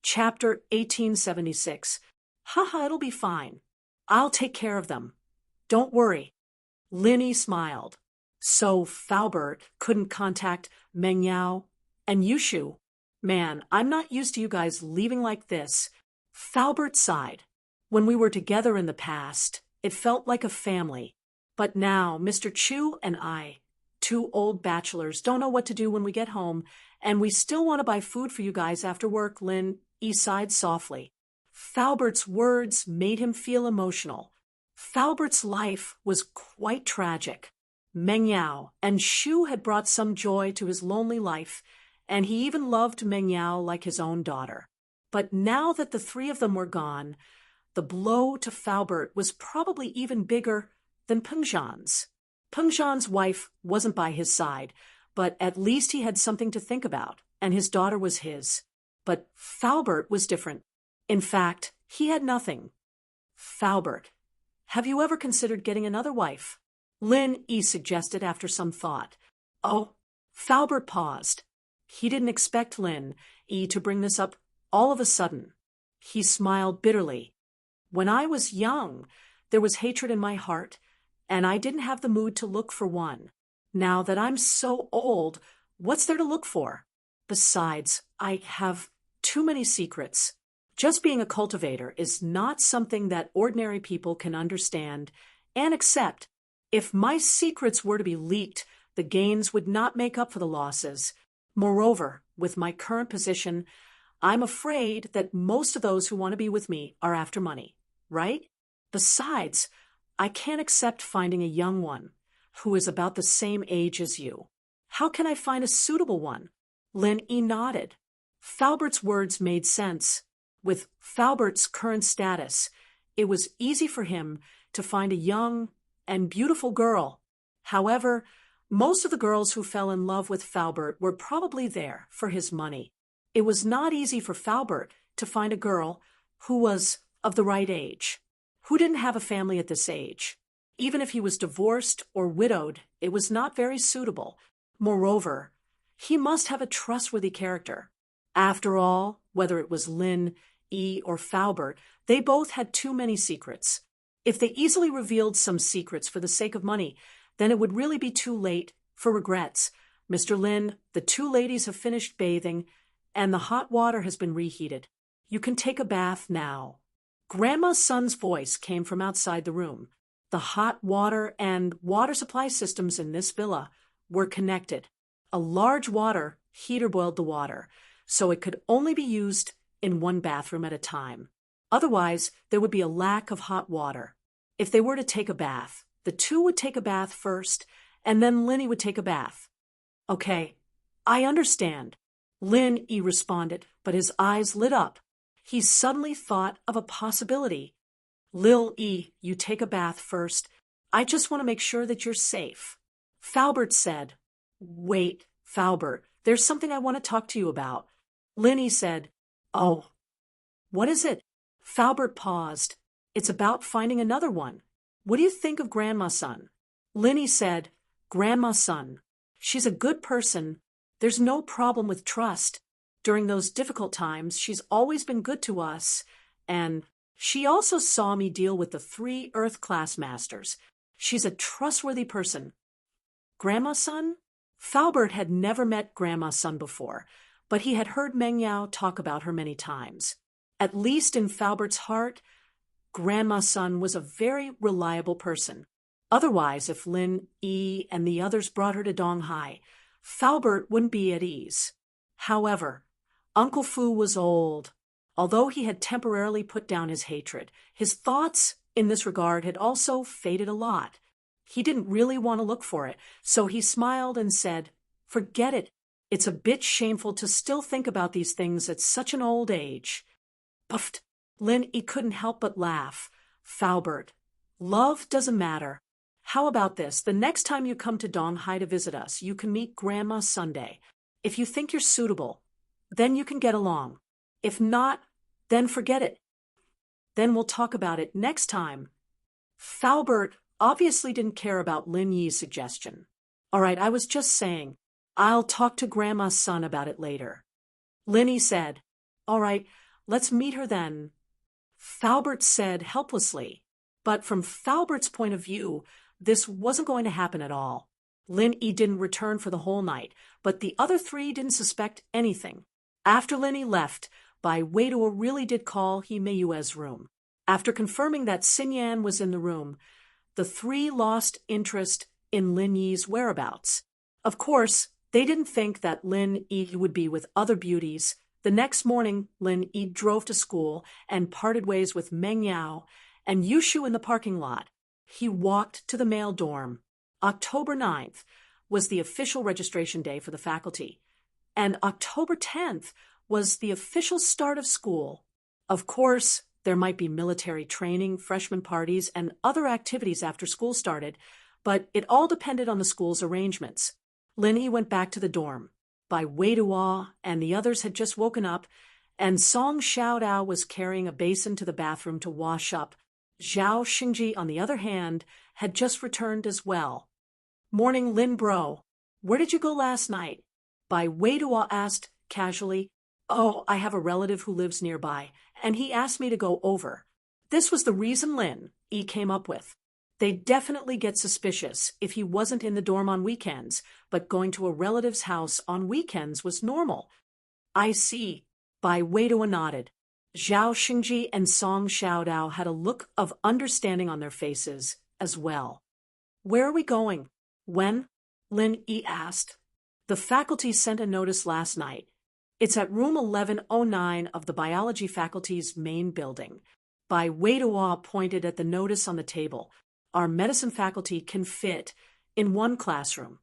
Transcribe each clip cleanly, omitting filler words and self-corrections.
Chapter 1876. Haha, it'll be fine. I'll take care of them. Don't worry. Linny smiled. So Faubert couldn't contact Meng Yao and Yushu. Man, I'm not used to you guys leaving like this. Faubert sighed. When we were together in the past, it felt like a family. But now, Mr. Chu and I, two old bachelors, don't know what to do when we get home, and we still want to buy food for you guys after work, Lin sighed softly. Faubert's words made him feel emotional. Faubert's life was quite tragic. Meng Yao and Shu had brought some joy to his lonely life, and he even loved Meng Yao like his own daughter. But now that the three of them were gone, the blow to Faubert was probably even bigger than Pengzhan's. Pengzhan's wife wasn't by his side, but at least he had something to think about, and his daughter was his. But Faubert was different. In fact, he had nothing. Faubert, have you ever considered getting another wife? Lin suggested after some thought. Oh, Faubert paused. He didn't expect Lin to bring this up all of a sudden. He smiled bitterly. When I was young, there was hatred in my heart, and I didn't have the mood to look for one. Now that I'm so old, what's there to look for? Besides, I have too many secrets. Just being a cultivator is not something that ordinary people can understand and accept. If my secrets were to be leaked, the gains would not make up for the losses. Moreover, with my current position, I'm afraid that most of those who want to be with me are after money, right? Besides, I can't accept finding a young one who is about the same age as you. How can I find a suitable one? Lin nodded. Faubert's words made sense. With Faubert's current status, it was easy for him to find a young and beautiful girl. However, most of the girls who fell in love with Faubert were probably there for his money. It was not easy for Faubert to find a girl who was of the right age, who didn't have a family at this age. Even if he was divorced or widowed, it was not very suitable. Moreover, he must have a trustworthy character. After all, whether it was Lin, or Faubert, they both had too many secrets. If they easily revealed some secrets for the sake of money, then it would really be too late for regrets. Mr. Lin, the two ladies have finished bathing, and the hot water has been reheated. You can take a bath now. Grandma's son's voice came from outside the room. The hot water and water supply systems in this villa were connected. A large water heater boiled the water, so it could only be used in one bathroom at a time. Otherwise, there would be a lack of hot water. If they were to take a bath, the two would take a bath first, and then Linny would take a bath. Okay, I understand. Lin responded, but his eyes lit up. He suddenly thought of a possibility. Lil you take a bath first. I just want to make sure that you're safe. Faubert said. Wait, Faubert, there's something I want to talk to you about. Linny said, Oh, what is it? Faubert paused. It's about finding another one. What do you think of Grandma's son? Linny said, Grandma's son. She's a good person. There's no problem with trust. During those difficult times, she's always been good to us. And she also saw me deal with the 3 Earth class masters. She's a trustworthy person. Grandma's son? Faubert had never met Grandma's son before, but he had heard Meng Yao talk about her many times. At least in Faubert's heart, Grandma's son was a very reliable person. Otherwise, if Lin and the others brought her to Donghai, Faubert wouldn't be at ease. However, Uncle Fu was old. Although he had temporarily put down his hatred, his thoughts in this regard had also faded a lot. He didn't really want to look for it, so he smiled and said, Forget it. It's a bit shameful to still think about these things at such an old age. Puffed. Lin couldn't help but laugh. Faubert, love doesn't matter. How about this? The next time you come to Donghai to visit us, you can meet Grandma Sunday. If you think you're suitable, then you can get along. If not, then forget it. Then we'll talk about it next time. Faubert obviously didn't care about Lin Yi's suggestion. All right, I was just saying, I'll talk to Grandma's son about it later. Linny said, All right, Let's meet her then, Faubert said helplessly. But from Faubert's point of view, this wasn't going to happen at all. Lin Yi didn't return for the whole night, but the other three didn't suspect anything. After Lin Yi left, Bai Weidua really did call He Meiyue's room. After confirming that Xin Yan was in the room, the three lost interest in Lin Yi's whereabouts. Of course, they didn't think that Lin Yi would be with other beauties. The next morning, Lin Yi drove to school and parted ways with Meng Yao and Yushu in the parking lot. He walked to the male dorm. October 9th was the official registration day for the faculty, and October 10th was the official start of school. Of course, there might be military training, freshman parties, and other activities after school started, but it all depended on the school's arrangements. Lin Yi went back to the dorm. Bai Weidua and the others had just woken up, and Song Xiaodao was carrying a basin to the bathroom to wash up. Zhao Xingji, on the other hand, had just returned as well. Morning, Lin Bro. Where did you go last night? Bai Weidua asked casually. Oh, I have a relative who lives nearby, and he asked me to go over. This was the reason Lin Yi came up with. They'd definitely get suspicious if he wasn't in the dorm on weekends, but going to a relative's house on weekends was normal. I see. Bai Weidua nodded. Zhao Xingji and Song Xiaodao had a look of understanding on their faces as well. Where are we going? When? Lin Yi asked. The faculty sent a notice last night. It's at room 1109 of the biology faculty's main building. Bai Weidua pointed at the notice on the table. Our medicine faculty can fit in one classroom.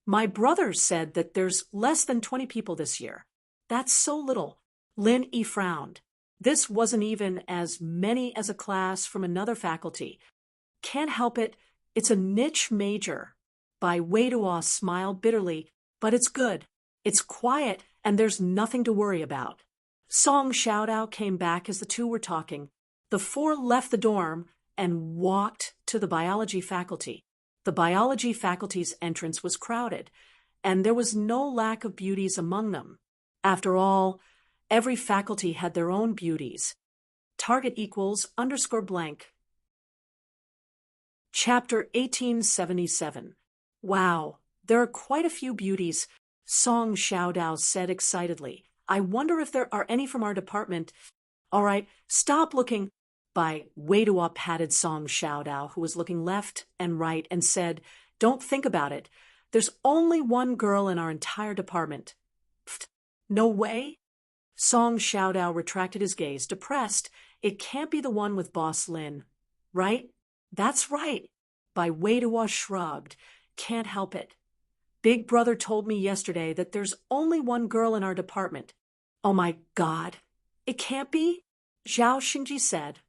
My brother said that there's less than 20 people this year. That's so little. Lin Yi frowned. This wasn't even as many as a class from another faculty. Can't help it. It's a niche major. Bai Weidua smiled bitterly, but it's good. It's quiet, and there's nothing to worry about. Song Xiaodao came back as the two were talking. The four left the dorm and walked to the biology faculty. The biology faculty's entrance was crowded, and there was no lack of beauties among them. After all, every faculty had their own beauties. Target equals _blank. Chapter 1877. Wow, there are quite a few beauties, Song Xiaodao said excitedly. I wonder if there are any from our department. All right, stop looking. Bai Weidua patted Song Xiaodao, who was looking left and right, and said, Don't think about it. There's only one girl in our entire department. Pfft, no way? Song Xiaodao retracted his gaze, depressed. It can't be the one with Boss Lin, right? That's right. Bai Weidua shrugged. Can't help it. Big Brother told me yesterday that there's only one girl in our department. Oh my God. It can't be? Zhao Xingji said,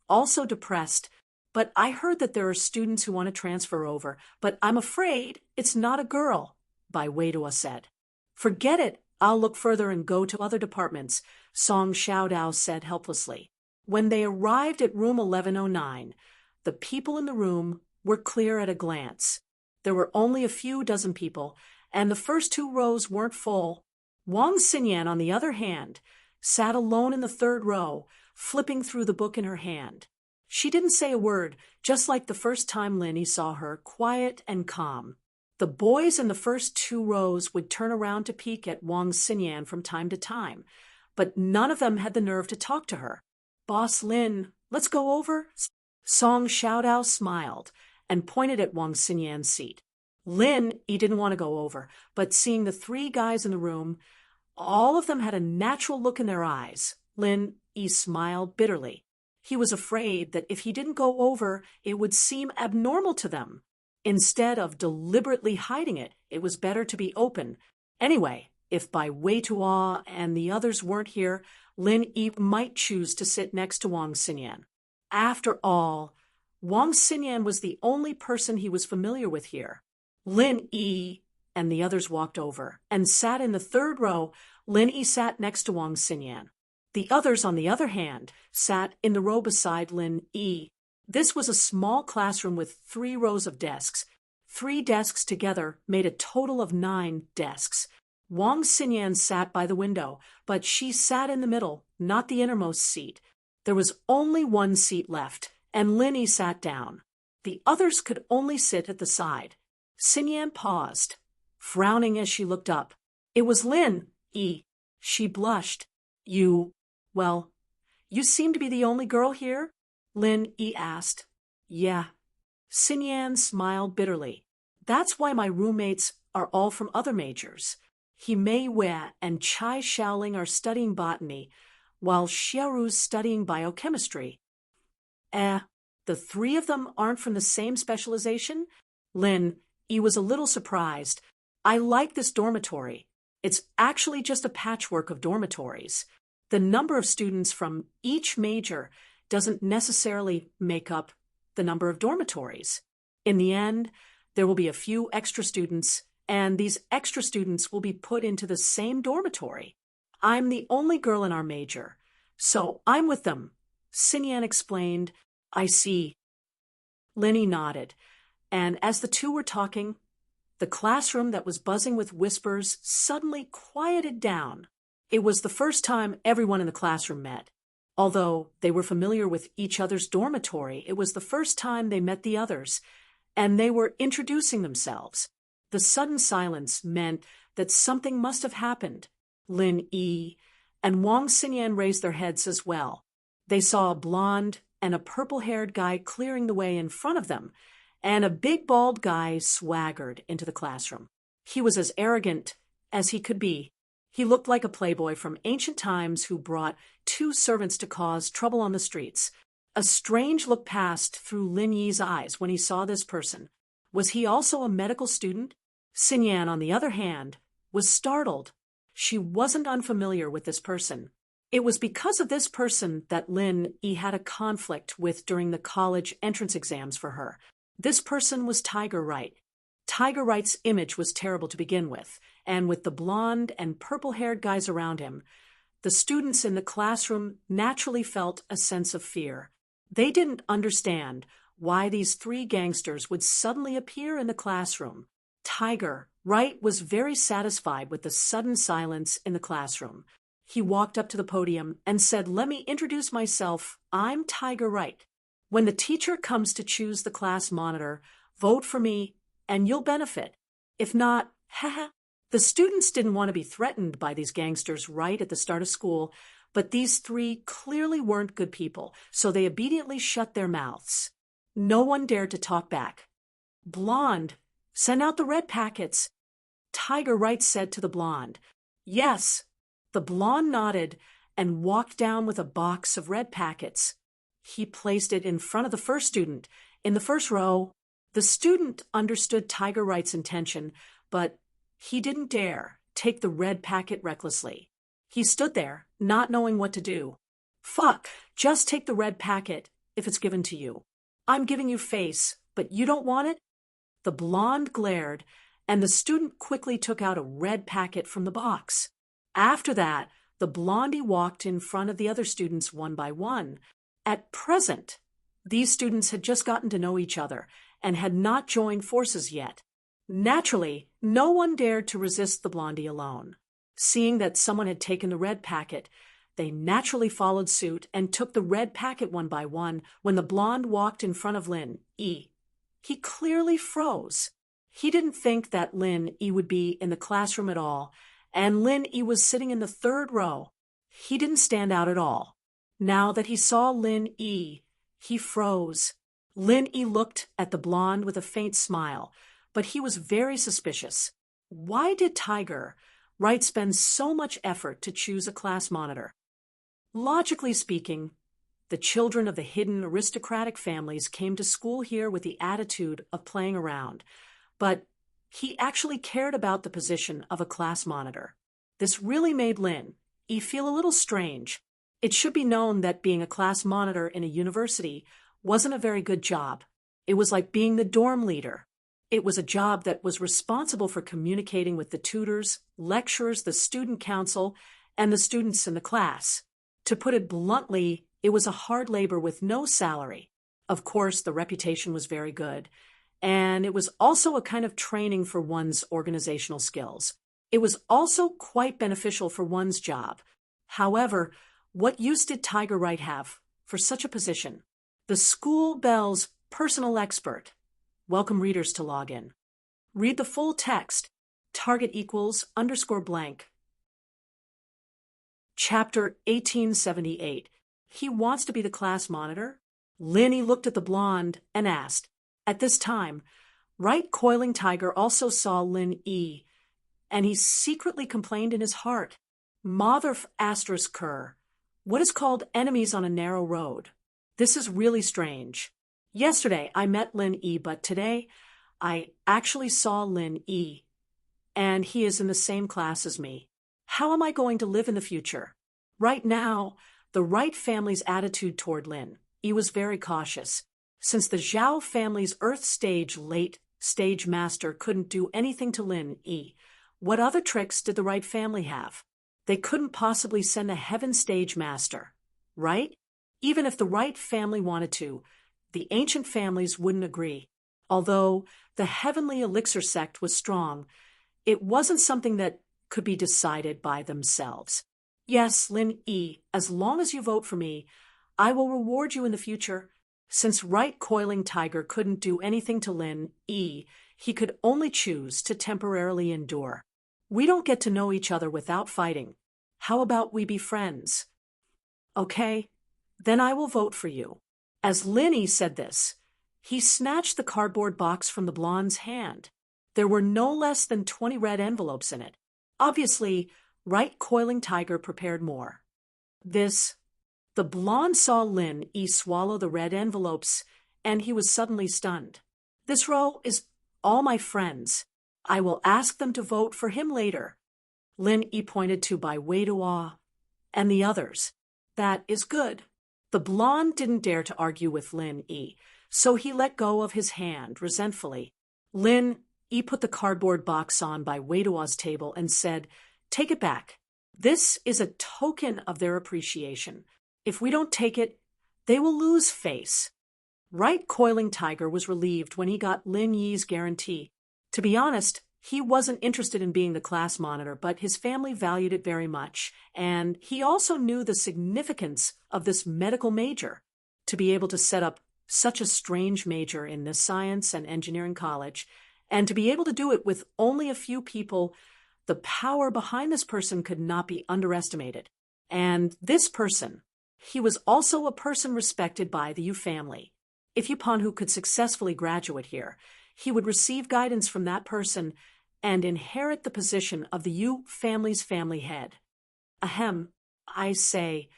also depressed. But I heard that there are students who want to transfer over, but I'm afraid it's not a girl, Bai Weidua said. Forget it. I'll look further and go to other departments, Song Xiaodao said helplessly. When they arrived at room 1109, the people in the room were clear at a glance. There were only a few dozen people, and the first two rows weren't full. Wang Xinyan, on the other hand, sat alone in the third row, flipping through the book in her hand. She didn't say a word, just like the first time Lin Yi saw her, quiet and calm. The boys in the first two rows would turn around to peek at Wang Xinyan from time to time, but none of them had the nerve to talk to her. Boss Lin, let's go over? Song Xiaodao smiled and pointed at Wang Xinyan's seat. Lin Yi didn't want to go over, but seeing the three guys in the room, all of them had a natural look in their eyes. Lin Yi smiled bitterly. He was afraid that if he didn't go over, it would seem abnormal to them. Instead of deliberately hiding it, it was better to be open. Anyway, if Bai Weidua and the others weren't here, Lin Yi might choose to sit next to Wang Xinyan. After all, Wang Xinyan was the only person he was familiar with here. Lin Yi and the others walked over and sat in the third row. Lin Yi sat next to Wang Xinyan. The others, on the other hand, sat in the row beside Lin Yi. This was a small classroom with 3 rows of desks. 3 desks together made a total of 9 desks. Wang Xinyan sat by the window, but she sat in the middle, not the innermost seat. There was only one seat left, and Lin Yi sat down. The others could only sit at the side. Xinyan paused, frowning as she looked up. It was Lin Yi. She blushed. Well, you seem to be the only girl here? Lin Yi asked. Yeah. Xinyan smiled bitterly. That's why my roommates are all from other majors. He Mei Wei and Chai Xiaoling are studying botany, while Xiaoru's studying biochemistry. The three of them aren't from the same specialization? Lin Yi was a little surprised. I like this dormitory. It's actually just a patchwork of dormitories. The number of students from each major doesn't necessarily make up the number of dormitories. In the end, there will be a few extra students, and these extra students will be put into the same dormitory. I'm the only girl in our major, so I'm with them. Xinyan explained. I see. Lin Yi nodded, and as the two were talking, the classroom that was buzzing with whispers suddenly quieted down. It was the first time everyone in the classroom met. Although they were familiar with each other's dormitory, it was the first time they met the others, and they were introducing themselves. The sudden silence meant that something must have happened. Lin Yi and Wang Xinyan raised their heads as well. They saw a blonde and a purple-haired guy clearing the way in front of them, and a big bald guy swaggered into the classroom. He was as arrogant as he could be. He looked like a playboy from ancient times who brought two servants to cause trouble on the streets. A strange look passed through Lin Yi's eyes when he saw this person. Was he also a medical student? Xinyan, on the other hand, was startled. She wasn't unfamiliar with this person. It was because of this person that Lin Yi had a conflict with during the college entrance exams for her. This person was Tiger Wright. Tiger Wright's image was terrible to begin with, and with the blonde and purple-haired guys around him, the students in the classroom naturally felt a sense of fear. They didn't understand why these three gangsters would suddenly appear in the classroom. Tiger Wright was very satisfied with the sudden silence in the classroom. He walked up to the podium and said, "Let me introduce myself. I'm Tiger Wright. When the teacher comes to choose the class monitor, vote for me and you'll benefit. If not, haha." The students didn't want to be threatened by these gangsters right at the start of school, but these three clearly weren't good people, so they obediently shut their mouths. No one dared to talk back. "Blonde, send out the red packets," Tiger Wright said to the blonde. "Yes." The blonde nodded and walked down with a box of red packets. He placed it in front of the first student, in the first row. The student understood Tiger Wright's intention, but he didn't dare take the red packet recklessly. He stood there, not knowing what to do. "Fuck, just take the red packet if it's given to you. I'm giving you face, but you don't want it?" The blonde glared, and the student quickly took out a red packet from the box. After that, the blondie walked in front of the other students one by one. At present, these students had just gotten to know each other and had not joined forces yet. Naturally, no one dared to resist the blondie alone. Seeing that someone had taken the red packet, they naturally followed suit and took the red packet one by one when the blonde walked in front of Lin Yi. He clearly froze. He didn't think that Lin Yi would be in the classroom at all, and Lin Yi was sitting in the third row. He didn't stand out at all. Now that he saw Lin Yi, he froze. Lin Yi looked at the blonde with a faint smile, but he was very suspicious. Why did Tiger Wright spend so much effort to choose a class monitor? Logically speaking, the children of the hidden aristocratic families came to school here with the attitude of playing around, but he actually cared about the position of a class monitor. This really made Lin Yi feel a little strange. It should be known that being a class monitor in a university wasn't a very good job. It was like being the dorm leader. It was a job that was responsible for communicating with the tutors, lecturers, the student council, and the students in the class. To put it bluntly, it was a hard labor with no salary. Of course, the reputation was very good, and it was also a kind of training for one's organizational skills. It was also quite beneficial for one's job. However, what use did Tiger Wright have for such a position? The school bell's personal expert. Welcome readers to log in. Read the full text. Target equals _ blank. Chapter 1878. He wants to be the class monitor? Linny looked at the blonde and asked. At this time, Wright Coiling Tiger also saw Lin E., and he secretly complained in his heart. Mother asterisk cur. What is called enemies on a narrow road? This is really strange. Yesterday I met Lin E., but today I actually saw Lin E., and he is in the same class as me. How am I going to live in the future? Right now, the Wright family's attitude toward Lin E. was very cautious. Since the Zhao family's Earth stage late stage master couldn't do anything to Lin E., what other tricks did the Wright family have? They couldn't possibly send a heaven stage master, right? Even if the Wright family wanted to, the ancient families wouldn't agree. Although the heavenly elixir sect was strong, it wasn't something that could be decided by themselves. Yes, Lin E., as long as you vote for me, I will reward you in the future. Since Wright Coiling Tiger couldn't do anything to Lin E., he could only choose to temporarily endure. We don't get to know each other without fighting. How about we be friends? Okay, then I will vote for you. As Linny said this, he snatched the cardboard box from the blonde's hand. There were no less than 20 red envelopes in it. Obviously, Wright Coiling Tiger prepared more. The blonde saw Lin E. swallow the red envelopes, and he was suddenly stunned. This row is all my friends. I will ask them to vote for him later. Lin E. pointed to Bai Weidua and the others. That is good. The blonde didn't dare to argue with Lin E., so he let go of his hand resentfully. Lin E. put the cardboard box on Bai Weidua's table and said, "Take it back. This is a token of their appreciation. If we don't take it, they will lose face." Wright Coiling Tiger was relieved when he got Lin Yi's guarantee. To be honest, he wasn't interested in being the class monitor, but his family valued it very much, and he also knew the significance of this medical major. To be able to set up such a strange major in this science and engineering college, and to be able to do it with only a few people, the power behind this person could not be underestimated. And this person, he was also a person respected by the Yu family. If Yupanhu could successfully graduate here, he would receive guidance from that person and inherit the position of the Yu family's family head. Ahem, I say,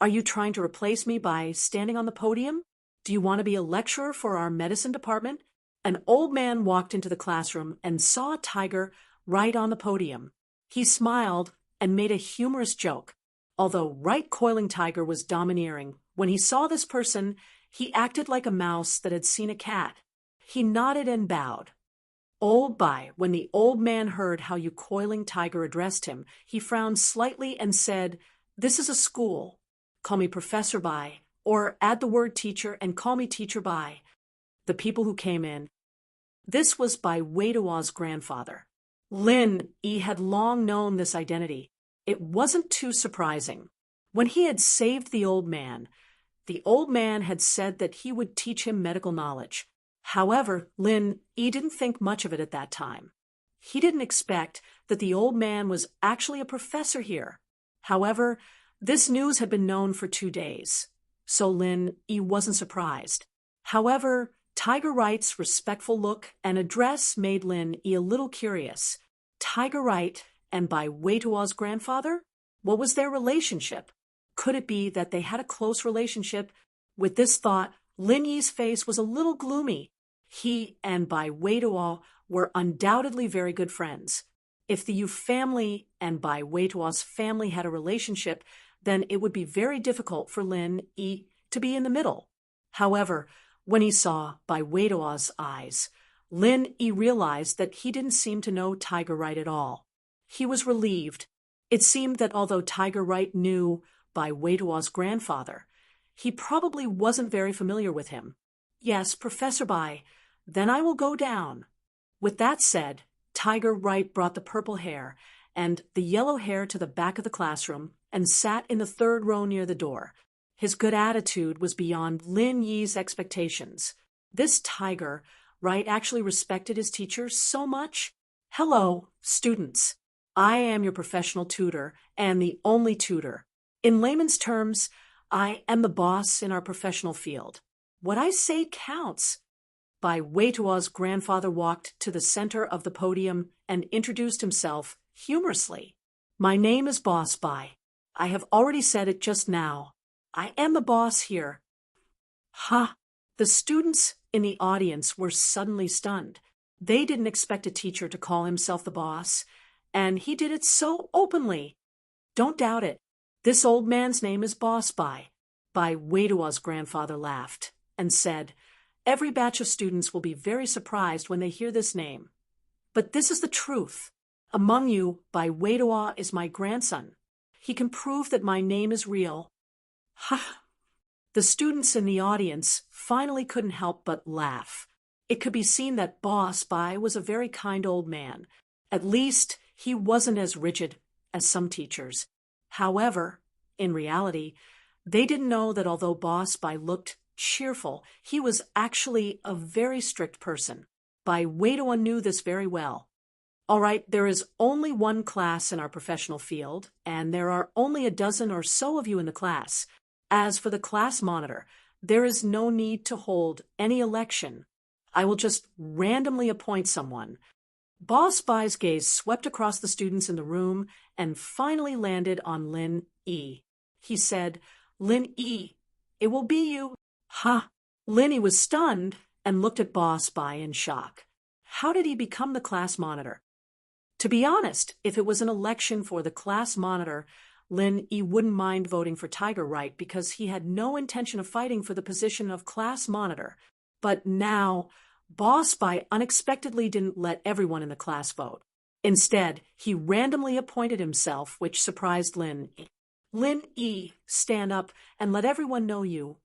are you trying to replace me by standing on the podium? Do you want to be a lecturer for our medicine department? An old man walked into the classroom and saw Tiger right on the podium. He smiled and made a humorous joke. Although Wright Coiling Tiger was domineering, when he saw this person, he acted like a mouse that had seen a cat. He nodded and bowed. Old Bai, when the old man heard how Yu Coiling Tiger addressed him, he frowned slightly and said, "This is a school. Call me Professor Bai, or add the word teacher and call me Teacher Bai." The people who came in. This was Bai Weidua's grandfather. Lin E. had long known this identity. It wasn't too surprising. When he had saved the old man had said that he would teach him medical knowledge. However, Lin E. didn't think much of it at that time. He didn't expect that the old man was actually a professor here. However, this news had been known for 2 days, so Lin E. wasn't surprised. However, Tiger Wright's respectful look and address made Lin E. a little curious. Tiger Wright and Bai Weidua's grandfather? What was their relationship? Could it be that they had a close relationship? With this thought, Lin Yi's face was a little gloomy. He and Bai Weidua were undoubtedly very good friends. If the Yu family and Bai Weidua's family had a relationship, then it would be very difficult for Lin E to be in the middle. However, when he saw Bai Weidua's eyes, Lin E realized that he didn't seem to know Tiger Wright at all. He was relieved. It seemed that although Tiger Wright knew Bai Weidua's grandfather, he probably wasn't very familiar with him. "Yes, Professor Bai, then I will go down." With that said, Tiger Wright brought the purple hair and the yellow hair to the back of the classroom and sat in the third row near the door. His good attitude was beyond Lin Yi's expectations. This Tiger Wright actually respected his teacher so much. "Hello, students. I am your professional tutor and the only tutor. In layman's terms, I am the boss in our professional field. What I say counts." Bai Weituo's grandfather walked to the center of the podium and introduced himself humorously. "My name is Boss Bai. I have already said it just now. I am the boss here." Ha! The students in the audience were suddenly stunned. They didn't expect a teacher to call himself the boss, and he did it so openly. "Don't doubt it. This old man's name is Boss Bai." Bai Weituo's grandfather laughed and said, "Every batch of students will be very surprised when they hear this name. But this is the truth. Among you, Bai Weituo is my grandson. He can prove that my name is real." Ha! The students in the audience finally couldn't help but laugh. It could be seen that Boss Bai was a very kind old man. At least he wasn't as rigid as some teachers. However, in reality, they didn't know that although Boss Bai looked cheerful, he was actually a very strict person. Bai Weituo knew this very well. "All right, there is only one class in our professional field, and there are only a dozen or so of you in the class. As for the class monitor, there is no need to hold any election. I will just randomly appoint someone." Boss Bai's gaze swept across the students in the room and finally landed on Lin Yi. He said, "Lin Yi, it will be you." Ha! Lin Yi was stunned and looked at Boss Bai in shock. How did he become the class monitor? To be honest, if it was an election for the class monitor, Lin Yi wouldn't mind voting for Tiger Wright because he had no intention of fighting for the position of class monitor. But now, Boss Bai unexpectedly didn't let everyone in the class vote. Instead, he randomly appointed himself, which surprised Lin Yi. "Lin Yi, stand up and let everyone know you."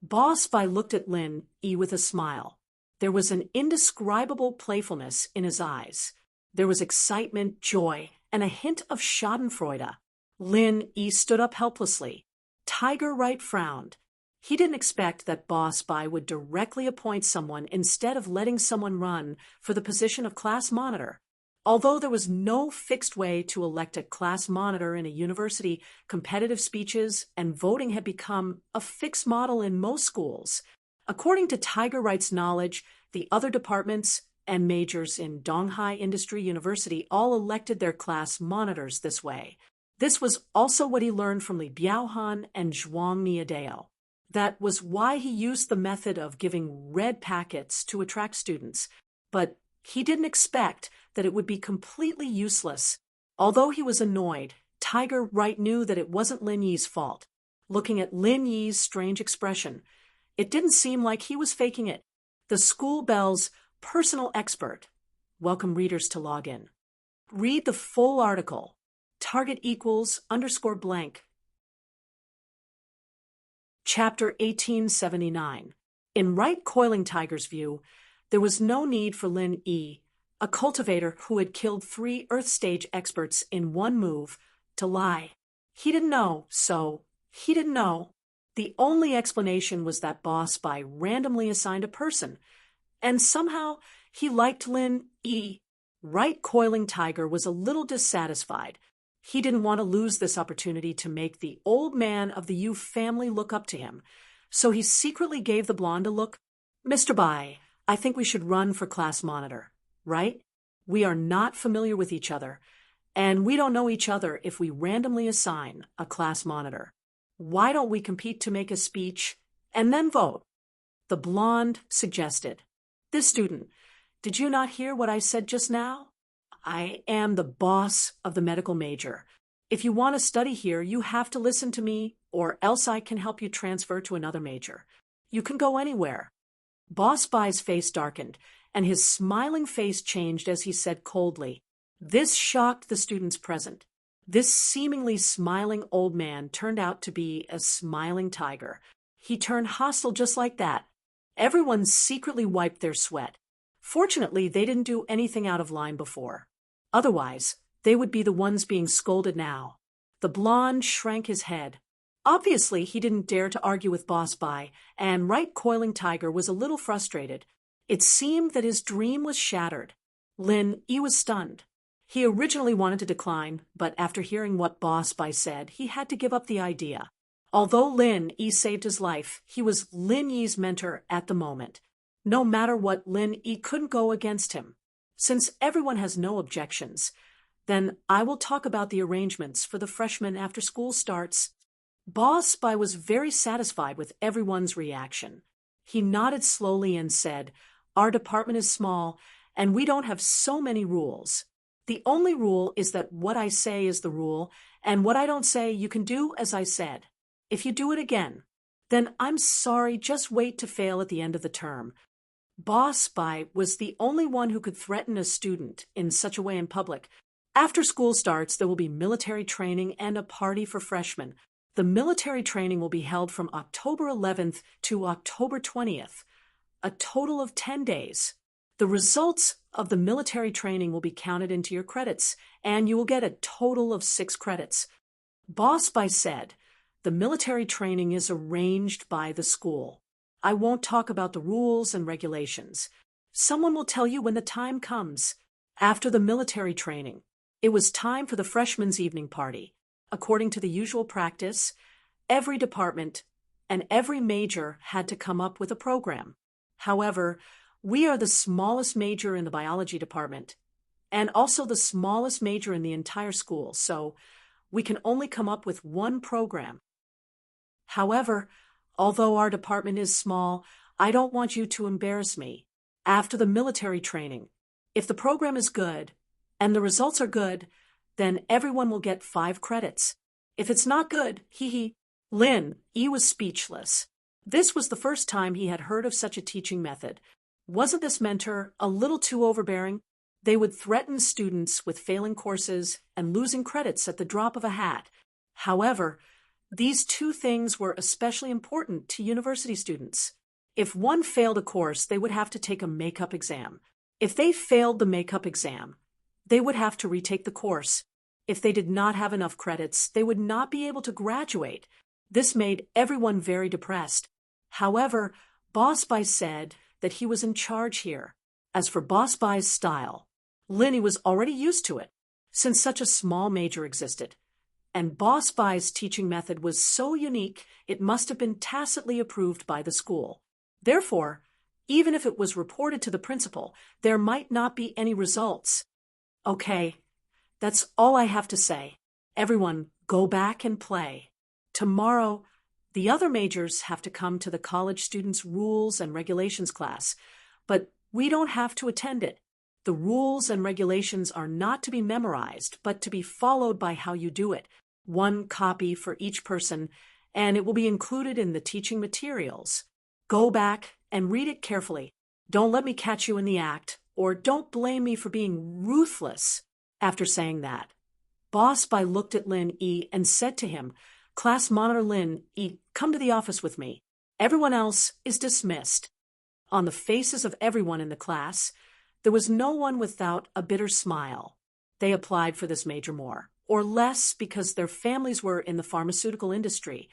Boss Bai looked at Lin Yi with a smile. There was an indescribable playfulness in his eyes. There was excitement, joy, and a hint of schadenfreude. Lin Yi stood up helplessly. Tiger Wright frowned. He didn't expect that Boss Bai would directly appoint someone instead of letting someone run for the position of class monitor. Although there was no fixed way to elect a class monitor in a university, competitive speeches and voting had become a fixed model in most schools. According to Tiger Wright's knowledge, the other departments and majors in Donghai Industry University all elected their class monitors this way. This was also what he learned from Li Biaohan and Zhuang Niadeo. That was why he used the method of giving red packets to attract students. But he didn't expect that it would be completely useless. Although he was annoyed, Tiger Wright knew that it wasn't Lin Yi's fault. Looking at Lin Yi's strange expression, it didn't seem like he was faking it. The school bell's personal expert. Welcome readers to log in. Read the full article. Target =_ blank. Chapter 1879. In Wright Coiling Tiger's view, there was no need for Lin Yi, a cultivator who had killed 3 Earth stage experts in one move, to lie. He didn't know, so he didn't know. The only explanation was that Boss Bai randomly assigned a person, and somehow he liked Lin Yi. Wright Coiling Tiger was a little dissatisfied. He didn't want to lose this opportunity to make the old man of the Yu family look up to him, so he secretly gave the blonde a look. "Mr. Bai, I think we should run for class monitor, right? We are not familiar with each other, and we don't know each other if we randomly assign a class monitor. Why don't we compete to make a speech and then vote?" The blonde suggested. "This student, did you not hear what I said just now? I am the boss of the medical major. If you want to study here, you have to listen to me, or else I can help you transfer to another major. You can go anywhere." Boss Bai's face darkened, and his smiling face changed as he said coldly. This shocked the students present. This seemingly smiling old man turned out to be a smiling tiger. He turned hostile just like that. Everyone secretly wiped their sweat. Fortunately, they didn't do anything out of line before. Otherwise, they would be the ones being scolded now. The blonde shrank his head. Obviously, he didn't dare to argue with Boss Bai, and Right Coiling Tiger was a little frustrated. It seemed that his dream was shattered. Lin Yi was stunned. He originally wanted to decline, but after hearing what Boss Bai said, he had to give up the idea. Although Lin Yi saved his life, he was Lin Yi's mentor at the moment. No matter what, Lin Yi couldn't go against him. Since everyone has no objections, then I will talk about the arrangements for the freshmen after school starts. Boss Bai was very satisfied with everyone's reaction. He nodded slowly and said, "Our department is small, and we don't have so many rules. The only rule is that what I say is the rule, and what I don't say you can do as I said. If you do it again, then I'm sorry, just wait to fail at the end of the term." Boss Bai was the only one who could threaten a student in such a way in public. After school starts, there will be military training and a party for freshmen. The military training will be held from October 11th to October 20th, a total of 10 days. The results of the military training will be counted into your credits, and you will get a total of 6 credits. Boss Bai said, "The military training is arranged by the school. I won't talk about the rules and regulations. Someone will tell you when the time comes." After the military training, it was time for the freshmen's evening party. According to the usual practice, every department and every major had to come up with a program. However, we are the smallest major in the biology department, and also the smallest major in the entire school, so we can only come up with one program. However, although our department is small, I don't want you to embarrass me. After the military training, if the program is good and the results are good, then everyone will get 5 credits. If it's not good, Lin Yi was speechless. This was the first time he had heard of such a teaching method. Wasn't this mentor a little too overbearing? They would threaten students with failing courses and losing credits at the drop of a hat. However, these 2 things were especially important to university students. If one failed a course, they would have to take a makeup exam. If they failed the makeup exam, they would have to retake the course. If they did not have enough credits, they would not be able to graduate. This made everyone very depressed. However, Boss Bai said that he was in charge here. As for Boss Bai's style, Lin Yi was already used to it, since such a small major existed. And Boss Bai's teaching method was so unique, it must have been tacitly approved by the school. Therefore, even if it was reported to the principal, there might not be any results. Okay, that's all I have to say. Everyone, go back and play. Tomorrow, the other majors have to come to the college students' rules and regulations class, but we don't have to attend it. The rules and regulations are not to be memorized, but to be followed by how you do it. 1 copy for each person, and it will be included in the teaching materials. Go back and read it carefully. Don't let me catch you in the act, or don't blame me for being ruthless. After saying that, Boss Bai looked at Lin Yi and said to him, "Class monitor Lin Yi, come to the office with me. Everyone else is dismissed." On the faces of everyone in the class, there was no one without a bitter smile. They applied for this major more or less because their families were in the pharmaceutical industry,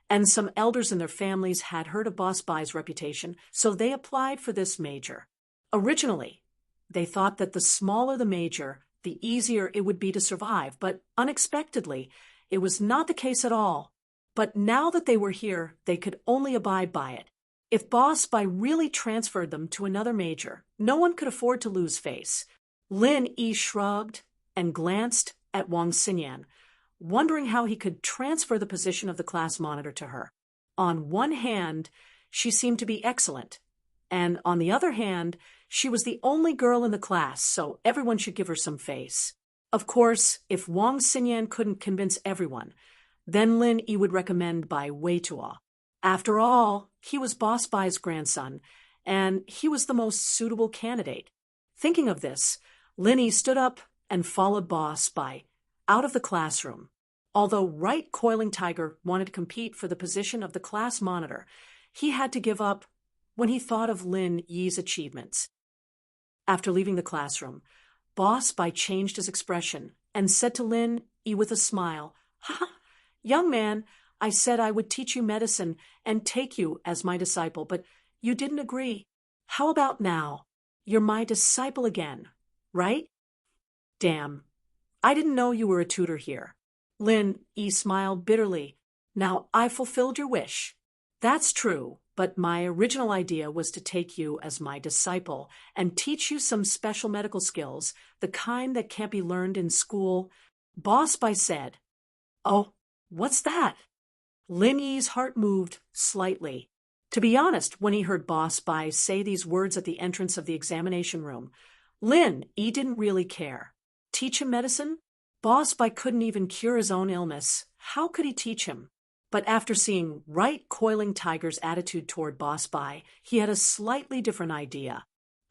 and some elders in their families had heard of Boss Bai's reputation, so they applied for this major. Originally, they thought that the smaller the major, the easier it would be to survive, but unexpectedly, it was not the case at all. But now that they were here, they could only abide by it. If Boss Bai really transferred them to another major, no one could afford to lose face. Lin Yi shrugged and glanced at Wang Xinyan, wondering how he could transfer the position of the class monitor to her. On one hand, she seemed to be excellent, and on the other hand, she was the only girl in the class, so everyone should give her some face. Of course, if Wang Xinyan couldn't convince everyone, then Lin Yi would recommend Bai Weitua. After all, he was Boss Bai's grandson, and he was the most suitable candidate. Thinking of this, Lin Yi stood up and followed Boss Bai out of the classroom. Although Right Coiling Tiger wanted to compete for the position of the class monitor, he had to give up when he thought of Lin Yi's achievements. After leaving the classroom, Boss Bai changed his expression and said to Lin Yi with a smile, "Ha, young man, I said I would teach you medicine and take you as my disciple, but you didn't agree. How about now? You're my disciple again, right?" "Damn, I didn't know you were a tutor here." Lin Yi smiled bitterly. "Now I fulfilled your wish." "That's true, but my original idea was to take you as my disciple and teach you some special medical skills, the kind that can't be learned in school." Boss Bai said. "Oh, what's that?" Lin Yi's heart moved slightly. To be honest, when he heard Boss Bai say these words at the entrance of the examination room, Lin Yi didn't really care. Teach him medicine? Boss Bai couldn't even cure his own illness. How could he teach him? But after seeing Right Coiling Tiger's attitude toward Boss Bai, he had a slightly different idea.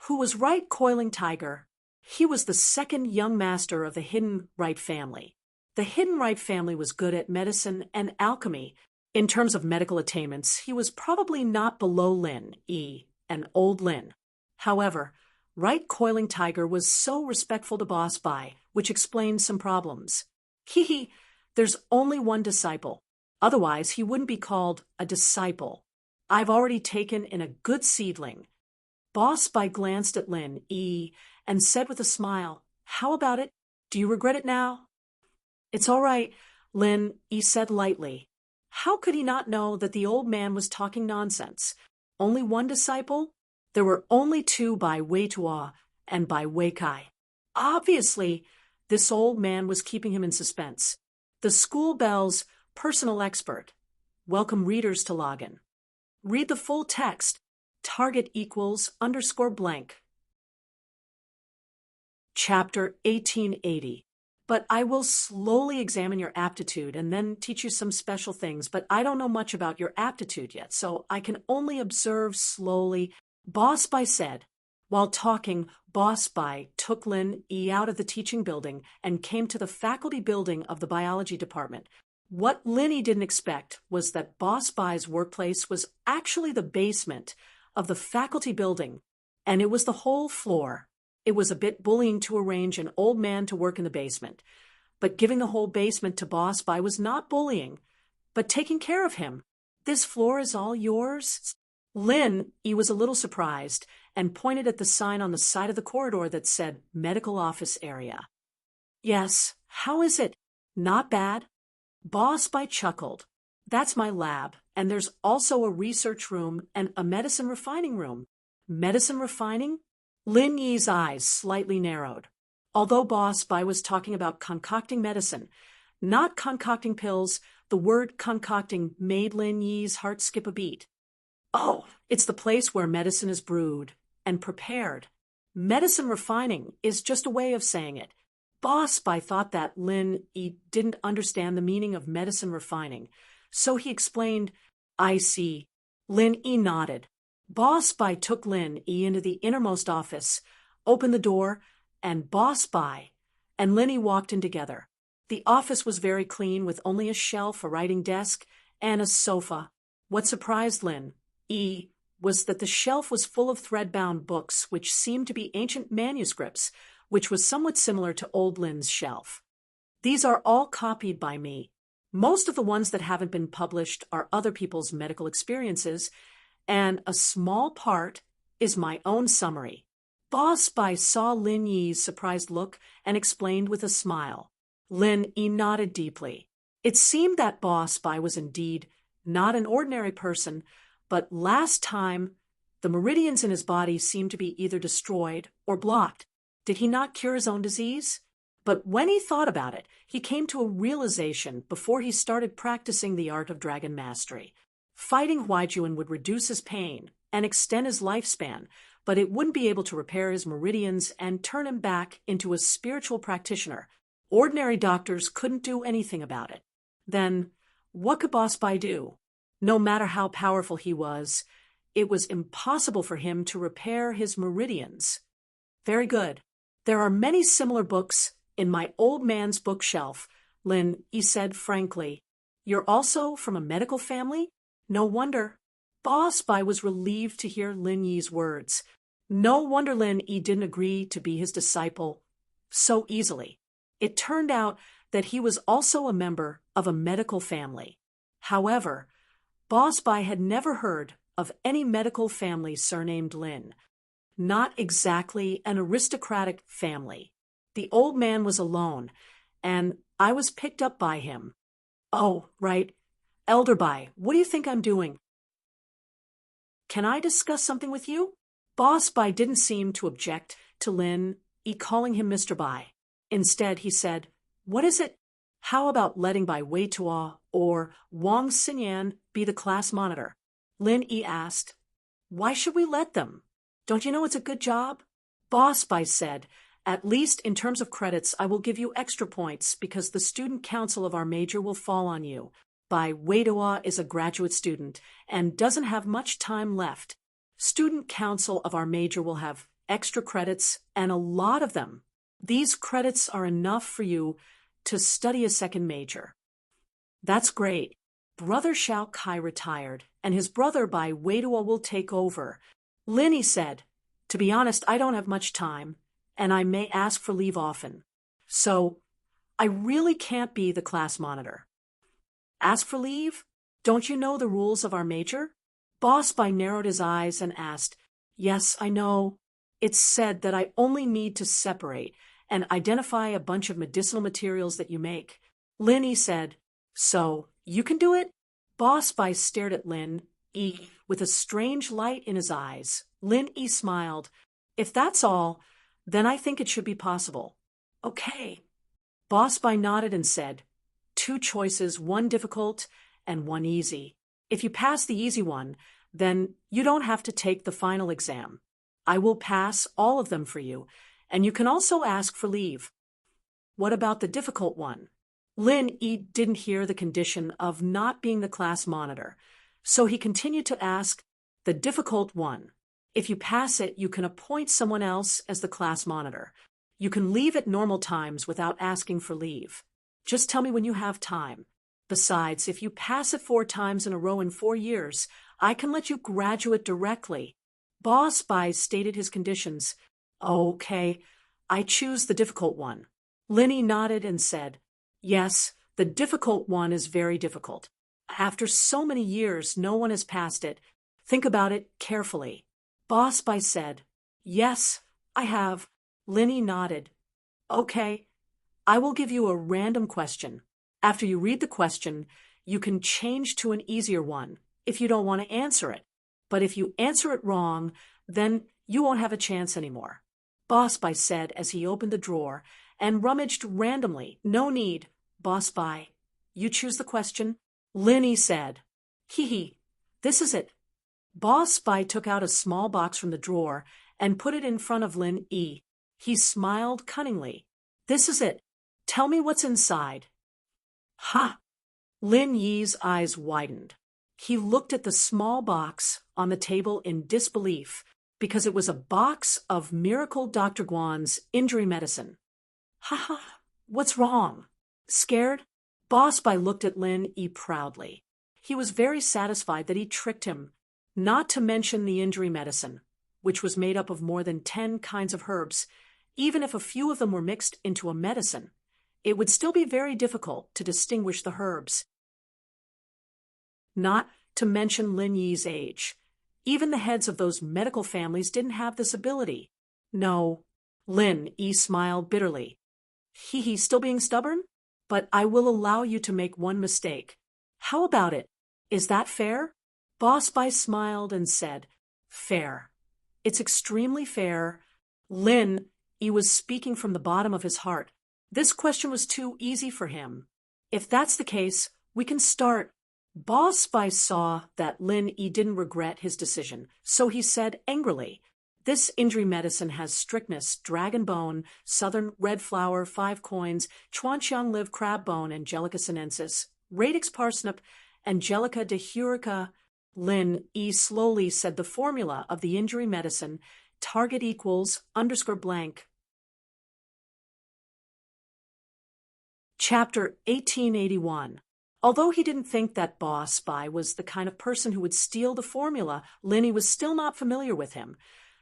Who was Right Coiling Tiger? He was the second young master of the Hidden Right family. The Hidden Right family was good at medicine and alchemy. In terms of medical attainments, he was probably not below Lin Yi and Old Lin. However, Right Coiling Tiger was so respectful to Boss Bai, which explained some problems. There's only one disciple. Otherwise, he wouldn't be called a disciple. I've already taken in a good seedling. Boss Bai glanced at Lin Yi and said with a smile, "How about it? Do you regret it now?" "It's all right," Lin Yi said lightly. How could he not know that the old man was talking nonsense? Only one disciple? There were only two by Wei Tuo and by Wei Kai. Obviously, this old man was keeping him in suspense. The school bell's personal expert. Welcome readers to login. Read the full text. Target equals _blank. Chapter 1880. But I will slowly examine your aptitude and then teach you some special things, but I don't know much about your aptitude yet, so I can only observe slowly. Boss Bai said. While talking, Boss Bai took Lin Yi out of the teaching building and came to the faculty building of the biology department. What Lin Yi didn't expect was that Boss Bai's workplace was actually the basement of the faculty building, and it was the whole floor. It was a bit bullying to arrange an old man to work in the basement, but giving the whole basement to Boss Bai was not bullying, but taking care of him. "This floor is all yours?" Lin Yi was a little surprised and pointed at the sign on the side of the corridor that said Medical Office Area. "Yes, how is it? Not bad?" Boss Bai chuckled. "That's my lab, and there's also a research room and a medicine refining room." "Medicine refining?" Lin Yi's eyes slightly narrowed. Although Boss Bai was talking about concocting medicine, not concocting pills, the word concocting made Lin Yi's heart skip a beat. "Oh, it's the place where medicine is brewed and prepared. Medicine refining is just a way of saying it." Boss Bai thought that Lin Yi didn't understand the meaning of medicine refining, so he explained, "I see." Lin Yi nodded. Boss Bai took Lin Yi into the innermost office, opened the door, and Boss Bai and Lin Yi walked in together. The office was very clean with only a shelf, a writing desk, and a sofa. What surprised Lin Yi was that the shelf was full of thread-bound books which seemed to be ancient manuscripts, which was somewhat similar to old Lin's shelf. "These are all copied by me. Most of the ones that haven't been published are other people's medical experiences, and a small part is my own summary." Boss Bai saw Lin Yi's surprised look and explained with a smile. Lin Yi nodded deeply. It seemed that Boss Bai was indeed not an ordinary person, but last time the meridians in his body seemed to be either destroyed or blocked. Did he not cure his own disease? But when he thought about it, he came to a realization before he started practicing the art of dragon mastery. Fighting Huaijuan would reduce his pain and extend his lifespan, but it wouldn't be able to repair his meridians and turn him back into a spiritual practitioner. Ordinary doctors couldn't do anything about it. Then, what could Boss Bai do? No matter how powerful he was, it was impossible for him to repair his meridians. "Very good. There are many similar books in my old man's bookshelf," Lin Yi said frankly. "You're also from a medical family? No wonder." Boss Bai was relieved to hear Lin Yi's words. No wonder Lin Yi didn't agree to be his disciple so easily. It turned out that he was also a member of a medical family. However, Boss Bai had never heard of any medical family surnamed Lin. Not exactly an aristocratic family. The old man was alone, and I was picked up by him. Oh, right. Elder Bai, what do you think I'm doing? Can I discuss something with you? Boss Bai didn't seem to object to Lin Yi calling him Mr. Bai. Instead, he said, "What is it? How about letting Bai Weitua or Wang Xinyan be the class monitor?" Lin Yi asked, "Why should we let them? Don't you know it's a good job?" Boss Bai said, "At least in terms of credits, I will give you extra points because the student council of our major will fall on you. Bai Weitua is a graduate student and doesn't have much time left. Student council of our major will have extra credits and a lot of them. These credits are enough for you to study a second major." "That's great. Brother Xiao Kai retired, and his brother Bai Weitua will take over." Lin Yi said, "To be honest, I don't have much time, and I may ask for leave often. So, I really can't be the class monitor." "Ask for leave? Don't you know the rules of our major?" Boss Bai narrowed his eyes and asked, "Yes, I know. It's said that I only need to separate and identify a bunch of medicinal materials that you make." Lin Yi said, "So, you can do it?" Boss Bai stared at Lin Yi with a strange light in his eyes. Lin Yi smiled. "If that's all, then I think it should be possible." "Okay." Boss Bai nodded and said, "Two choices, one difficult and one easy. If you pass the easy one, then you don't have to take the final exam. I will pass all of them for you, and you can also ask for leave." "What about the difficult one?" Lin Yi didn't hear the condition of not being the class monitor, so he continued to ask, "The difficult one. If you pass it, you can appoint someone else as the class monitor. You can leave at normal times without asking for leave. Just tell me when you have time. Besides, if you pass it 4 times in a row in 4 years, I can let you graduate directly." Boss Bai stated his conditions. "Okay, I choose the difficult one." Lin Yi nodded and said, "Yes, the difficult one is very difficult. After so many years, no one has passed it. Think about it carefully." Boss Bai said, "Yes, I have." Lin Yi nodded. "Okay, I will give you a random question. After you read the question, you can change to an easier one if you don't want to answer it. But if you answer it wrong, then you won't have a chance anymore." Boss Bai said as he opened the drawer and rummaged randomly. "No need, Boss Bai. You choose the question." Lin Yi said, "Hee, this is it." Boss Bai took out a small box from the drawer and put it in front of Lin Yi. He smiled cunningly. "This is it. Tell me what's inside." "Ha!" Lin Yi's eyes widened. He looked at the small box on the table in disbelief because it was a box of Miracle Dr. Guan's injury medicine. "Ha ha! What's wrong? Scared?" Boss Bai looked at Lin Yi proudly. He was very satisfied that he tricked him, not to mention the injury medicine, which was made up of more than 10 kinds of herbs. Even if a few of them were mixed into a medicine, it would still be very difficult to distinguish the herbs. Not to mention Lin Yi's age. Even the heads of those medical families didn't have this ability. "No." Lin Yi smiled bitterly. "He's still being stubborn? But I will allow you to make one mistake. How about it? Is that fair?" Boss Bai smiled and said, "Fair. It's extremely fair." Lin Yi was speaking from the bottom of his heart. This question was too easy for him. "If that's the case, we can start." Boss Bai saw that Lin Yi didn't regret his decision, so he said angrily, "This injury medicine has strychnus, dragon bone, southern red flower, 5 coins, chuanqiang live crab bone, Angelica sinensis, radix parsnip, Angelica dehurica." Lin Yi slowly said the formula of the injury medicine, target equals _blank. Chapter 1881. Although he didn't think that Boss Bai was the kind of person who would steal the formula, Lin Yi was still not familiar with him.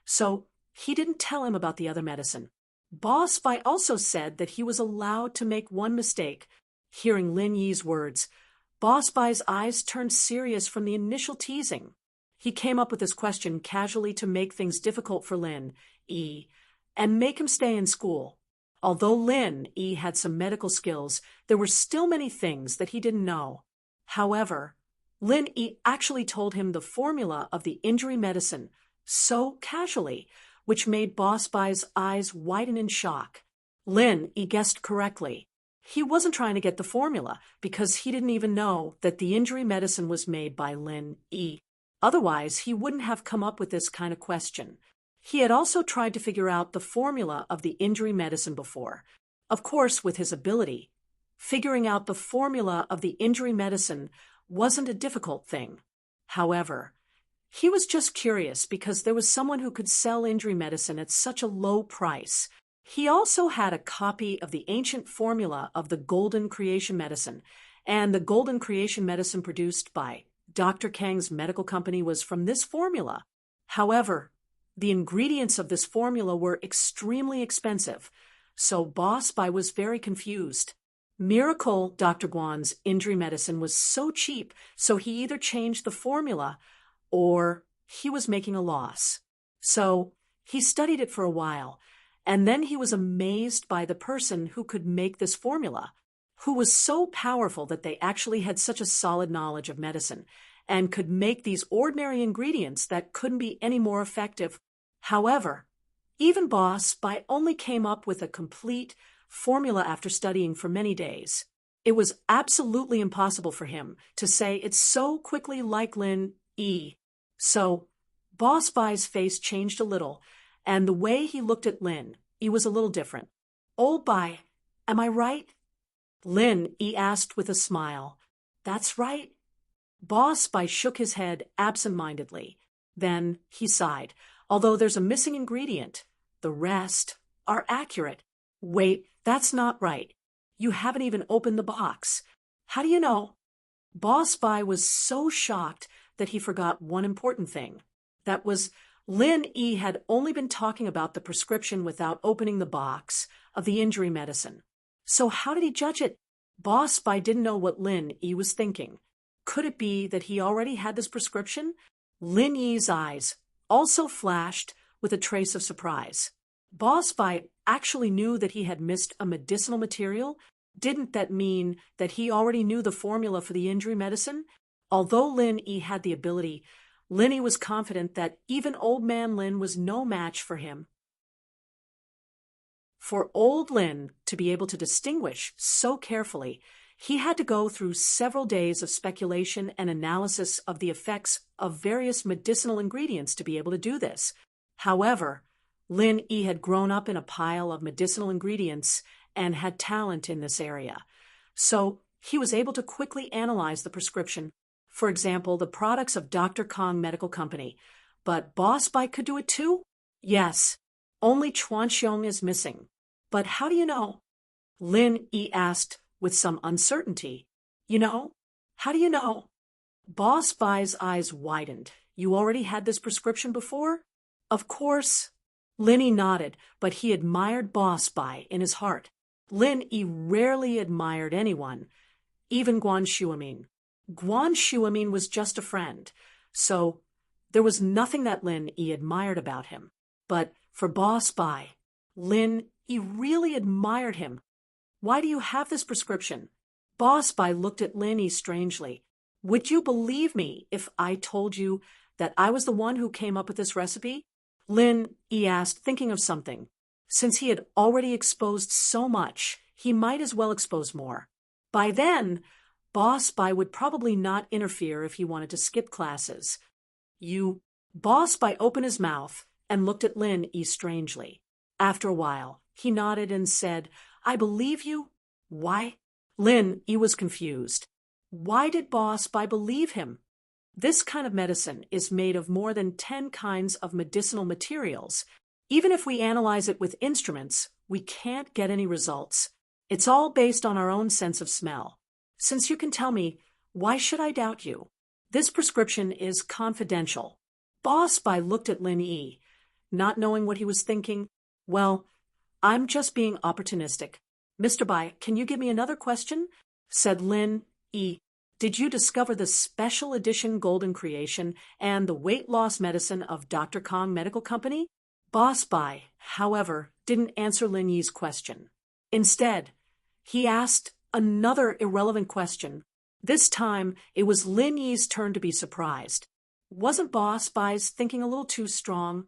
So He didn't tell him about the other medicine. Boss Bai also said that he was allowed to make one mistake. Hearing Lin Yi's words, Boss Bai's eyes turned serious from the initial teasing. He came up with this question casually to make things difficult for Lin Yi and make him stay in school. Although Lin Yi had some medical skills, there were still many things that he didn't know. However, Lin Yi actually told him the formula of the injury medicine so casually, which made Boss Bai's eyes widen in shock. Lin Yi guessed correctly. He wasn't trying to get the formula because he didn't even know that the injury medicine was made by Lin Yi. Otherwise, he wouldn't have come up with this kind of question. He had also tried to figure out the formula of the injury medicine before. Of course, with his ability, figuring out the formula of the injury medicine wasn't a difficult thing. However, he was just curious because there was someone who could sell injury medicine at such a low price. He also had a copy of the ancient formula of the golden creation medicine, and the golden creation medicine produced by Dr. Kang's medical company was from this formula. However, the ingredients of this formula were extremely expensive, so Boss Bai was very confused. Miracle Dr. Guan's injury medicine was so cheap, so he either changed the formula or he was making a loss. So he studied it for a while, and then he was amazed by the person who could make this formula, who was so powerful that they actually had such a solid knowledge of medicine and could make these ordinary ingredients that couldn't be any more effective. However, even Boss Bai only came up with a complete formula after studying for many days. It was absolutely impossible for him to say it so quickly like Lin Yi. So, Boss Bai's face changed a little, and the way he looked at Lin Yi was a little different. "Old Bai, am I right?" Lin Yi asked with a smile. "That's right." Boss Bai shook his head absent-mindedly. Then he sighed. "Although there's a missing ingredient, the rest are accurate." "Wait, that's not right. You haven't even opened the box. How do you know?" Boss Bai was so shocked that he forgot one important thing. That was, Lin Yi had only been talking about the prescription without opening the box of the injury medicine. So how did he judge it? Boss Bai didn't know what Lin Yi was thinking. Could it be that he already had this prescription? Lin Yi's eyes also flashed with a trace of surprise. Boss Bai actually knew that he had missed a medicinal material? Didn't that mean that he already knew the formula for the injury medicine? Although Lin Yi had the ability, Lin Yi was confident that even old man Lin was no match for him. For old Lin to be able to distinguish so carefully, he had to go through several days of speculation and analysis of the effects of various medicinal ingredients to be able to do this. However, Lin Yi had grown up in a pile of medicinal ingredients and had talent in this area. So he was able to quickly analyze the prescription, for example, the products of Dr. Kang Medical Company. But Boss Bai could do it too? Yes, only Chuan Xiong is missing. But how do you know? Lin Yi asked with some uncertainty. You know? How do you know? Boss Bai's eyes widened. You already had this prescription before? Of course. Lin Yi nodded, but he admired Boss Bai in his heart. Lin Yi rarely admired anyone, even Guan Shuamin. Guan Shuamin was just a friend, so there was nothing that Lin Yi admired about him. But for Boss Bai, Lin Yi really admired him. Why do you have this prescription? Boss Bai looked at Lin Yi strangely. Would you believe me if I told you that I was the one who came up with this recipe? Lin Yi asked, thinking of something. Since he had already exposed so much, he might as well expose more. By then, Boss Bai would probably not interfere if he wanted to skip classes. Boss Bai opened his mouth and looked at Lin Yi strangely. After a while, he nodded and said, I believe you. Why? Lin Yi was confused. Why did Boss Bai believe him? This kind of medicine is made of more than 10 kinds of medicinal materials. Even if we analyze it with instruments, we can't get any results. It's all based on our own sense of smell. Since you can tell me, why should I doubt you? This prescription is confidential. Boss Bai looked at Lin Yi. not knowing what he was thinking. Well, I'm just being opportunistic. Mr. Bai, can you give me another question? Said Lin E. Did you discover the special edition golden creation and the weight loss medicine of Dr. Kong Medical Company? Boss Bai, however, didn't answer Lin Yi's question. Instead, he asked another irrelevant question. This time, it was Lin Yi's turn to be surprised. Wasn't Boss Bai's thinking a little too strong?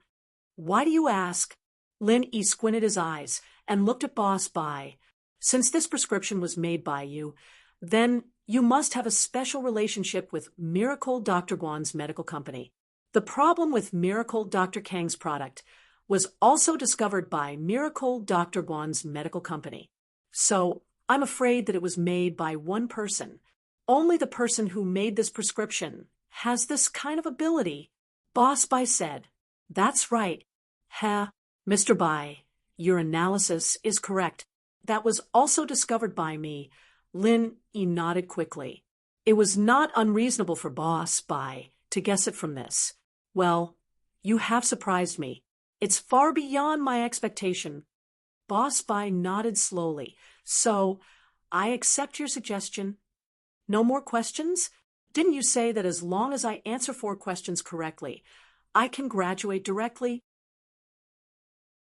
Why do you ask? Lin Yi squinted his eyes and looked at Boss Bai. Since this prescription was made by you, then you must have a special relationship with Miracle Dr. Guan's medical company. The problem with Miracle Dr. Kang's product was also discovered by Miracle Dr. Guan's medical company. So, I'm afraid that it was made by one person. Only the person who made this prescription has this kind of ability. Boss Bai said. That's right. Mr. Bai, your analysis is correct. That was also discovered by me. Lin Yi nodded quickly. It was not unreasonable for Boss Bai to guess it from this. Well, you have surprised me. It's far beyond my expectation. Boss Bai nodded slowly. So, I accept your suggestion. No more questions? Didn't you say that as long as I answer 4 questions correctly, I can graduate directly?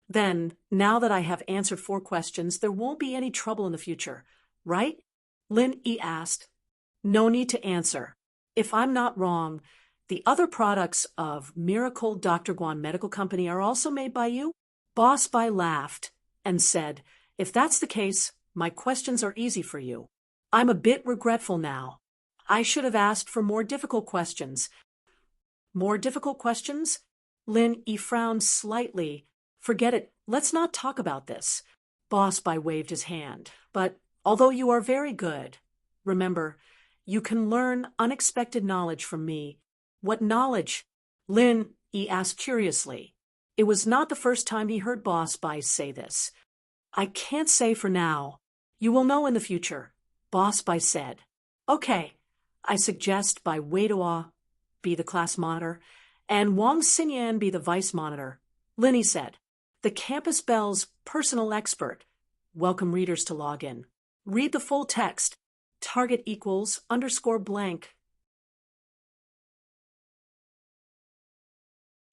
Then, now that I have answered 4 questions, there won't be any trouble in the future, right? Lin Yi asked. No need to answer. If I'm not wrong, the other products of Miracle Dr. Guan Medical Company are also made by you? Boss Bai laughed and said, if that's the case, my questions are easy for you. I'm a bit regretful now. I should have asked for more difficult questions. More difficult questions? Lin Yi frowned slightly. Forget it. Let's not talk about this. Boss Bai waved his hand. But although you are very good, remember, you can learn unexpected knowledge from me. What knowledge? Lin Yi asked curiously. It was not the first time he heard Boss Bai say this. I can't say for now. You will know in the future, Boss Bai said. Okay, I suggest Bai Weiduo be the class monitor and Wang Xinyan be the vice monitor. Lin Yi said. The Campus Bell's personal expert. Welcome readers to log in. Read the full text. Target equals _blank.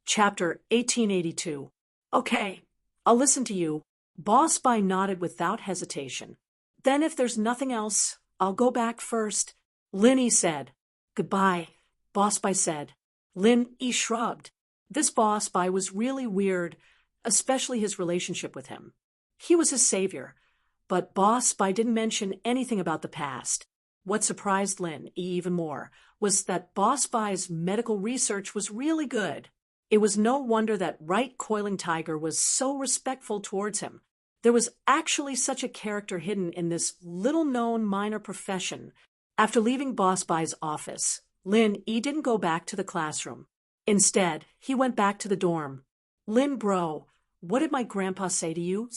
Chapter 1882. Okay, I'll listen to you. Boss Bai nodded without hesitation. Then if there's nothing else, I'll go back first. Lin Yi said. Goodbye, Boss Bai said. Lin Yi shrugged. This Boss Bai was really weird, especially his relationship with him. He was his savior, but Boss Bai didn't mention anything about the past. What surprised Lin Yi even more was that Boss Bai's medical research was really good. It was no wonder that Right Coiling Tiger was so respectful towards him. There was actually such a character hidden in this little-known minor profession. After leaving Boss Bai's office, Lin Yi didn't go back to the classroom. Instead, he went back to the dorm. Lin bro, what did my grandpa say to you?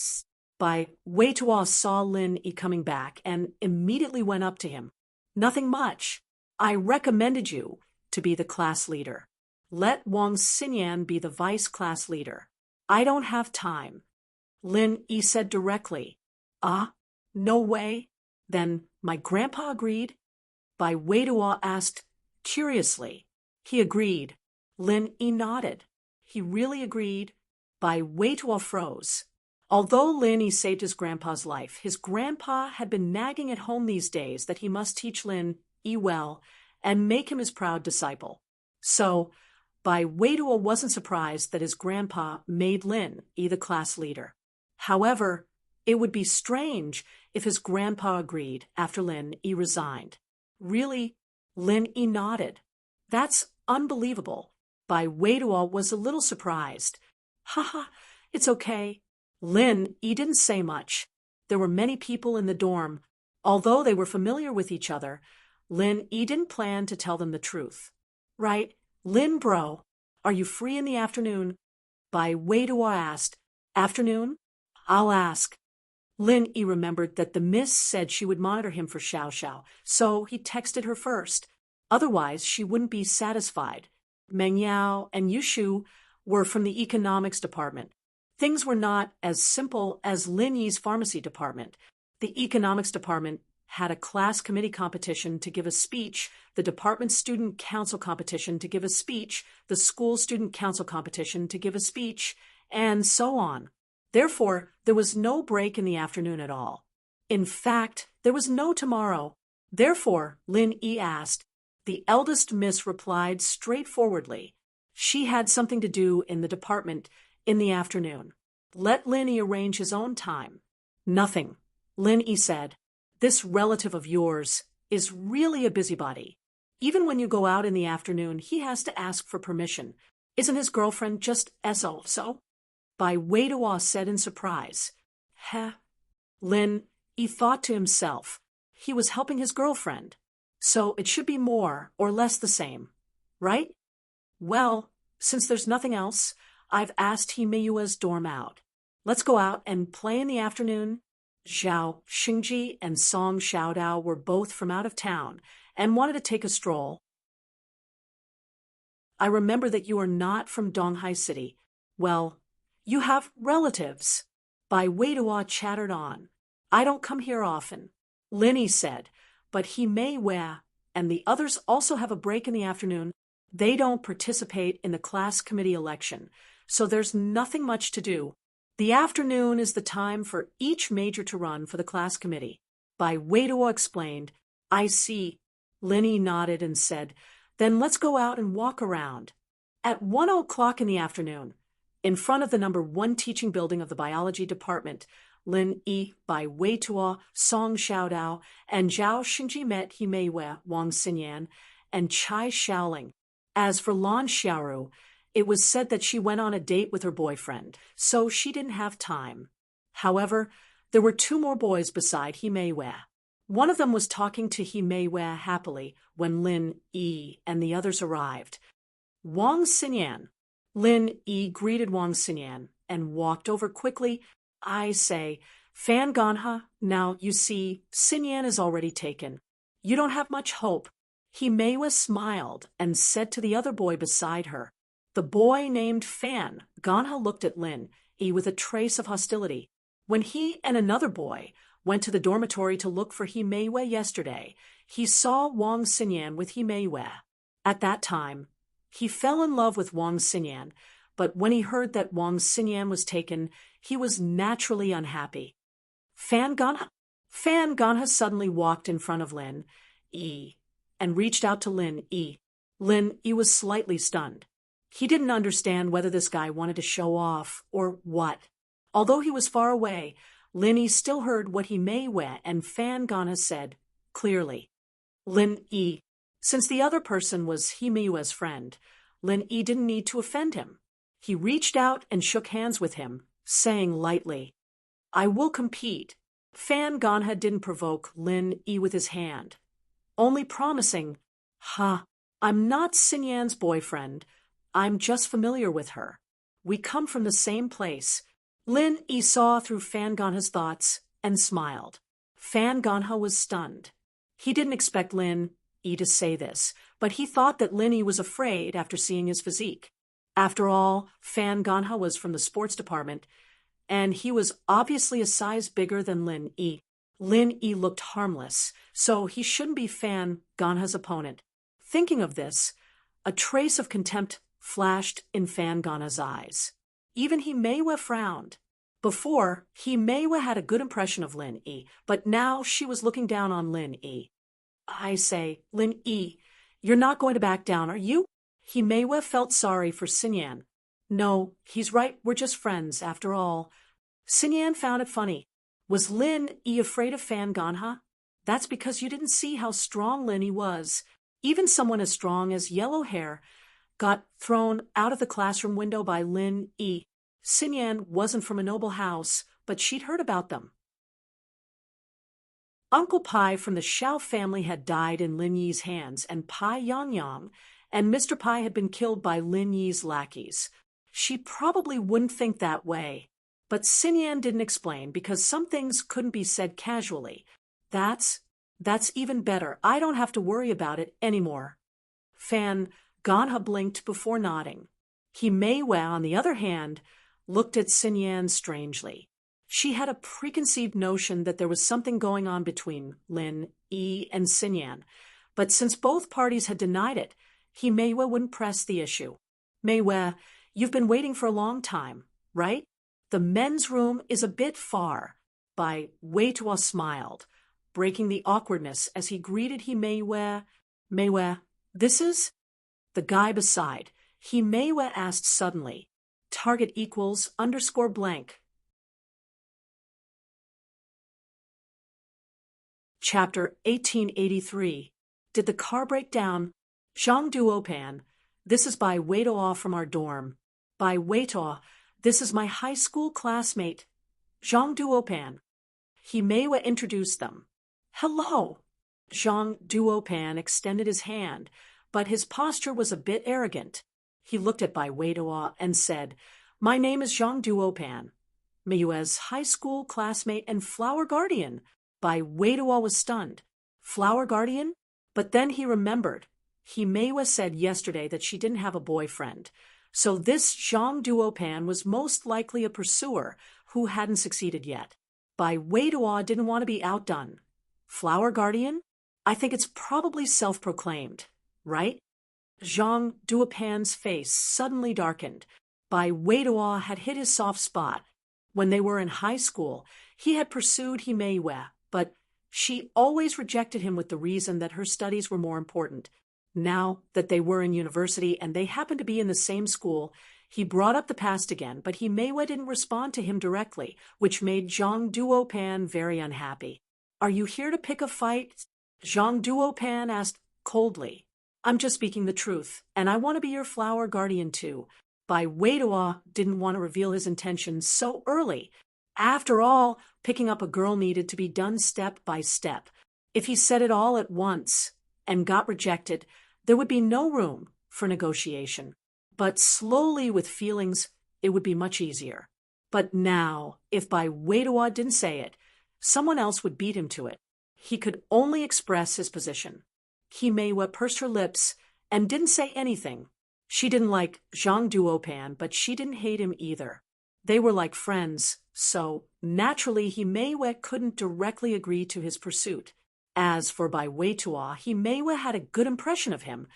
Bai Weiduo saw Lin Yi coming back and immediately went up to him. Nothing much. I recommended you to be the class leader. Let Wang Xinyan be the vice class leader. I don't have time. Lin Yi said directly. Ah, no way. Then my grandpa agreed? Bai Weiduo asked curiously. He agreed. Lin Yi nodded. He really agreed. Bai Weiduo froze. Although Lin Yi saved his grandpa's life, his grandpa had been nagging at home these days that he must teach Lin Yi well and make him his proud disciple. So, Bai Weiduo wasn't surprised that his grandpa made Lin Yi the class leader. However, it would be strange if his grandpa agreed after Lin Yi resigned. Really, Lin Yi nodded. That's unbelievable. Bai Weiduo was a little surprised. Haha, it's okay. Lin Yi didn't say much. There were many people in the dorm. Although they were familiar with each other, Lin Yi didn't plan to tell them the truth. Right, Lin bro, are you free in the afternoon? Bai Weiduo asked. Afternoon? I'll ask. Lin Yi remembered that the miss said she would monitor him for Xiao Xiao, so he texted her first. Otherwise, she wouldn't be satisfied. Meng Yao and Yushu were from the economics department. Things were not as simple as Lin Yi's pharmacy department. The economics department had a class committee competition to give a speech, the department student council competition to give a speech, the school student council competition to give a speech, and so on. Therefore, there was no break in the afternoon at all. In fact, there was no tomorrow. Therefore, Lin Yi asked. The eldest miss replied straightforwardly. She had something to do in the department in the afternoon. Let Lin Yi arrange his own time. Nothing, Lin Yi said. This relative of yours is really a busybody. Even when you go out in the afternoon, he has to ask for permission. Isn't his girlfriend just so? Bai Weiduo said in surprise. Heh. Lin Yi thought to himself. He was helping his girlfriend. So it should be more or less the same, right? Well, since there's nothing else, I've asked He Meiyue's dorm out. Let's go out and play in the afternoon. Zhao Xingji and Song Xiaodao were both from out of town and wanted to take a stroll. I remember that you are not from Donghai City. Well, you have relatives. Bai Weiduo chattered on. I don't come here often, Lin Yi said, but He Meiyue and the others also have a break in the afternoon. They don't participate in the class committee election, so there's nothing much to do. The afternoon is the time for each major to run for the class committee. Bai Weiduo explained. I see. Lin Yi nodded and said, then let's go out and walk around. At 1:00 in the afternoon, in front of the number 1 teaching building of the biology department, Lin Yi, Bai Weiduo, Song Xiaodao, and Zhao Xingji met He Meiyue, Wang Xinyan, and Chai Xiaoling. As for Lan Xiaoru, it was said that she went on a date with her boyfriend, so she didn't have time. However, there were 2 more boys beside He Meiyue. One of them was talking to He Meiyue happily when Lin Yi and the others arrived. Wang Xinyan. Lin Yi greeted Wang Xinyan and walked over quickly. I say, Fan Ganha, now you see, Xinyan is already taken. You don't have much hope. He Meiyue smiled and said to the other boy beside her. The boy named Fan Ganha looked at Lin Yi with a trace of hostility. When he and another boy went to the dormitory to look for He Meiyue yesterday, he saw Wang Xinyan with He Meiyue. At that time, he fell in love with Wang Xinyan, but when he heard that Wang Xinyan was taken, he was naturally unhappy. Fan Ganha suddenly walked in front of Lin Yi and reached out to Lin Yi. Lin Yi was slightly stunned. He didn't understand whether this guy wanted to show off or what. Although he was far away, Lin Yi still heard what He Meiyue and Fan Ganha said clearly. Lin Yi. Since the other person was He Meiyue's friend, Lin Yi didn't need to offend him. He reached out and shook hands with him, saying lightly, I will compete. Fan Ganha didn't provoke Lin Yi with his hand, only promising, I'm not Xinyan's boyfriend. I'm just familiar with her. We come from the same place. Lin Yi saw through Fan Ganha's thoughts and smiled. Fan Ganha was stunned. He didn't expect Lin Yi to say this, but he thought that Lin Yi was afraid after seeing his physique. After all, Fan Ganha was from the sports department, and he was obviously a size bigger than Lin Yi. Lin Yi looked harmless, so he shouldn't be Fan Ganha's opponent. Thinking of this, a trace of contempt flashed in Fan Ganha's eyes. Even He Meiyue frowned. Before, He Meiyue had a good impression of Lin Yi, but now she was looking down on Lin Yi. I say, Lin Yi, you're not going to back down, are you? He Meiyue felt sorry for Xinyan. No, he's right, we're just friends, after all. Xinyan found it funny. Was Lin Yi afraid of Fan Ganha? That's because you didn't see how strong Lin Yi was. Even someone as strong as Yellow Hair got thrown out of the classroom window by Lin Yi. Xinyan wasn't from a noble house, but she'd heard about them. Uncle Pai from the Xiao family had died in Lin Yi's hands, and Pai Yangyang and Mr. Pai had been killed by Lin Yi's lackeys. She probably wouldn't think that way. But Xinyan didn't explain because some things couldn't be said casually. That's even better. I don't have to worry about it anymore. Fan Ganha blinked before nodding. He Mei Wei, on the other hand, looked at Xinyan strangely. She had a preconceived notion that there was something going on between Lin Yi and Xinyan, but since both parties had denied it, he Mei Wei wouldn't press the issue. Mei Wei, you've been waiting for a long time, right? The men's room is a bit far. Bai Weitua smiled, breaking the awkwardness as he greeted he Mei Wei. Mei Wei, this is? The guy beside, he Mei Wei asked suddenly. Target equals underscore blank. Chapter 1883. Did the car break down? Zhang Duopan, this is Bai Weitua from our dorm. Bai Weitua, this is my high school classmate. Zhang Duopan. He Mei Wei introduced them. Hello. Zhang Duopan extended his hand, but his posture was a bit arrogant. He looked at Bai Weitua and said, My name is Zhang Duopan. Mei Wei's high school classmate and flower guardian. Bai Weitua was stunned. Flower guardian? But then he remembered. He Mei Wei said yesterday that she didn't have a boyfriend. So this Zhang Duopan was most likely a pursuer who hadn't succeeded yet. Bai Weitua didn't want to be outdone. Flower guardian? I think it's probably self-proclaimed, right? Zhang Duopan's face suddenly darkened. Bai Weitua had hit his soft spot. When they were in high school, he had pursued he Mei Wei, but she always rejected him with the reason that her studies were more important. Now that they were in university and they happened to be in the same school, he brought up the past again, but he Mei Wei didn't respond to him directly, which made Zhang Duopan very unhappy. Are you here to pick a fight? Zhang Duopan asked coldly. I'm just speaking the truth, and I want to be your flower guardian too. Bai Weitua didn't want to reveal his intentions so early. After all, picking up a girl needed to be done step by step. If he said it all at once and got rejected, there would be no room for negotiation. But slowly, with feelings, it would be much easier. But now, if Bai Weitua didn't say it, someone else would beat him to it. He could only express his position. He Mei Wei pursed her lips and didn't say anything. She didn't like Zhang Duopan, but she didn't hate him either. They were like friends, so naturally he Mei Wei couldn't directly agree to his pursuit. As for Bai Weitua, he Mei Wei had a good impression of him,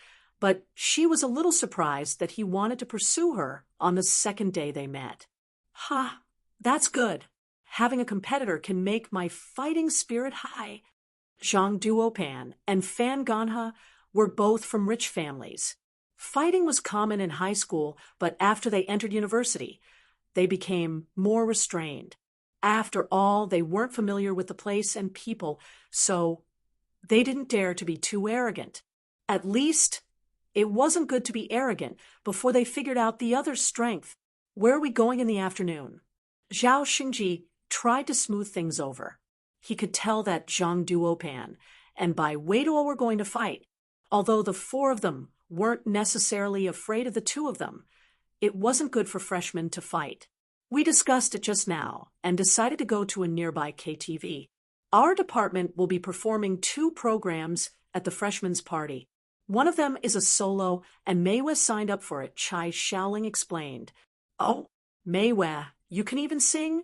but she was a little surprised that he wanted to pursue her on the second day they met. Ha, that's good. Having a competitor can make my fighting spirit high. Zhang Duopan and Fan Ganha were both from rich families. Fighting was common in high school, but after they entered university, they became more restrained. After all, they weren't familiar with the place and people, so they didn't dare to be too arrogant. At least, it wasn't good to be arrogant before they figured out the other's strength. Where are we going in the afternoon? Zhao Xingji tried to smooth things over. He could tell that Zhang Duopan and Bai Weitua were going to fight. Although the four of them weren't necessarily afraid of the two of them, it wasn't good for freshmen to fight. We discussed it just now and decided to go to a nearby KTV. Our department will be performing 2 programs at the freshmen's party. One of them is a solo, and Mei Wei signed up for it, Chai Xiaoling explained. Oh, Mei Wei, you can even sing?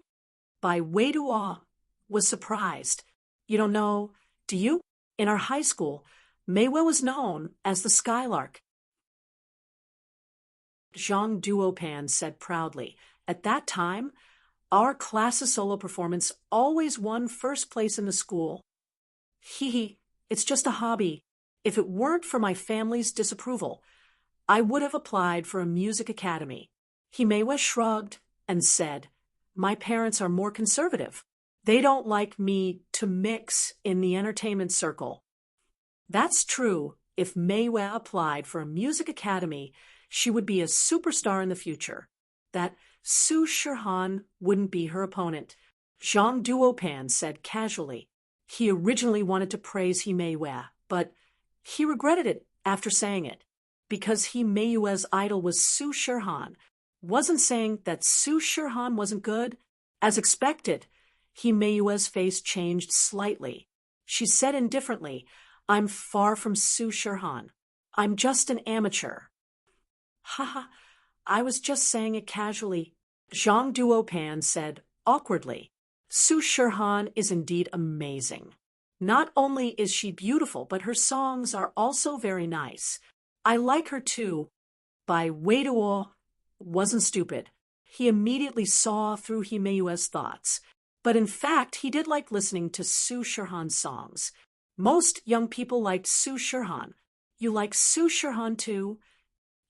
Bai Weitua was surprised. You don't know, do you? In our high school, Mei Wei was known as the Skylark. Zhang Duopan said proudly. At that time, our class's solo performance always won first place in the school. It's just a hobby. If it weren't for my family's disapproval, I would have applied for a music academy. He Mei Wei shrugged and said, My parents are more conservative. They don't like me to mix in the entertainment circle. That's true. If Mei Wei applied for a music academy, she would be a superstar in the future. That Su Shihan wouldn't be her opponent. Zhang Duopan said casually. He originally wanted to praise he Mei Wei, but he regretted it after saying it, because he Mei Wei's idol was Su Shihan. Wasn't saying that Su Shihan wasn't good. As expected, he Mei Wei's face changed slightly. She said indifferently, I'm far from Su Shihan. I'm just an amateur. Haha, I was just saying it casually, Zhang Duopan said, awkwardly. Su Shirhan is indeed amazing. Not only is she beautiful, but her songs are also very nice. I like her too. By Wei Duo wasn't stupid. He immediately saw through Himeyue's thoughts. But in fact, he did like listening to Su Shirhan's songs. Most young people liked Su Shirhan. You like Su Shirhan too?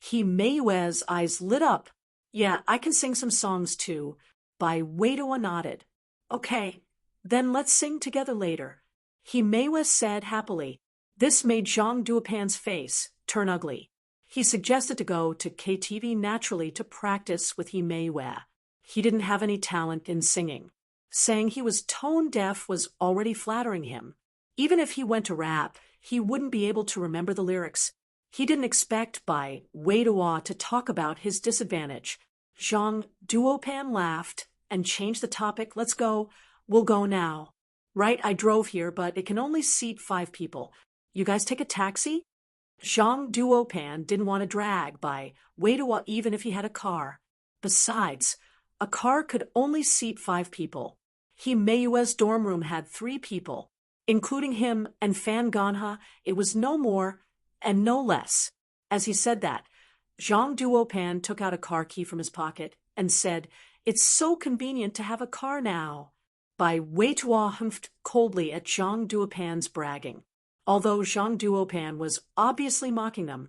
Himeyue's eyes lit up. Yeah, I can sing some songs too. By Wei Duo nodded. Okay, then let's sing together later. Himeyue said happily. This made Zhang Duopan's face turn ugly. He suggested to go to KTV naturally to practice with Himeyue. He didn't have any talent in singing. Saying he was tone deaf was already flattering him. Even if he went to rap, he wouldn't be able to remember the lyrics. He didn't expect Bai Weiduo to talk about his disadvantage. Zhang Duopan laughed and changed the topic. Let's go. We'll go now. Right, I drove here, but it can only seat 5 people. You guys take a taxi? Zhang Duopan didn't want to drag Bai Weiduo even if he had a car. Besides, a car could only seat 5 people. Himeyue's dorm room had 3 people. Including him and Fan Ganha, it was no more and no less. As he said that, Zhang Duopan took out a car key from his pocket and said, It's so convenient to have a car now. Bai Weiduo humphed coldly at Zhang Duopan's bragging. Although Zhang Duopan was obviously mocking them,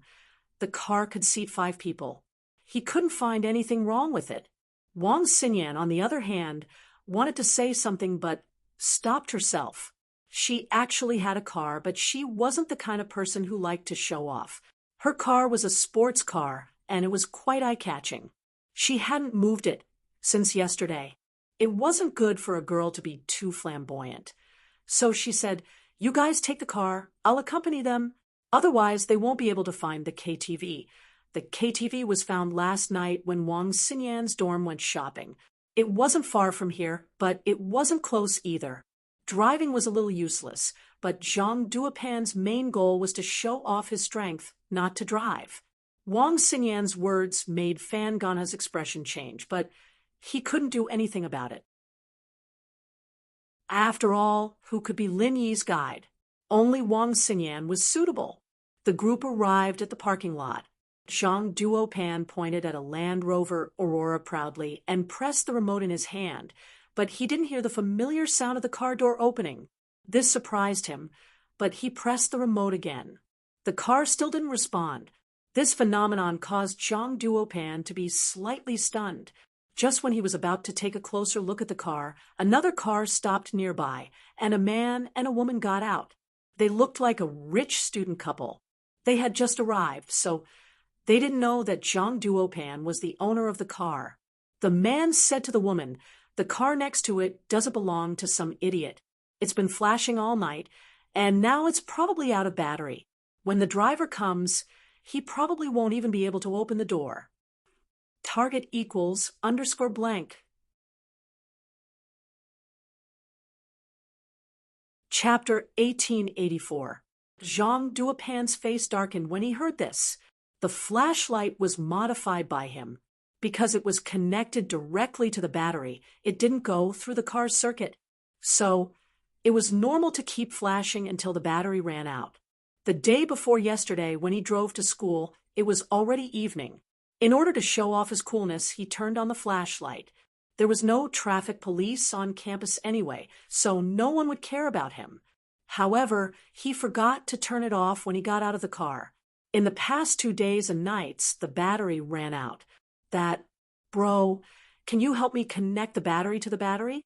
the car could seat 5 people. He couldn't find anything wrong with it. Wang Xinyan, on the other hand, wanted to say something but stopped herself. She actually had a car, but she wasn't the kind of person who liked to show off. Her car was a sports car, and it was quite eye-catching. She hadn't moved it since yesterday. It wasn't good for a girl to be too flamboyant. So she said, You guys take the car, I'll accompany them. Otherwise, they won't be able to find the KTV. The KTV was found last night when Wang Xinyan's dorm went shopping. It wasn't far from here, but it wasn't close either. Driving was a little useless, but Zhang Duopan's main goal was to show off his strength, not to drive. Wang Xinyan's words made Fan Ganha's expression change, but he couldn't do anything about it. After all, who could be Lin Yi's guide? Only Wang Xinyan was suitable. The group arrived at the parking lot. Zhang Duopan pointed at a Land Rover Aurora proudly and pressed the remote in his hand, but he didn't hear the familiar sound of the car door opening. This surprised him, but he pressed the remote again. The car still didn't respond. This phenomenon caused Zhang Duopan to be slightly stunned. Just when he was about to take a closer look at the car, another car stopped nearby, and a man and a woman got out. They looked like a rich student couple. They had just arrived, so they didn't know that Zhang Duopan was the owner of the car. The man said to the woman, The car next to it doesn't belong to some idiot. It's been flashing all night, and now it's probably out of battery. When the driver comes, he probably won't even be able to open the door. Target equals _blank. Chapter 1884. Zhang Duopan's face darkened when he heard this. The flashlight was modified by him. Because it was connected directly to the battery, it didn't go through the car's circuit. So, it was normal to keep flashing until the battery ran out. The day before yesterday, when he drove to school, it was already evening. In order to show off his coolness, he turned on the flashlight. There was no traffic police on campus anyway, so no one would care about him. However, he forgot to turn it off when he got out of the car. In the past 2 days and nights, the battery ran out. Bro, can you help me connect the battery to the battery?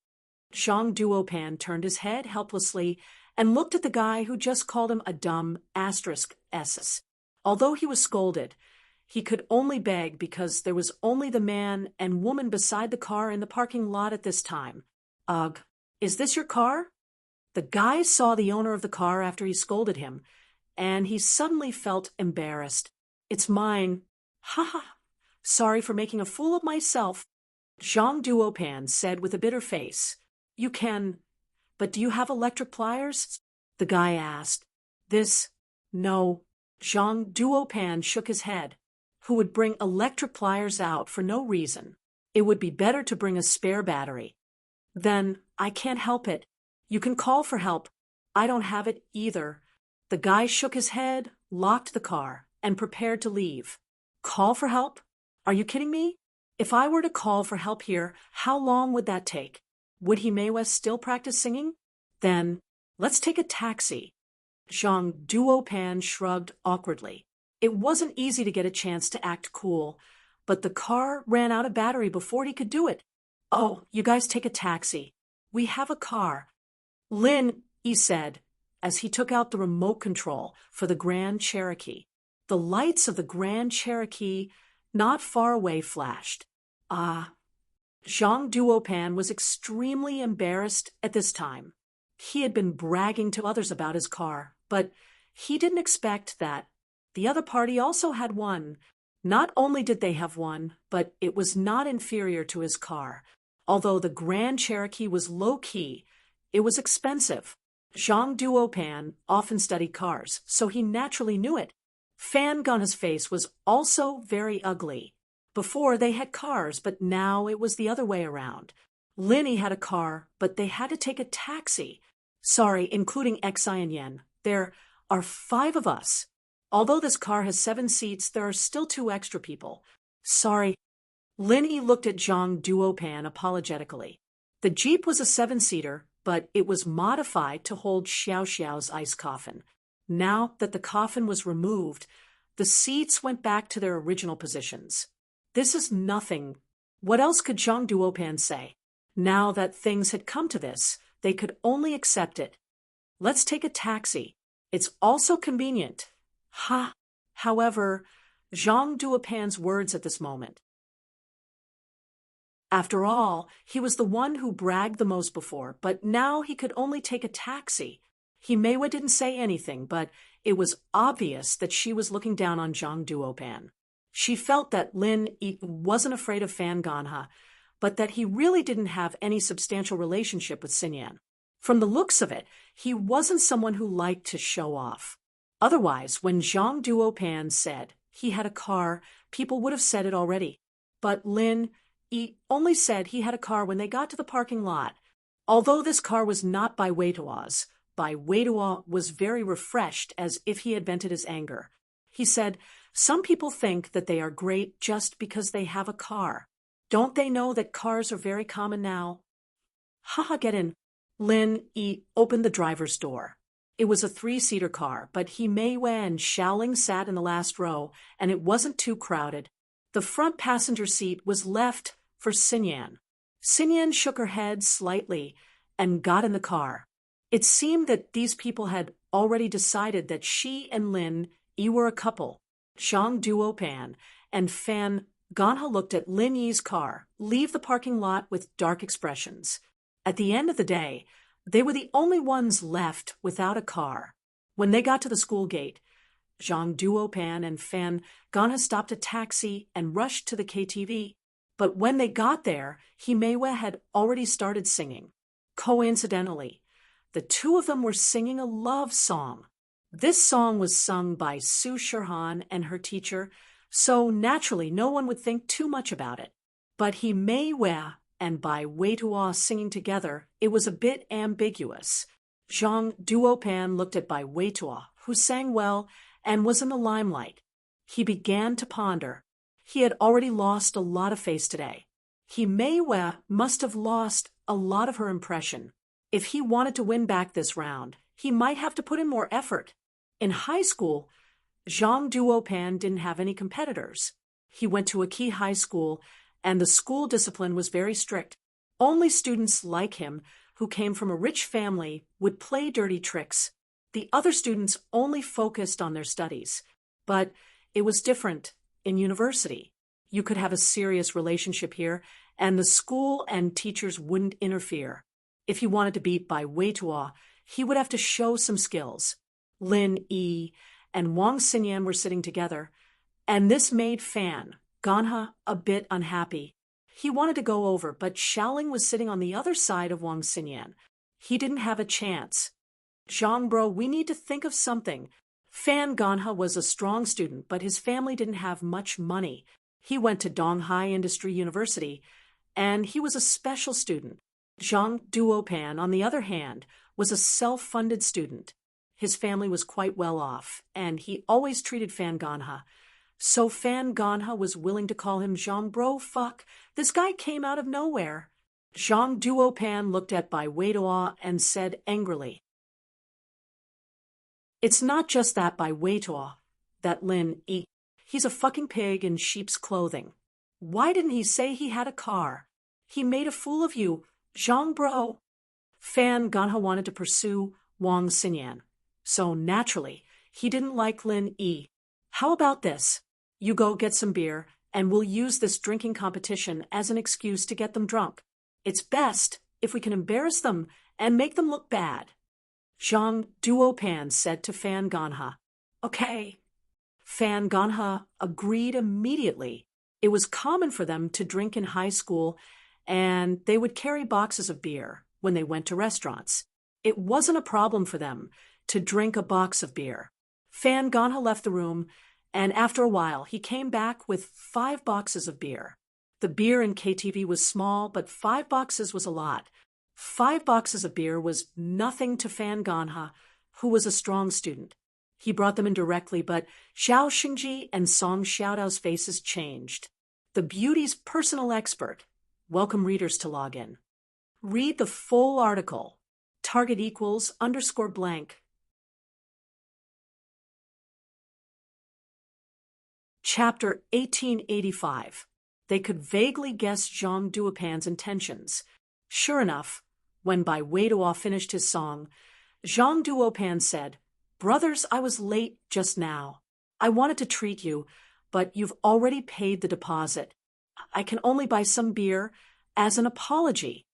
Zhang Duopan turned his head helplessly and looked at the guy who just called him a dumb *s. Although he was scolded, he could only beg because there was only the man and woman beside the car in the parking lot at this time. Ugh, is this your car? The guy saw the owner of the car after he scolded him, and he suddenly felt embarrassed. It's mine. Ha ha. Sorry for making a fool of myself. Zhang Duopan said with a bitter face. You can, but do you have electric pliers? The guy asked. No. Zhang Duopan shook his head. who would bring electric pliers out for no reason. It would be better to bring a spare battery. Then, I can't help it. You can call for help. I don't have it either. The guy shook his head, locked the car, and prepared to leave. Call for help? Are you kidding me? If I were to call for help here, how long would that take? Would he may West still practice singing? Then, let's take a taxi. Zhang Duopan shrugged awkwardly. It wasn't easy to get a chance to act cool, but the car ran out of battery before he could do it. Oh, you guys take a taxi. We have a car. Lin, he said, as he took out the remote control for the Grand Cherokee. The lights of the Grand Cherokee not far away flashed. Zhang Duopan was extremely embarrassed at this time. He had been bragging to others about his car, but he didn't expect that the other party also had one. Not only did they have one, but it was not inferior to his car. Although the Grand Cherokee was low-key, it was expensive. Zhang Duopan often studied cars, so he naturally knew it. Fan Gunna's face was also very ugly. Before they had cars, but now it was the other way around. Linny had a car, but they had to take a taxi. Sorry, including Xi and Yen. There are 5 of us. Although this car has 7 seats, there are still 2 extra people. Sorry. Linny looked at Zhang Duopan apologetically. The Jeep was a 7-seater, but it was modified to hold Xiao Xiao's ice coffin. Now that the coffin was removed, the seats went back to their original positions. This is nothing. What else could Zhang Duopan say? Now that things had come to this, they could only accept it. Let's take a taxi. It's also convenient. However, Zhang Duopan's words at this moment. After all, he was the one who bragged the most before, but now he could only take a taxi. Himewa didn't say anything, but it was obvious that she was looking down on Zhang Duopan. She felt that Lin wasn't afraid of Fan Ganha, but that he really didn't have any substantial relationship with Xinyan. From the looks of it, he wasn't someone who liked to show off. Otherwise, when Zhang Duopan said he had a car, people would have said it already. But Lin only said he had a car when they got to the parking lot. Although this car was not by Weitua's, Bai Weitua was very refreshed, as if he had vented his anger. He said, "Some people think that they are great just because they have a car. Don't they know that cars are very common now?" Get in. Lin opened the driver's door. It was a 3-seater car, but Himewa and Xiaoling sat in the last row, and it wasn't too crowded. The front passenger seat was left for Xinyan. Xinyan shook her head slightly and got in the car. It seemed that these people had already decided that she and Lin were a couple. Zhang Duopan and Fan Ganha looked at Lin Yi's car leave the parking lot with dark expressions. At the end of the day, they were the only ones left without a car. When they got to the school gate, Zhang Duopan and Fan Ganha stopped a taxi and rushed to the KTV. But when they got there, Himewa had already started singing. Coincidentally, the 2 of them were singing a love song. This song was sung by Su Shirhan and her teacher, so naturally no one would think too much about it. But Himewa and Bai Weitua singing together, it was a bit ambiguous. Zhang Duopan looked at Bai Weitua, who sang well and was in the limelight. He began to ponder. He had already lost a lot of face today. Himewa must have lost a lot of her impression. If he wanted to win back this round, he might have to put in more effort. In high school, Zhang Duopan didn't have any competitors. He went to a key high school, and the school discipline was very strict. Only students like him, who came from a rich family, would play dirty tricks. The other students only focused on their studies. But it was different in university. You could have a serious relationship here, and the school and teachers wouldn't interfere. If he wanted to beat Bai Weitua, he would have to show some skills. Lin Yi and Wang Xinyan were sitting together, and this made Fan Ganha a bit unhappy. He wanted to go over, but Xiaoling was sitting on the other side of Wang Xinyan. He didn't have a chance. "Zhang bro, we need to think of something." Fan Ganha was a strong student, but his family didn't have much money. He went to Donghai Industry University, and he was a special student. Zhang Duopan, on the other hand, was a self-funded student. His family was quite well off, and he always treated Fan Ganha. So Fan Ganha was willing to call him Zhang Bro. Fuck, this guy came out of nowhere. Zhang Duopan looked at Bai Weiduo and said angrily, "It's not just that Bai Weiduo, that Lin Yi. He's a fucking pig in sheep's clothing. Why didn't he say he had a car? He made a fool of you, Zhang Bro." Fan Ganha wanted to pursue Wang Xinyan, so naturally, he didn't like Lin Yi. "How about this? You go get some beer, and we'll use this drinking competition as an excuse to get them drunk. It's best if we can embarrass them and make them look bad." Zhang Duopan said to Fan Ganha, "Okay." Fan Ganha agreed immediately. It was common for them to drink in high school, and they would carry boxes of beer when they went to restaurants. It wasn't a problem for them to drink a box of beer. Fan Ganha left the room, and after a while he came back with 5 boxes of beer. The beer in KTV was small, but 5 boxes was a lot. 5 boxes of beer was nothing to Fan Ganha, who was a strong student. He brought them in directly, but Xiao Xingji and Song Xiaodao's faces changed. The beauty's personal expert. Welcome readers to log in. Read the full article. Target equals _blank. Chapter 1885. They could vaguely guess Zhang Duopan's intentions. Sure enough, when Bai Weiduo finished his song, Zhang Duopan said, "Brothers, I was late just now. I wanted to treat you, but you've already paid the deposit. I can only buy some beer as an apology.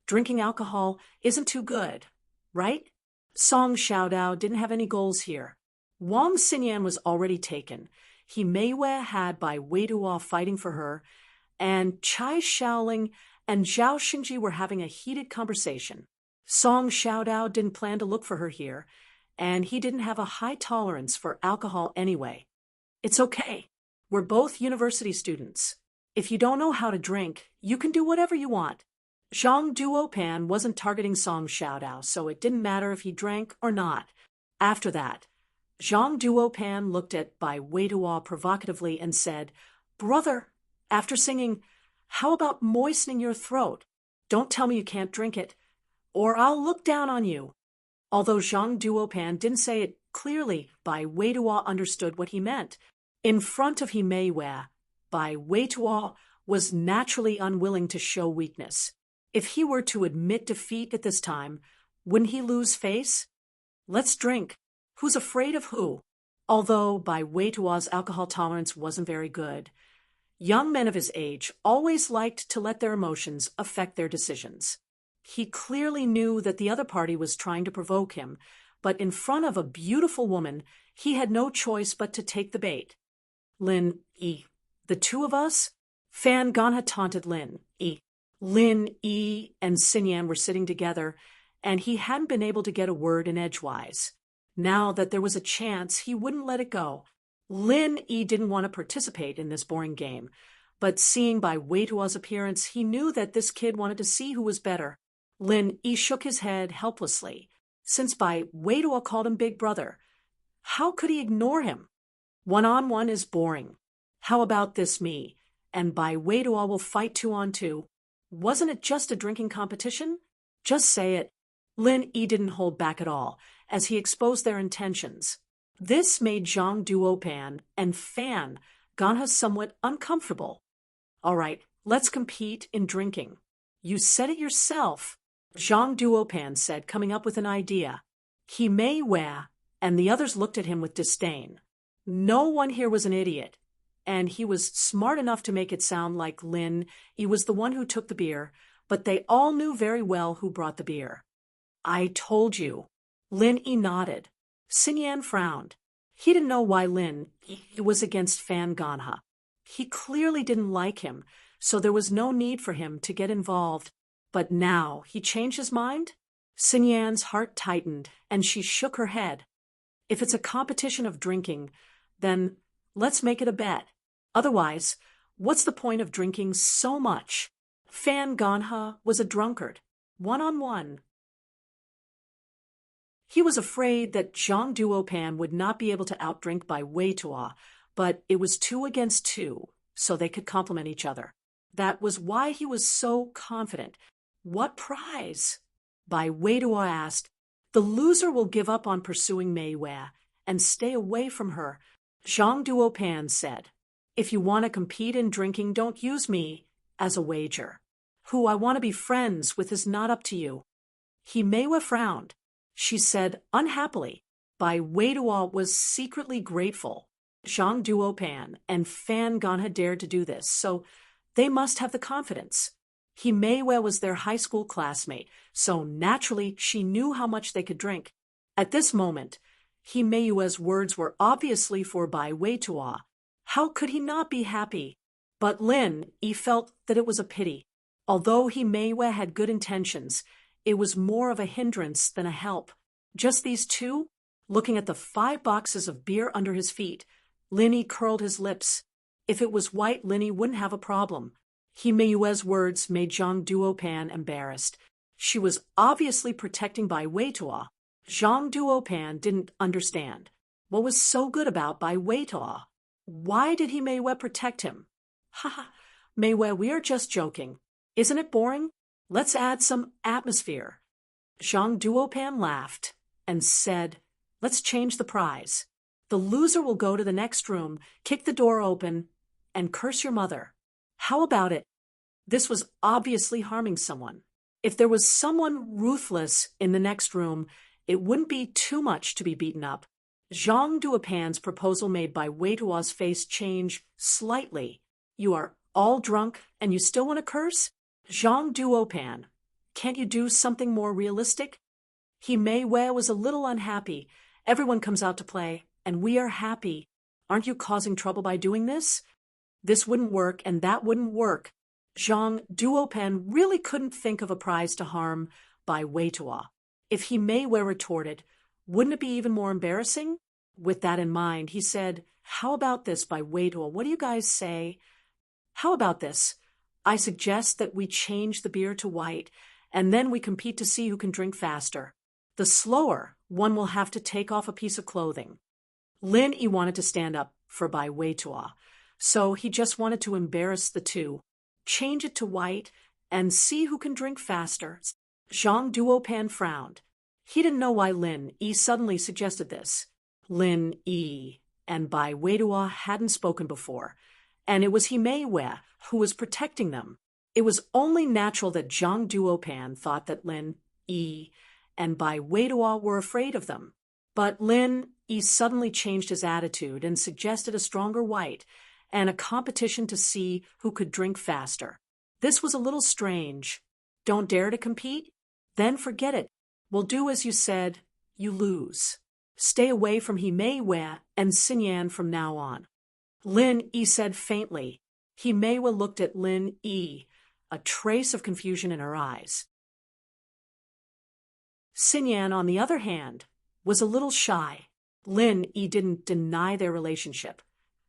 Drinking alcohol isn't too good, right?" Song Xiaodao didn't have any goals here. Wang Xinyan was already taken. He Meiwei had Bai Weiduo fighting for her, and Chai Shaoling and Zhao Xingji were having a heated conversation. Song Xiaodao didn't plan to look for her here, and he didn't have a high tolerance for alcohol anyway. It's okay. We're both university students. If you don't know how to drink, you can do whatever you want. Zhang Duopan wasn't targeting Song Xiaodao, so it didn't matter if he drank or not. After that, Zhang Duopan looked at Bai Weiduo provocatively and said, "Brother," after singing, "how about moistening your throat? Don't tell me you can't drink it, or I'll look down on you." Although Zhang Duopan didn't say it clearly, Bai Weiduo understood what he meant. In front of Meiwei, Bai Weiduo was naturally unwilling to show weakness. If he were to admit defeat at this time, wouldn't he lose face? Let's drink. Who's afraid of who? Although Bai Weiduo's alcohol tolerance wasn't very good, young men of his age always liked to let their emotions affect their decisions. He clearly knew that the other party was trying to provoke him, but in front of a beautiful woman, he had no choice but to take the bait. "Lin Yi, the two of us?" Fan Ganha taunted Lin Yi. Lin Yi and Xinyan were sitting together, and he hadn't been able to get a word in edgewise. Now that there was a chance, he wouldn't let it go. Lin Yi didn't want to participate in this boring game, but seeing Bai Weiduo's appearance, he knew that this kid wanted to see who was better. Lin Yi shook his head helplessly. Since Bai Weiduo called him Big Brother, how could he ignore him? One-on-one is boring. How about this me? And Bai Weiduo will fight 2-on-2. Wasn't it just a drinking competition? Just say it. Lin Yi didn't hold back at all, as he exposed their intentions. This made Zhang Duopan and Fan Ganha somewhat uncomfortable. "All right, let's compete in drinking." "You said it yourself," Zhang Duopan said, coming up with an idea. Meiwei and the others looked at him with disdain. No one here was an idiot, and he was smart enough to make it sound like Lin Yi was the one who took the beer, but they all knew very well who brought the beer. "I told you." Lin Yi nodded. Xinyan frowned. He didn't know why Lin Yi was against Fan Ganha. He clearly didn't like him, so there was no need for him to get involved. But now he changed his mind? Xinyan's heart tightened, and she shook her head. If it's a competition of drinking, then let's make it a bet. Otherwise, what's the point of drinking so much? Fan Ganha was a drunkard, one-on-one. He was afraid that Zhang Duopan would not be able to outdrink Bai Weitua, but it was 2 against 2, so they could complement each other. That was why he was so confident. What prize? Bai Weitua asked. The loser will give up on pursuing Mei Wei and stay away from her, Zhang Duopan said. If you want to compete in drinking, don't use me as a wager. Who I want to be friends with is not up to you. He Mei Wei frowned. She said unhappily. Bai Weitua was secretly grateful. Zhang Duopan and Fan Gan had dared to do this, so they must have the confidence. He Mei Wei was their high school classmate, so naturally she knew how much they could drink. At this moment, He Mei Wei's words were obviously for Bai Weitua. How could he not be happy? But Lin Yi felt that it was a pity. Although He Mei Wei had good intentions, it was more of a hindrance than a help. Just these two? Looking at the 5 boxes of beer under his feet, Lin Yi curled his lips. If it was white, Lin Yi wouldn't have a problem. He Mei Wei's words made Zhang Duopan embarrassed. She was obviously protecting Bai Weitua. Zhang Duopan didn't understand. What was so good about Bai Weitua? Why did He Mei Wei protect him? Ha ha, Mei Wei, we are just joking. Isn't it boring? Let's add some atmosphere. Zhang Duopan laughed and said, let's change the prize. The loser will go to the next room, kick the door open, and curse your mother. How about it? This was obviously harming someone. If there was someone ruthless in the next room, it wouldn't be too much to be beaten up. Zhang Duopan's proposal made Bai Weitua's face change slightly. You are all drunk and you still want to curse? Zhang Duopan, can't you do something more realistic? He Mei Wei was a little unhappy. Everyone comes out to play, and we are happy. Aren't you causing trouble by doing this? This wouldn't work, and that wouldn't work. Zhang Duopan really couldn't think of a prize to harm Bai Weitua. If He Mei Wei retorted, wouldn't it be even more embarrassing? With that in mind, he said, how about this, Bai Weitua? What do you guys say? How about this? I suggest that we change the beer to white, and then we compete to see who can drink faster. The slower, one will have to take off a piece of clothing. Lin Yi wanted to stand up for Bai Weitua, so he just wanted to embarrass the two. Change it to white and see who can drink faster. Zhang Duopan frowned. He didn't know why Lin Yi suddenly suggested this. Lin Yi and Bai Weitua hadn't spoken before, and it was He Mei Wei who was protecting them. It was only natural that Zhang Duopan thought that Lin Yi and Bai Weitua were afraid of them. But Lin Yi suddenly changed his attitude and suggested a stronger white and a competition to see who could drink faster. This was a little strange. Don't dare to compete? Then forget it. We'll do as you said. You lose. Stay away from He Mei Wei and Xinyan from now on. Lin Yi said faintly. He Mei Wei looked at Lin Yi, a trace of confusion in her eyes. Xinyan, on the other hand, was a little shy. Lin Yi didn't deny their relationship.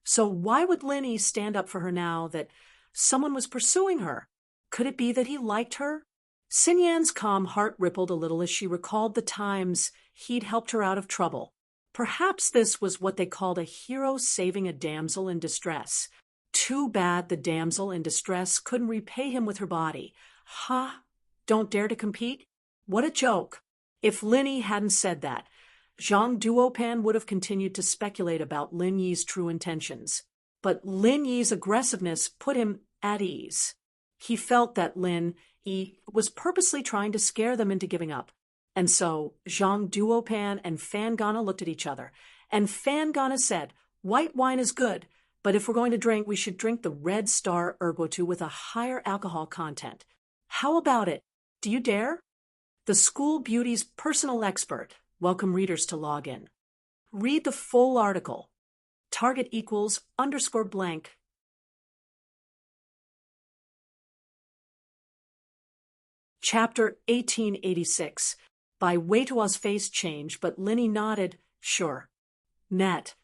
So why would Lin Yi stand up for her now that someone was pursuing her? Could it be that he liked her? Xinyan's calm heart rippled a little as she recalled the times he'd helped her out of trouble. Perhaps this was what they called a hero saving a damsel in distress. Too bad the damsel in distress couldn't repay him with her body. Ha! Don't dare to compete? What a joke! If Lin Yi hadn't said that, Zhang Duopan would have continued to speculate about Lin Yi's true intentions. But Lin Yi's aggressiveness put him at ease. He felt that Lin Yi was purposely trying to scare them into giving up. And so Zhang Duopan and Fan Gana looked at each other, and Fan Gana said, white wine is good, but if we're going to drink, we should drink the Red Star Ergotu with a higher alcohol content. How about it? Do you dare? The School Beauty's personal expert welcome readers to log in. Read the full article. Target equals _blank. Chapter 1886. Bai Weitua's face changed, but Lin Yi nodded. Sure. Net,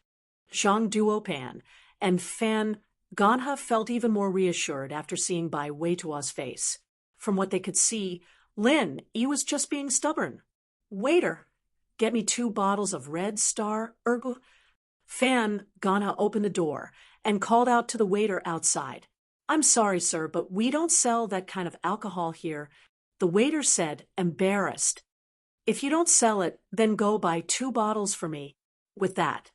Zhang Duopan, and Fan Ganha felt even more reassured after seeing Bai Weitua's face. From what they could see, Lin Yi was just being stubborn. Waiter, get me 2 bottles of Red Star Ergo. Fan Ganha opened the door and called out to the waiter outside. I'm sorry, sir, but we don't sell that kind of alcohol here. The waiter said, embarrassed. If you don't sell it, then go buy 2 bottles for me. With that,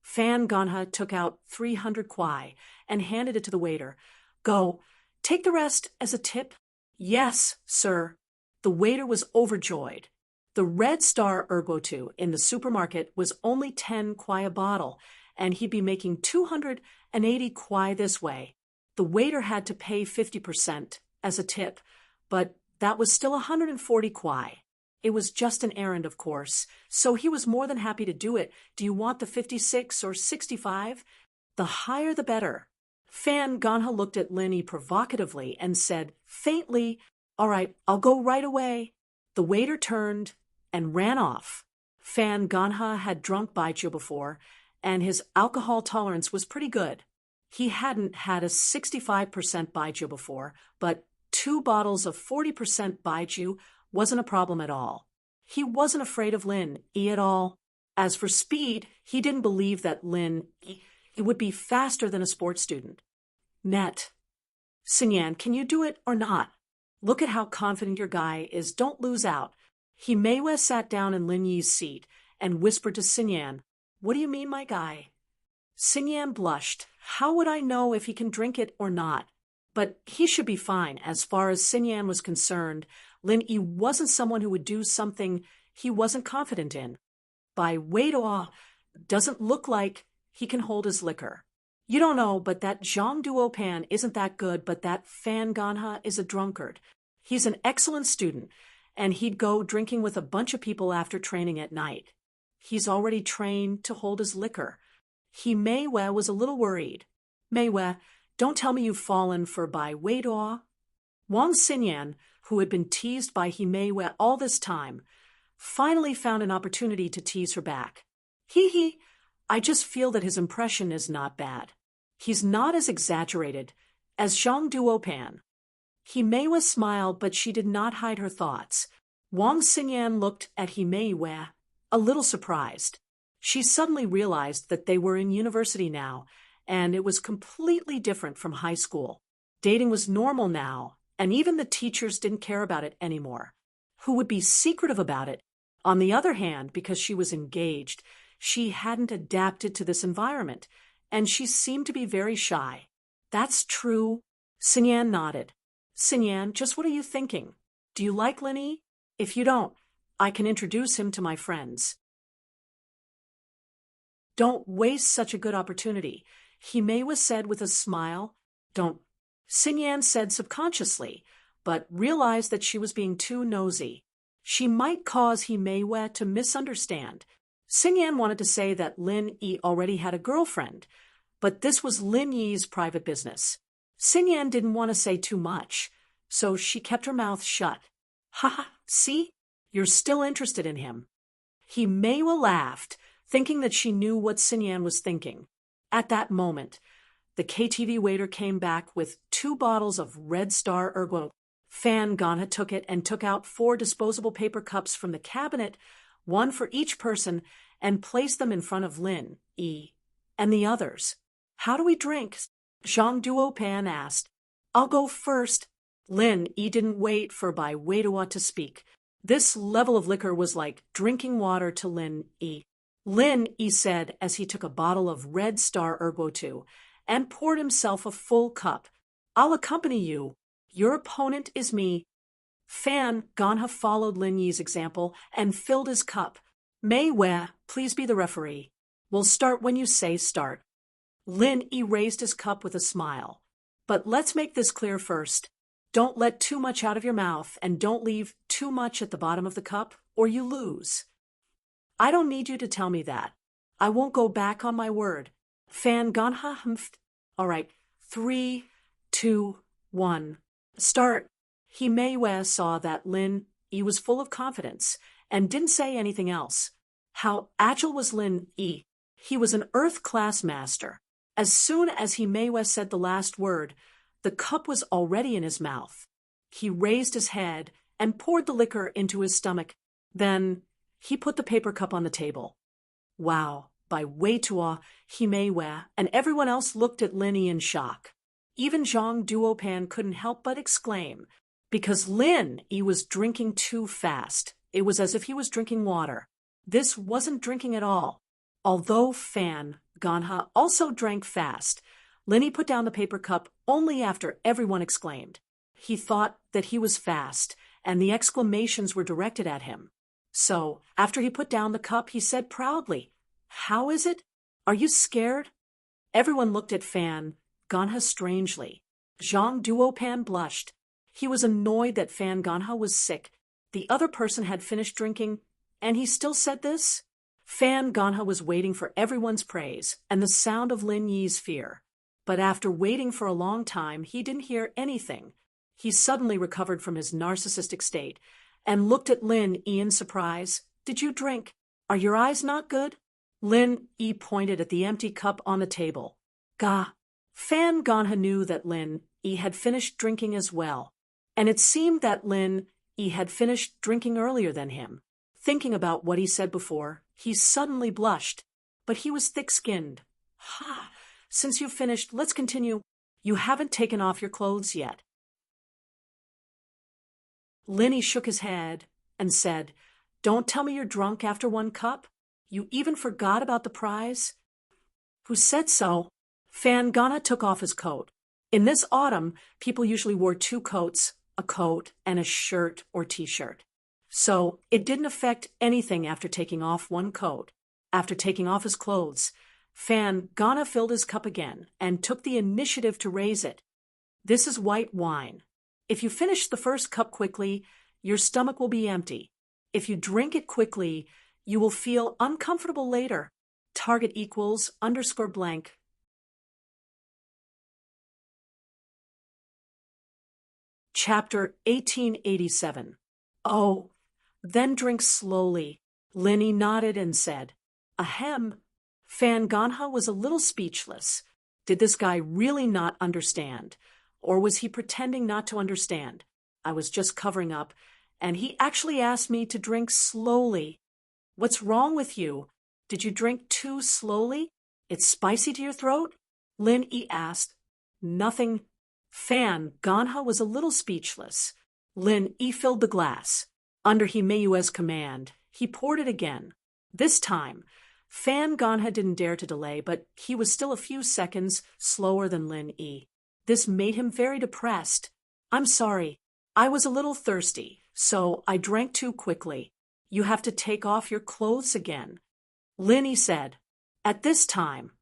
Fan Ganha took out 300 kwai and handed it to the waiter. Go, take the rest as a tip. Yes, sir. The waiter was overjoyed. The Red Star Ergo-2 in the supermarket was only 10 kwai a bottle, and he'd be making 280 kwai this way. The waiter had to pay 50% as a tip, but that was still 140 kwai. It was just an errand, of course, so he was more than happy to do it. Do you want the 56 or 65? The higher the better. Fan Ganha looked at Lin Yi provocatively and said faintly, all right, I'll go right away. The waiter turned and ran off. Fan Ganha had drunk baijiu before, and his alcohol tolerance was pretty good. He hadn't had a 65% baijiu before, but 2 bottles of 40% baijiu wasn't a problem at all. He wasn't afraid of Lin Yi at all. As for speed, he didn't believe that Lin Yi would be faster than a sports student. Net. Xinyan, can you do it or not? Look at how confident your guy is. Don't lose out. Himeiwa sat down in Lin Yi's seat and whispered to Xinyan, what do you mean, my guy? Xinyan blushed. How would I know if he can drink it or not? But he should be fine. As far as Xinyan was concerned, Lin Yi wasn't someone who would do something he wasn't confident in. Bai Weituo doesn't look like he can hold his liquor. You don't know, but that Zhang Duopan isn't that good, but that Fan Ganha is a drunkard. He's an excellent student, and he'd go drinking with a bunch of people after training at night. He's already trained to hold his liquor. Himeiwa was a little worried. Meiwa, don't tell me you've fallen for Bai Weituo. Wang Xinyan, who had been teased by Himeiwa all this time, finally found an opportunity to tease her back. Hee, I just feel that his impression is not bad. He's not as exaggerated as Zhang Duopan. Himeiwa smiled, but she did not hide her thoughts. Wang Xinyan looked at Himeiwa, a little surprised. She suddenly realized that they were in university now, and it was completely different from high school. Dating was normal now, and even the teachers didn't care about it anymore. Who would be secretive about it? On the other hand, because she was engaged, she hadn't adapted to this environment, and she seemed to be very shy. That's true. Xinyan nodded. Xinyan, just what are you thinking? Do you like Lin Yi? If you don't, I can introduce him to my friends. Don't waste such a good opportunity, Himeiwa said with a smile. Don't, Xinyan said subconsciously, but realized that she was being too nosy. She might cause Himeiwa to misunderstand. Xinyan wanted to say that Lin Yi already had a girlfriend, but this was Lin Yi's private business. Xinyan didn't want to say too much, so she kept her mouth shut. Ha, see? You're still interested in him. Himeiwa laughed, thinking that she knew what Xinyan was thinking. At that moment, the KTV waiter came back with 2 bottles of Red Star Ergo. Fan Ganha took it and took out 4 disposable paper cups from the cabinet, 1 for each person, and placed them in front of Lin Yi and the others. How do we drink? Zhang Duopan asked. I'll go first. Lin Yi didn't wait for Bai Weituo to speak. This level of liquor was like drinking water to Lin Yi. Lin Yi said as he took a bottle of Red Star Ergo-2 and poured himself a full cup. I'll accompany you. Your opponent is me. Fan Ganha followed Lin Yi's example and filled his cup. Mei Wei, please be the referee. We'll start when you say start. Lin Yi raised his cup with a smile. But let's make this clear first. Don't let too much out of your mouth and don't leave too much at the bottom of the cup or you lose. I don't need you to tell me that. I won't go back on my word. Fan Ganha humphed. All right, 3, 2, 1. Start. Himeiwa saw that Lin Yi was full of confidence and didn't say anything else. How agile was Lin Yi? He was an Earth-class master. As soon as Himeiwa said the last word, the cup was already in his mouth. He raised his head and poured the liquor into his stomach. Then he put the paper cup on the table. Wow, by Weitua, Himeiwa, and everyone else looked at Lin Yi in shock. Even Zhang Duopan couldn't help but exclaim, because Lin Yi was drinking too fast. It was as if he was drinking water. This wasn't drinking at all. Although Fan Ganha also drank fast, Lin Yi put down the paper cup only after everyone exclaimed. He thought that he was fast, and the exclamations were directed at him. So, after he put down the cup, he said proudly, "How is it? Are you scared?" Everyone looked at Fan Ganha strangely. Zhang Duopan blushed. He was annoyed that Fan Ganha was sick. The other person had finished drinking, and he still said this? Fan Ganha was waiting for everyone's praise and the sound of Lin Yi's fear. But after waiting for a long time, he didn't hear anything. He suddenly recovered from his narcissistic state and looked at Lin Yi in surprise. "Did you drink? Are your eyes not good?" Lin Yi pointed at the empty cup on the table. "Ga." Fan Ganha knew that Lin Yi had finished drinking as well, and it seemed that Lin Yi had finished drinking earlier than him. Thinking about what he said before, he suddenly blushed, but he was thick-skinned. "Ha! Since you've finished, let's continue. You haven't taken off your clothes yet." Lin Yi shook his head and said, "Don't tell me you're drunk after one cup. You even forgot about the prize." "Who said so?" Fan Ganha took off his coat. In this autumn, people usually wore two coats, a coat and a shirt or t-shirt. So it didn't affect anything after taking off one coat. After taking off his clothes, Fan Ganha filled his cup again and took the initiative to raise it. "This is white wine. If you finish the first cup quickly, your stomach will be empty. If you drink it quickly, you will feel uncomfortable later. Target equals _blank. Chapter 1887. "Oh, then drink slowly." Lin Yi nodded and said, "Ahem." Fan Ganha was a little speechless. Did this guy really not understand? Or was he pretending not to understand? I was just covering up, and he actually asked me to drink slowly. What's wrong with you? Did you drink too slowly? It's spicy to your throat? Lin Yi asked. Nothing. Fan Ganha was a little speechless. Lin Yi filled the glass. Under Himeiu's command, he poured it again. This time, Fan Ganha didn't dare to delay, but he was still a few seconds slower than Lin Yi. This made him very depressed. "I'm sorry. I was a little thirsty, so I drank too quickly. You have to take off your clothes again," Lin Yi said. At this time,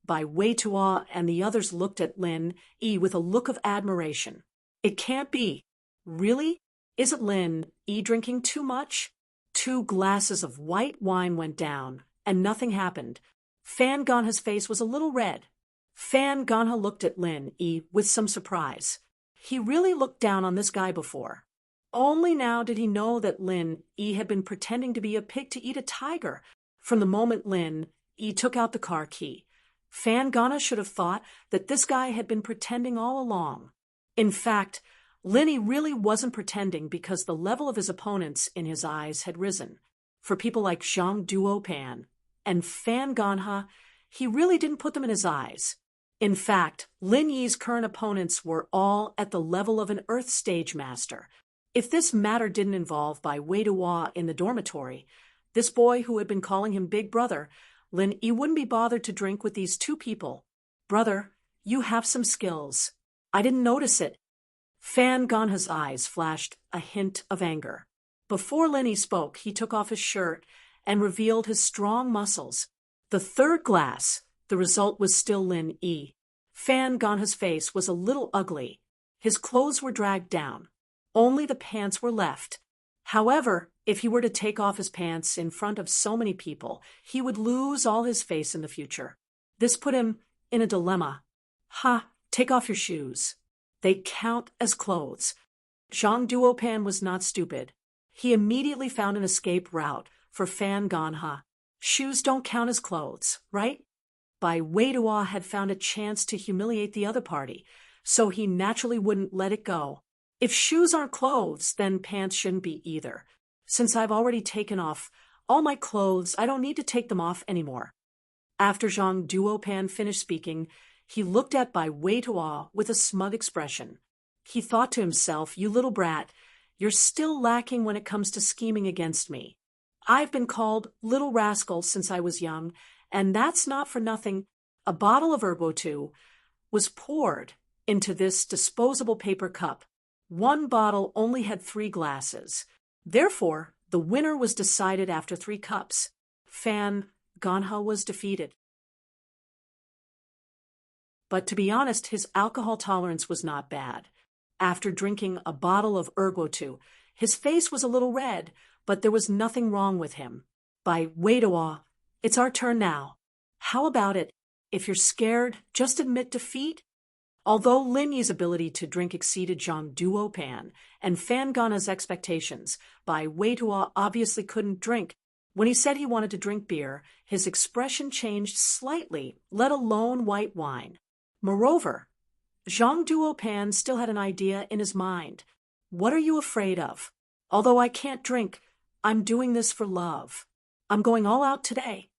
Bai Weitua and the others looked at Lin Yi with a look of admiration. It can't be. Really? Isn't Lin Yi drinking too much? 2 glasses of white wine went down, and nothing happened. Fan Ganha's face was a little red. Fan Ganha looked at Lin Yi with some surprise. He really looked down on this guy before. Only now did he know that Lin Yi had been pretending to be a pig to eat a tiger from the moment Lin Yi took out the car key. Fan Ganha should have thought that this guy had been pretending all along. In fact, Lin Yi really wasn't pretending because the level of his opponents in his eyes had risen. For people like Zhang Duopan and Fan Ganha, he really didn't put them in his eyes. In fact, Lin Yi's current opponents were all at the level of an Earth stage master. If this matter didn't involve Bai Weitua in the dormitory, this boy who had been calling him Big Brother, Lin Yi wouldn't be bothered to drink with these 2 people. "Brother, you have some skills. I didn't notice it." Fan Ganha's eyes flashed a hint of anger. Before Lin Yi spoke, he took off his shirt and revealed his strong muscles. The 3rd glass, the result was still Lin Yi. Fan Ganha's face was a little ugly. His clothes were dragged down. Only the pants were left. However, if he were to take off his pants in front of so many people, he would lose all his face in the future. This put him in a dilemma. "Ha, take off your shoes. They count as clothes." Zhang Duopan was not stupid. He immediately found an escape route for Fan Ganha. Shoes don't count as clothes, right? Bai Weidua had found a chance to humiliate the other party, so he naturally wouldn't let it go. If shoes aren't clothes, then pants shouldn't be either. Since I've already taken off all my clothes, I don't need to take them off anymore. After Zhang Duopan finished speaking, he looked at Bai Weidua with a smug expression. He thought to himself, "You little brat, you're still lacking when it comes to scheming against me. I've been called little rascal since I was young, and that's not for nothing." A bottle of Erbo was poured into this disposable paper cup. One bottle only had 3 glasses. Therefore, the winner was decided after 3 cups. Fan Ganha was defeated. But to be honest, his alcohol tolerance was not bad. After drinking a bottle of Ergo, his face was a little red, but there was nothing wrong with him. Bai Weidua, it's our turn now. How about it? If you're scared, just admit defeat. Although Lin Yi's ability to drink exceeded Zhang Duopan and Fan Ganha's expectations, Bai Weidua obviously couldn't drink. When he said he wanted to drink beer, his expression changed slightly, let alone white wine. Moreover, Zhang Duopan still had an idea in his mind. What are you afraid of? Although I can't drink, I'm doing this for love. I'm going all out today.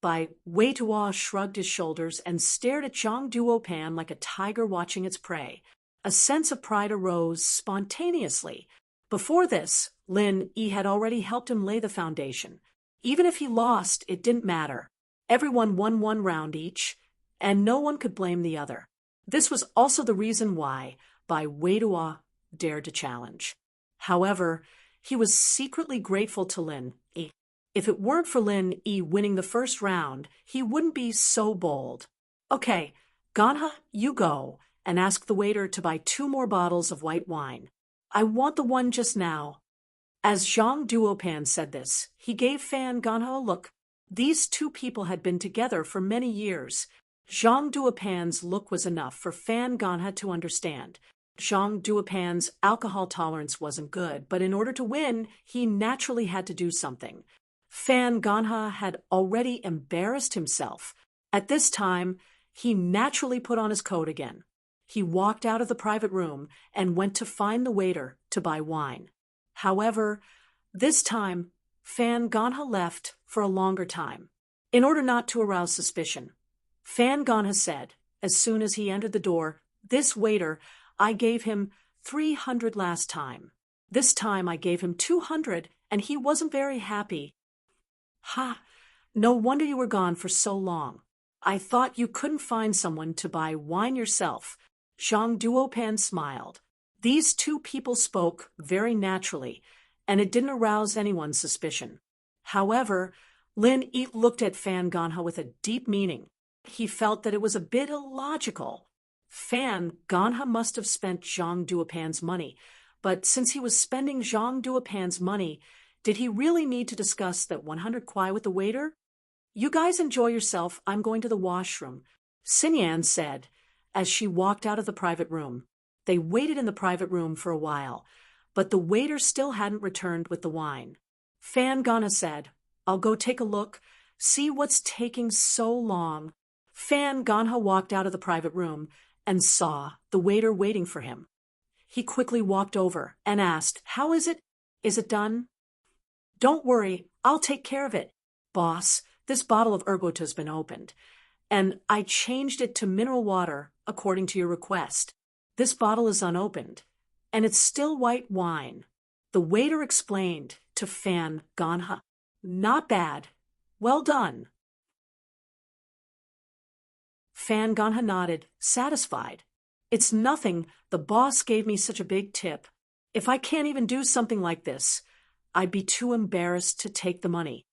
Bai Weidua shrugged his shoulders and stared at Zhang Duopan like a tiger watching its prey. A sense of pride arose spontaneously. Before this, Lin Yi had already helped him lay the foundation. Even if he lost, it didn't matter. Everyone won 1 round each, and no one could blame the other. This was also the reason why Bai Weidua dared to challenge. However, he was secretly grateful to Lin Yi. If it weren't for Lin Yi winning the first round, he wouldn't be so bold. Okay, Ganha, you go and ask the waiter to buy 2 more bottles of white wine. I want the one just now. As Zhang Duopan said this, he gave Fan Ganha a look. These 2 people had been together for many years. Zhang Duopan's look was enough for Fan Ganha to understand. Zhang Duopan's alcohol tolerance wasn't good, but in order to win, he naturally had to do something. Fan Ganha had already embarrassed himself. At this time, he naturally put on his coat again. He walked out of the private room and went to find the waiter to buy wine. However, this time, Fan Ganha left for a longer time. In order not to arouse suspicion, Fan Ganha said, as soon as he entered the door, "This waiter, I gave him 300 last time. This time I gave him 200, and he wasn't very happy." "Ha! No wonder you were gone for so long. I thought you couldn't find someone to buy wine yourself." Zhang Duopan smiled. These 2 people spoke very naturally, and it didn't arouse anyone's suspicion. However, Lin Yi looked at Fan Ganha with a deep meaning. He felt that it was a bit illogical. Fan Ganha must have spent Zhang Duopan's money, but since he was spending Zhang Duopan's money, did he really need to discuss that 100 kwai with the waiter? "You guys enjoy yourself, I'm going to the washroom," Xinyan said as she walked out of the private room. They waited in the private room for a while, but the waiter still hadn't returned with the wine. Fan Ganha said, "I'll go take a look, see what's taking so long." Fan Ganha walked out of the private room and saw the waiter waiting for him. He quickly walked over and asked, "How is it? Is it done?" "Don't worry, I'll take care of it. Boss, this bottle of Ergota's been opened, and I changed it to mineral water according to your request. This bottle is unopened, and it's still white wine," the waiter explained to Fan Ganha. "Not bad. Well done." Fan Ganha nodded, satisfied. "It's nothing. The boss gave me such a big tip. If I can't even do something like this, I'd be too embarrassed to take the money."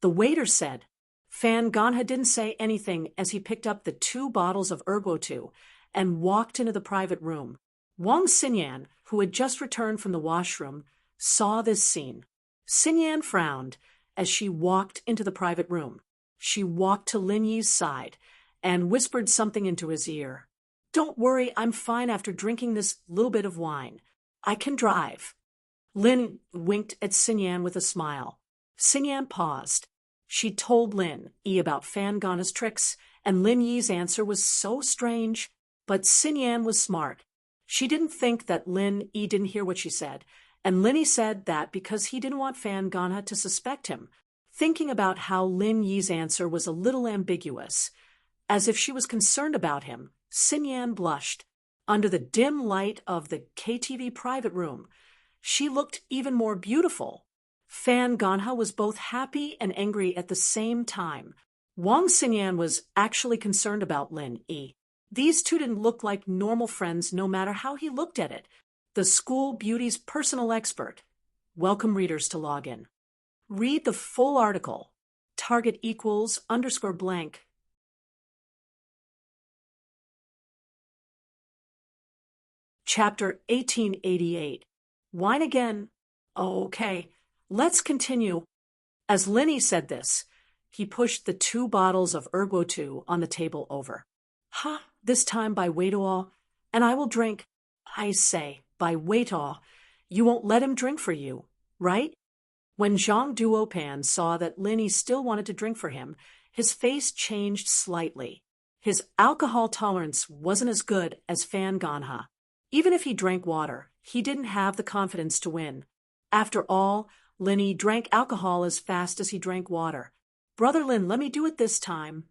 The waiter said. Fan Ganha didn't say anything as he picked up the 2 bottles of Ergo and walked into the private room. Wang Xinyan, who had just returned from the washroom, saw this scene. Xinyan frowned as she walked into the private room. She walked to Lin Yi's side and whispered something into his ear. "Don't worry, I'm fine after drinking this little bit of wine. I can drive." Lin winked at Xinyan with a smile. Xinyan paused. She told Lin Yi about Fan Gana's tricks, and Lin Yi's answer was so strange. But Xin Yan was smart. She didn't think that Lin Yi didn't hear what she said, and Lin Yi said that because he didn't want Fan Gana to suspect him. Thinking about how Lin Yi's answer was a little ambiguous, as if she was concerned about him, Xin Yan blushed. Under the dim light of the KTV private room, she looked even more beautiful. Fan Ganha was both happy and angry at the same time. Wang Xinyan was actually concerned about Lin Yi. These two didn't look like normal friends no matter how he looked at it. The school beauty's personal expert. Welcome readers to log in. Read the full article. Target equals _ blank. Chapter 1888. Wine again. Okay, let's continue. As Linny said this, he pushed the 2 bottles of Ergo-2 on the table over. Ha, this time by Waitall, and I will drink. I say, by Waitall, you won't let him drink for you, right? When Zhang Duopan saw that Linny still wanted to drink for him, his face changed slightly. His alcohol tolerance wasn't as good as Fan Ganha. Even if he drank water, he didn't have the confidence to win. After all, Linny drank alcohol as fast as he drank water. Brother Lin, let me do it this time.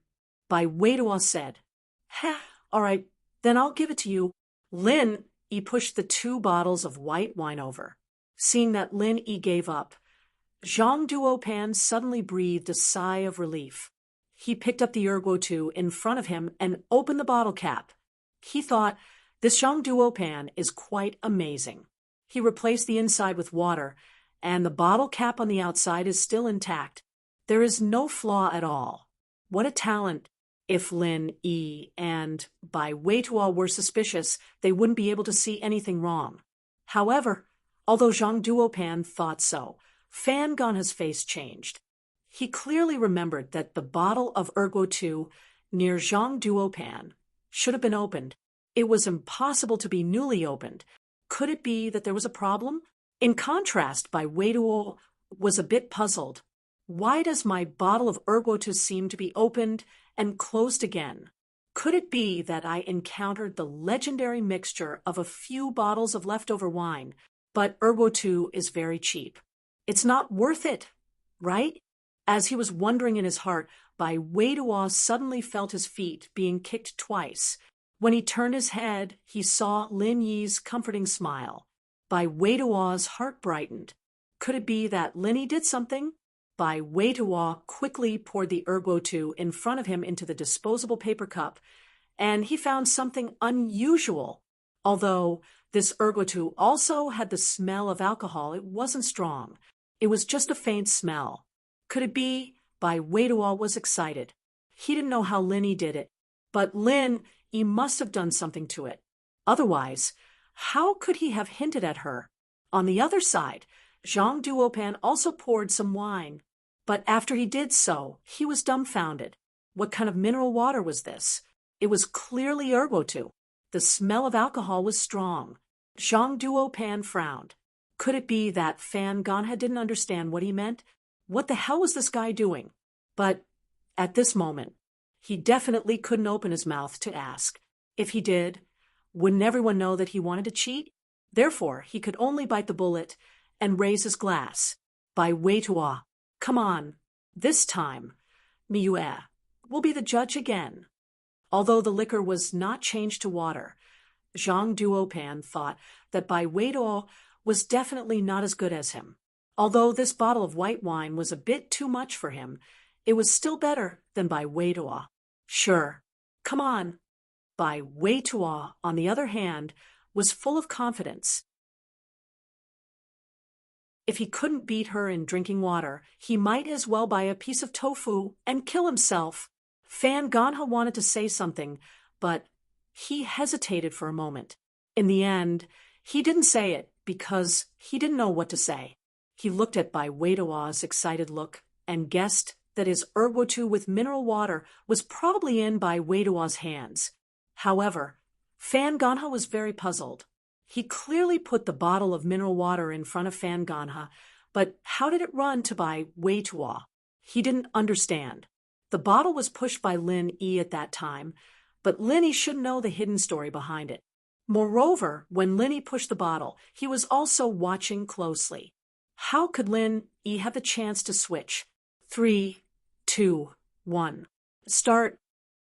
By Waitall said. Ha, all right, then I'll give it to you. Lin Yi pushed the 2 bottles of white wine over. Seeing that Lin Yi gave up, Zhang Duopan suddenly breathed a sigh of relief. He picked up the Ergo-2 in front of him and opened the bottle cap. He thought, this Zhang Duopan is quite amazing. He replaced the inside with water, and the bottle cap on the outside is still intact. There is no flaw at all. What a talent! If Lin Yi and Bai Weitua were suspicious, they wouldn't be able to see anything wrong. However, although Zhang Duopan thought so, Fan Ganha's face changed. He clearly remembered that the bottle of Ergo-2 near Zhang Duopan should have been opened. It was impossible to be newly opened. Could it be that there was a problem? In contrast, Bai Weitua was a bit puzzled. Why does my bottle of Ergo-2 seem to be opened and closed again? Could it be that I encountered the legendary mixture of a few bottles of leftover wine, but Ergo-2 is very cheap? It's not worth it, right? As he was wondering in his heart, Bai Weitua suddenly felt his feet being kicked twice. When he turned his head, he saw Lin Yi's comforting smile. Bai Weitua's heart brightened. Could it be that Lin Yi did something? Bai Weitua quickly poured the Ergo-2 in front of him into the disposable paper cup, and he found something unusual. Although this Ergo-2 also had the smell of alcohol, it wasn't strong. It was just a faint smell. Could it be? Bai Weitua was excited. He didn't know how Lin Yi did it, but Lin Yi must have done something to it. Otherwise, how could he have hinted at her? On the other side, Zhang Duopan also poured some wine. But after he did so, he was dumbfounded. What kind of mineral water was this? It was clearly Ergo-2. The smell of alcohol was strong. Zhang Duopan frowned. Could it be that Fan Ganha didn't understand what he meant? What the hell was this guy doing? But at this moment, he definitely couldn't open his mouth to ask. If he did, wouldn't everyone know that he wanted to cheat? Therefore, he could only bite the bullet and raise his glass. Bai Weitua, come on, this time, Miue will be the judge again. Although the liquor was not changed to water, Zhang Duopan thought that Bai Weitua was definitely not as good as him. Although this bottle of white wine was a bit too much for him, it was still better than Bai Weitua. Sure, come on. Bai Weitua, on the other hand, was full of confidence. If he couldn't beat her in drinking water, he might as well buy a piece of tofu and kill himself. Fan Ganha wanted to say something, but he hesitated for a moment. In the end, he didn't say it because he didn't know what to say. He looked at Bai Weitua's excited look and guessed that his Ergo-2 with mineral water was probably in Bai Weitua's hands. However, Fan Ganha was very puzzled. He clearly put the bottle of mineral water in front of Fan Ganha, but how did it run to Bai Weitua? He didn't understand. The bottle was pushed by Lin Yi at that time, but Lin Yi should know the hidden story behind it. Moreover, when Lin Yi pushed the bottle, he was also watching closely. How could Lin Yi have the chance to switch? 3, 2, 1. Start.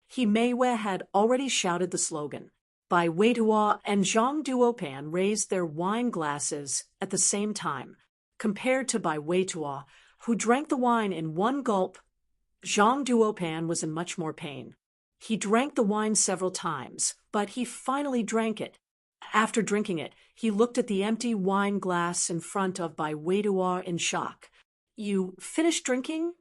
He Meiwei had already shouted the slogan. Bai Weiduo and Zhang Duopan raised their wine glasses at the same time. Compared to Bai Weiduo, who drank the wine in one gulp, Zhang Duopan was in much more pain. He drank the wine several times, but he finally drank it. After drinking it, he looked at the empty wine glass in front of Bai Weiduo in shock. You finished drinking?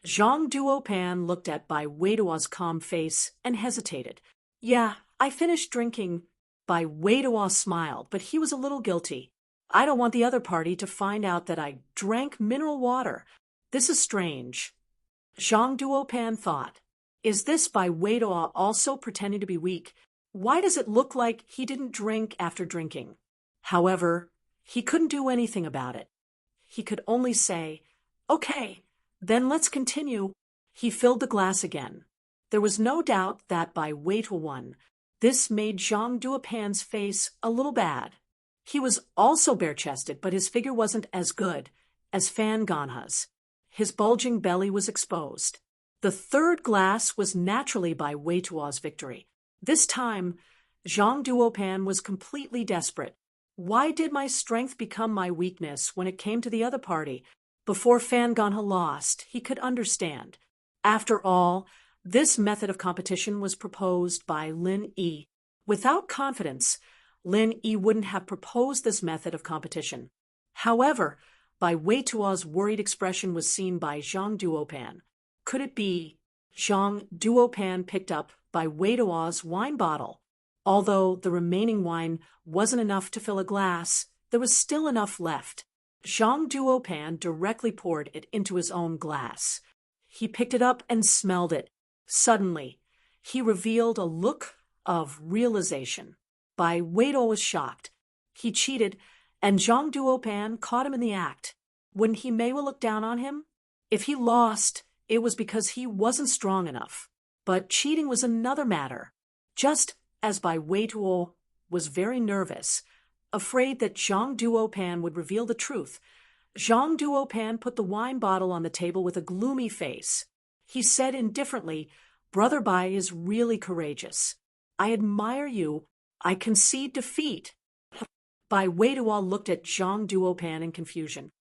Zhang Duopan looked at Bai Weiduo's calm face and hesitated. Yeah, I finished drinking. Bai Weiduo smiled, but he was a little guilty. I don't want the other party to find out that I drank mineral water. This is strange. Zhang Duopan thought. Is this Bai Weiduo also pretending to be weak? Why does it look like he didn't drink after drinking? However, he couldn't do anything about it. He could only say, Okay, then let's continue. He filled the glass again. There was no doubt that Bai Weiduo won. This made Zhang Duopan's face a little bad. He was also bare-chested, but his figure wasn't as good as Fan Ganha's. His bulging belly was exposed. The third glass was naturally Bai Weiduo's victory. This time, Zhang Duopan was completely desperate. Why did my strength become my weakness when it came to the other party? Before Fan Ganha lost, he could understand. After all, this method of competition was proposed by Lin Yi. Without confidence, Lin Yi wouldn't have proposed this method of competition. However, Bai Weiduo's worried expression was seen by Zhang Duopan. Could it be Zhang Duopan picked up Bai Weiduo's wine bottle? Although the remaining wine wasn't enough to fill a glass, there was still enough left. Zhang Duopan directly poured it into his own glass. He picked it up and smelled it. Suddenly, he revealed a look of realization. Bai Weiduo was shocked. He cheated, and Zhang Duopan caught him in the act. Wouldn't he Meiwa look down on him? If he lost, it was because he wasn't strong enough. But cheating was another matter. Just as Bai Weiduo was very nervous, afraid that Zhang Duopan would reveal the truth, Zhang Duopan put the wine bottle on the table with a gloomy face. He said indifferently, Brother Bai is really courageous. I admire you. I concede defeat. Bai Weiduo looked at Zhang Duopan in confusion.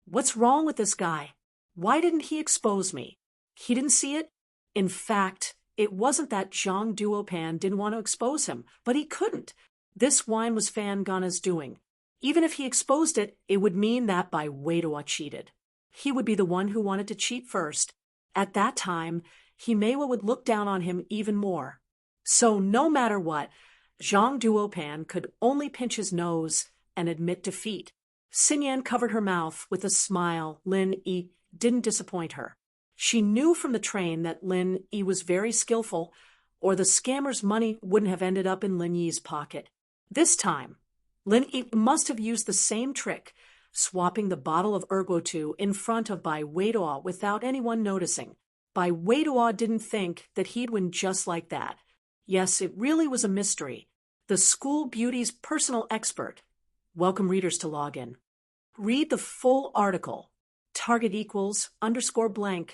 What's wrong with this guy? Why didn't he expose me? He didn't see it? In fact, it wasn't that Zhang Duopan didn't want to expose him, but he couldn't. This wine was Fan Ganha's doing. Even if he exposed it, it would mean that Bai Weiduo cheated. He would be the one who wanted to cheat first. At that time, Meiwa would look down on him even more. So no matter what, Zhang Duopan could only pinch his nose and admit defeat. Xinyan covered her mouth with a smile. Lin Yi didn't disappoint her. She knew from the train that Lin Yi was very skillful, or the scammer's money wouldn't have ended up in Lin Yi's pocket. This time, Lin Yi must have used the same trick, swapping the bottle of ergotu in front of Bai Weiduo without anyone noticing. Bai Weiduo didn't think that he'd win just like that. Yes, it really was a mystery. The school beauty's personal expert. Welcome readers to log in. Read the full article. Target equals _blank.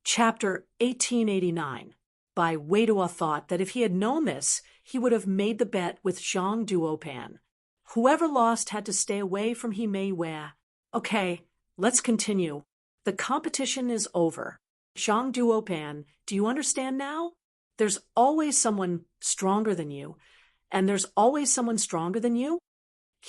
Chapter 1889. Bai Weiduo thought that if he had known this, he would have made the bet with Zhang Duopan. Whoever lost had to stay away from Meiwei. Okay, let's continue. The competition is over. Zhang Duopan, do you understand now? There's always someone stronger than you, and there's always someone stronger than you?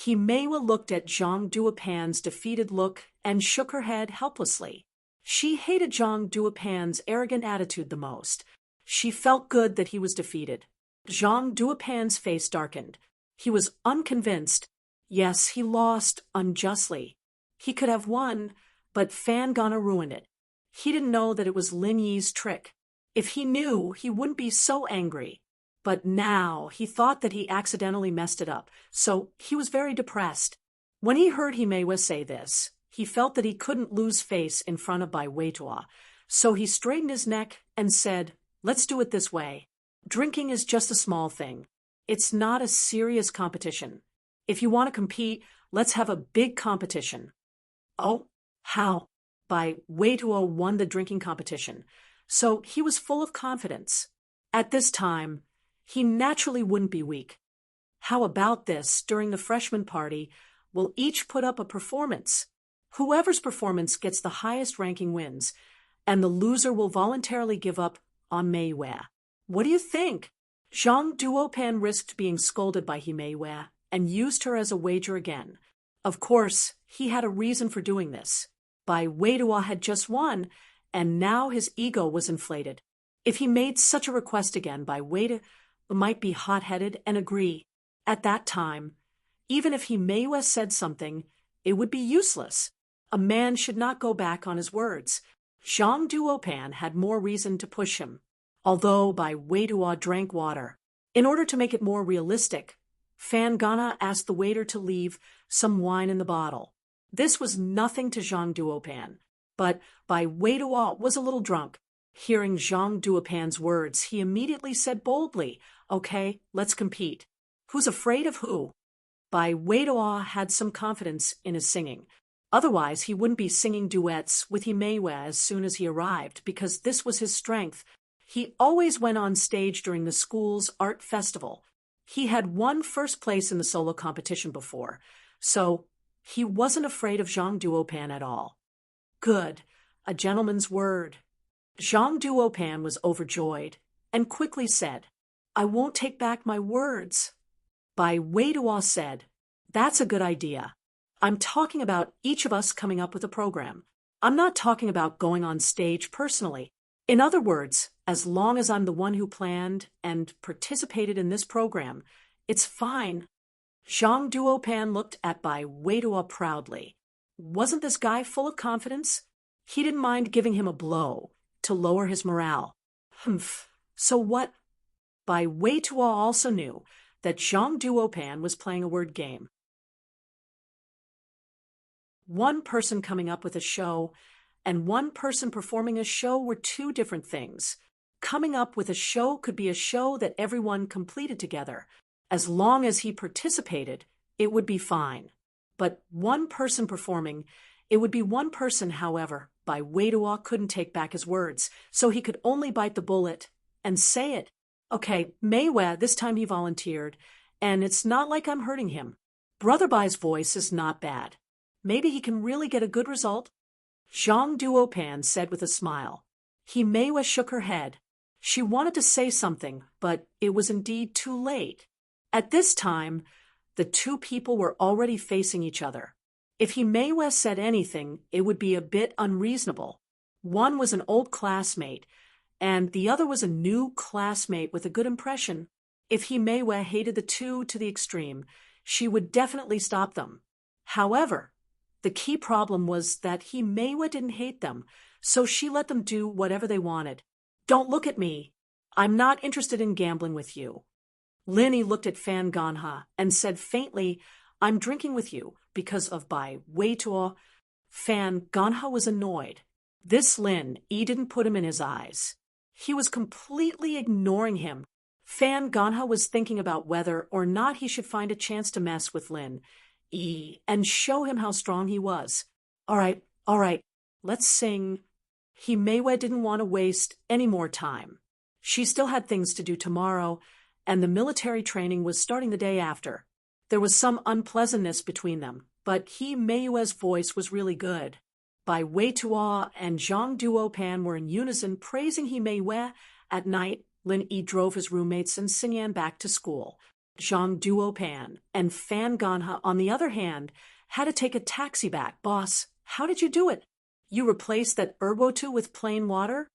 Meiwa looked at Zhang Duopan's defeated look and shook her head helplessly. She hated Zhang Duopan's arrogant attitude the most. She felt good that he was defeated. Zhang Duopan's face darkened. He was unconvinced. Yes, he lost unjustly. He could have won, but Fan Ganha ruined it. He didn't know that it was Lin Yi's trick. If he knew, he wouldn't be so angry. But now he thought that he accidentally messed it up, so he was very depressed. When he heard Himewa say this, he felt that he couldn't lose face in front of Bai Weitua, so he straightened his neck and said, "Let's do it this way. Drinking is just a small thing. It's not a serious competition. If you want to compete, let's have a big competition." Oh, how? Bai Weitua won the drinking competition, so he was full of confidence. At this time, he naturally wouldn't be weak. How about this? During the freshman party, we'll each put up a performance. Whoever's performance gets the highest ranking wins, and the loser will voluntarily give up on Meiwei. What do you think? Zhang Duopan risked being scolded by Himeiwei and used her as a wager again. Of course, he had a reason for doing this. Bai Weitua had just won, and now his ego was inflated. If he made such a request again, Bai Weitua might be hot-headed and agree. At that time, even if Himeiwei said something, it would be useless. A man should not go back on his words. Zhang Duopan had more reason to push him, although Bai Weitua drank water. In order to make it more realistic, Fan Gana asked the waiter to leave some wine in the bottle. This was nothing to Zhang Duopan, but Bai Weitua was a little drunk. Hearing Zhang Duopan's words, he immediately said boldly, "Okay, let's compete." Who's afraid of who? Bai Weitua had some confidence in his singing. Otherwise, he wouldn't be singing duets with Himeiwei as soon as he arrived, because this was his strength. He always went on stage during the school's art festival. He had won first place in the solo competition before, so he wasn't afraid of Zhang Duopan at all. Good, a gentleman's word. Zhang Duopan was overjoyed and quickly said, "I won't take back my words." Bai Weitua said, "That's a good idea. I'm talking about each of us coming up with a program. I'm not talking about going on stage personally. In other words, as long as I'm the one who planned and participated in this program, it's fine." Zhang Duopan looked at Bai Weitua proudly. Wasn't this guy full of confidence? He didn't mind giving him a blow to lower his morale. Humph, so what? Bai Weitua also knew that Zhang Duopan was playing a word game. One person coming up with a show and one person performing a show were two different things. Coming up with a show could be a show that everyone completed together. As long as he participated, it would be fine. But one person performing, it would be one person. However, Bai Weitua couldn't take back his words, so he could only bite the bullet and say it. "Okay, Meiwei," this time he volunteered, "and it's not like I'm hurting him. Brother Bai's voice is not bad. Maybe he can really get a good result." Zhang Duopan said with a smile. Himeiwei shook her head. She wanted to say something, but it was indeed too late. At this time, the two people were already facing each other. If Himeiwei said anything, it would be a bit unreasonable. One was an old classmate, and the other was a new classmate with a good impression. If Himeiwei hated the two to the extreme, she would definitely stop them. However, the key problem was that Himeiwei didn't hate them, so she let them do whatever they wanted. "Don't look at me. I'm not interested in gambling with you." Linny looked at Fan Ganha and said faintly, "I'm drinking with you because of Bai Weitua." Fan Ganha was annoyed. This Lin, he didn't put him in his eyes. He was completely ignoring him. Fan Ganha was thinking about whether or not he should find a chance to mess with Lin and show him how strong he was. All right, let's sing." Himeiwei didn't want to waste any more time. She still had things to do tomorrow, and the military training was starting the day after. There was some unpleasantness between them, but Himeiwei's voice was really good. Bai Weitua and Zhang Duopan were in unison praising Himeiwei. At night, Lin Yi drove his roommates and Xingyan back to school. Zhang Duopan and Fan Ganha, on the other hand, had to take a taxi back. "Boss, how did you do it? You replaced that erwotu with plain water?"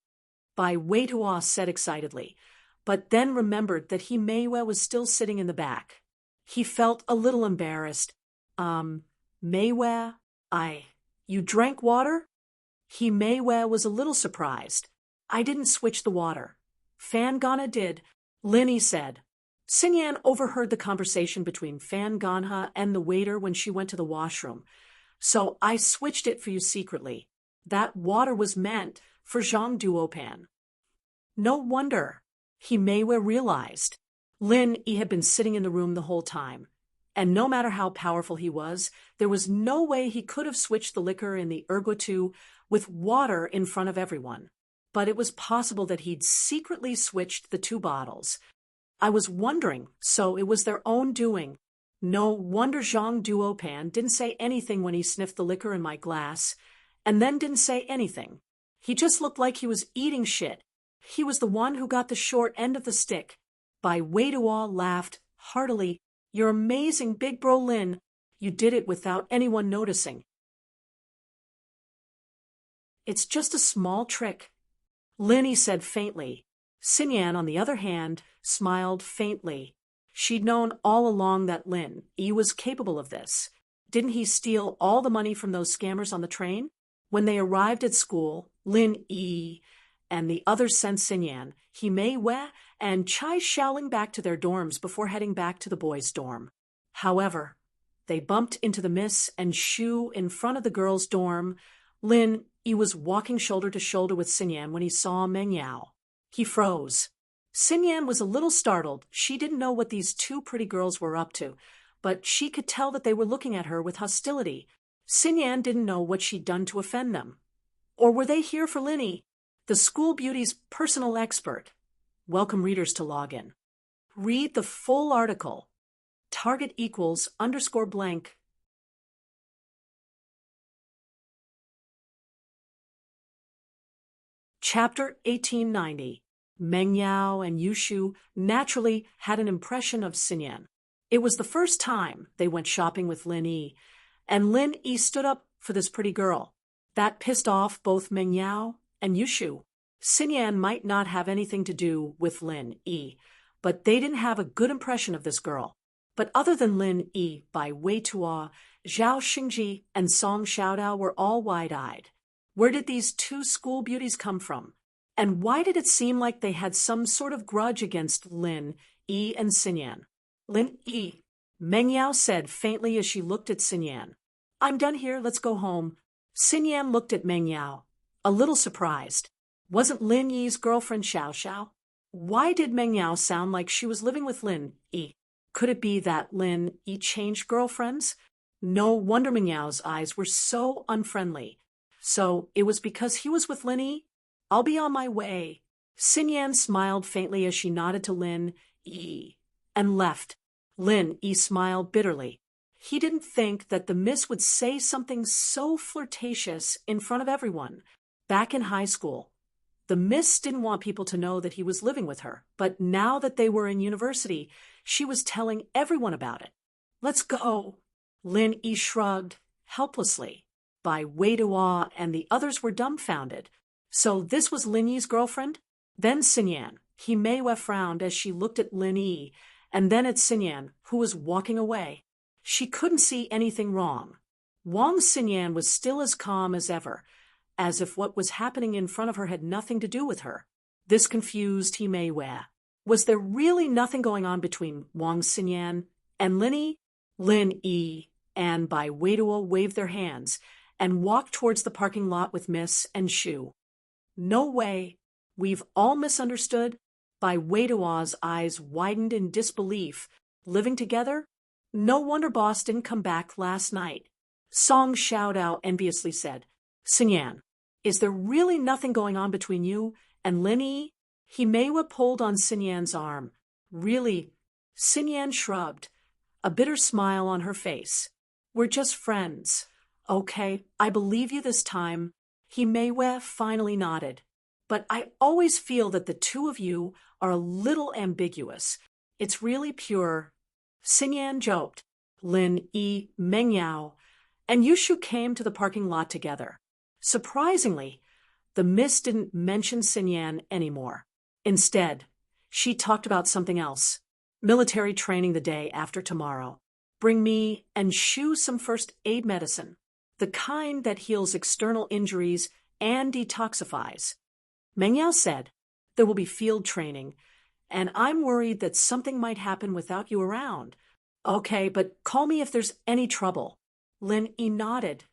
Bai Weitua said excitedly, but then remembered that Himeiwei was still sitting in the back. He felt a little embarrassed. Meiwei, you drank water?" Himeiwei was a little surprised. "I didn't switch the water. Fan Ganha did, Linny said. Sinyan overheard the conversation between Fan Ganha and the waiter when she went to the washroom. So I switched it for you secretly. That water was meant for Zhang Duopan. No wonder. He may well realized. Lin Yi had been sitting in the room the whole time. And no matter how powerful he was, there was no way he could have switched the liquor in the ergotu with water in front of everyone. But it was possible that he'd secretly switched the two bottles. I was wondering, so it was their own doing. No wonder Zhang Duopan didn't say anything when he sniffed the liquor in my glass, and then didn't say anything. He just looked like he was eating shit. He was the one who got the short end of the stick. Bai Weiduo laughed heartily. You're amazing, Big Bro Lin. You did it without anyone noticing. It's just a small trick, Linny said faintly. Sinyan, on the other hand, smiled faintly. She'd known all along that Lin Yi was capable of this. Didn't he steal all the money from those scammers on the train? When they arrived at school, Lin Yi and the others sent Sinyan, He Mei Wei, and Chai Xiaoling back to their dorms before heading back to the boys' dorm. However, they bumped into the Miss and Shu in front of the girls' dorm. Lin Yi was walking shoulder to shoulder with Sinyan when he saw Meng Yao. He froze. Sinyan was a little startled. She didn't know what these two pretty girls were up to, but she could tell that they were looking at her with hostility. Sinyan didn't know what she'd done to offend them. Or were they here for Linny, the school beauty's personal expert? Welcome readers to log in. Read the full article. Target equals _blank. Chapter 1890. Meng Yao and Yushu naturally had an impression of Sinyan. It was the first time they went shopping with Lin Yi, and Lin Yi stood up for this pretty girl. That pissed off both Meng Yao and Yushu. Sinyan might not have anything to do with Lin Yi, but they didn't have a good impression of this girl. But other than Lin Yi, Bai Weiduo, Zhao Xingji, and Song Xiaodao were all wide-eyed. Where did these two school beauties come from? And why did it seem like they had some sort of grudge against Lin Yi and Sinyan? Lin Yi, Meng Yao said faintly as she looked at Sinyan. I'm done here, let's go home. Sinyan looked at Meng Yao, a little surprised. Wasn't Lin Yi's girlfriend Xiao Xiao? Why did Meng Yao sound like she was living with Lin Yi? Could it be that Lin Yi changed girlfriends? No wonder Meng Yao's eyes were so unfriendly. So it was because he was with Lin Yi? I'll be on my way. Sinyan smiled faintly as she nodded to Lin Yi and left. Lin Yi smiled bitterly. He didn't think that the miss would say something so flirtatious in front of everyone. Back in high school, the miss didn't want people to know that he was living with her, but now that they were in university, she was telling everyone about it. Let's go. Lin Yi shrugged helplessly. Bai Weiduo and the others were dumbfounded. So this was Lin Yi's girlfriend? Then Sinyan. He Mei Wei frowned as she looked at Lin Yi, and then at Sinyan, who was walking away. She couldn't see anything wrong. Wang Sinyan was still as calm as ever, as if what was happening in front of her had nothing to do with her. This confused He Mei Wei. Was there really nothing going on between Wang Sinyan and Lin Yi and Bai Weiduo waved their hands and walked towards the parking lot with Miss and Shu. No way. We've all misunderstood. Bai Weiduo's eyes widened in disbelief. Living together? No wonder boss didn't come back last night. Song Xiaodao enviously said, Sinyan, is there really nothing going on between you and Lin Yi? He Mei Wei pulled on Sinyan's arm. Really? Sinyan shrugged, a bitter smile on her face. We're just friends. Okay, I believe you this time. He Mei Wei finally nodded. But I always feel that the two of you are a little ambiguous. It's really pure. Sinyan joked. Lin Yi, Meng Yao, and Yushu came to the parking lot together. Surprisingly, the miss didn't mention Sinyan anymore. Instead, she talked about something else. Military training the day after tomorrow. Bring me and Shu some first aid medicine, the kind that heals external injuries and detoxifies. Meng Yao said, there will be field training, and I'm worried that something might happen without you around. Okay, but call me if there's any trouble. Lin E nodded.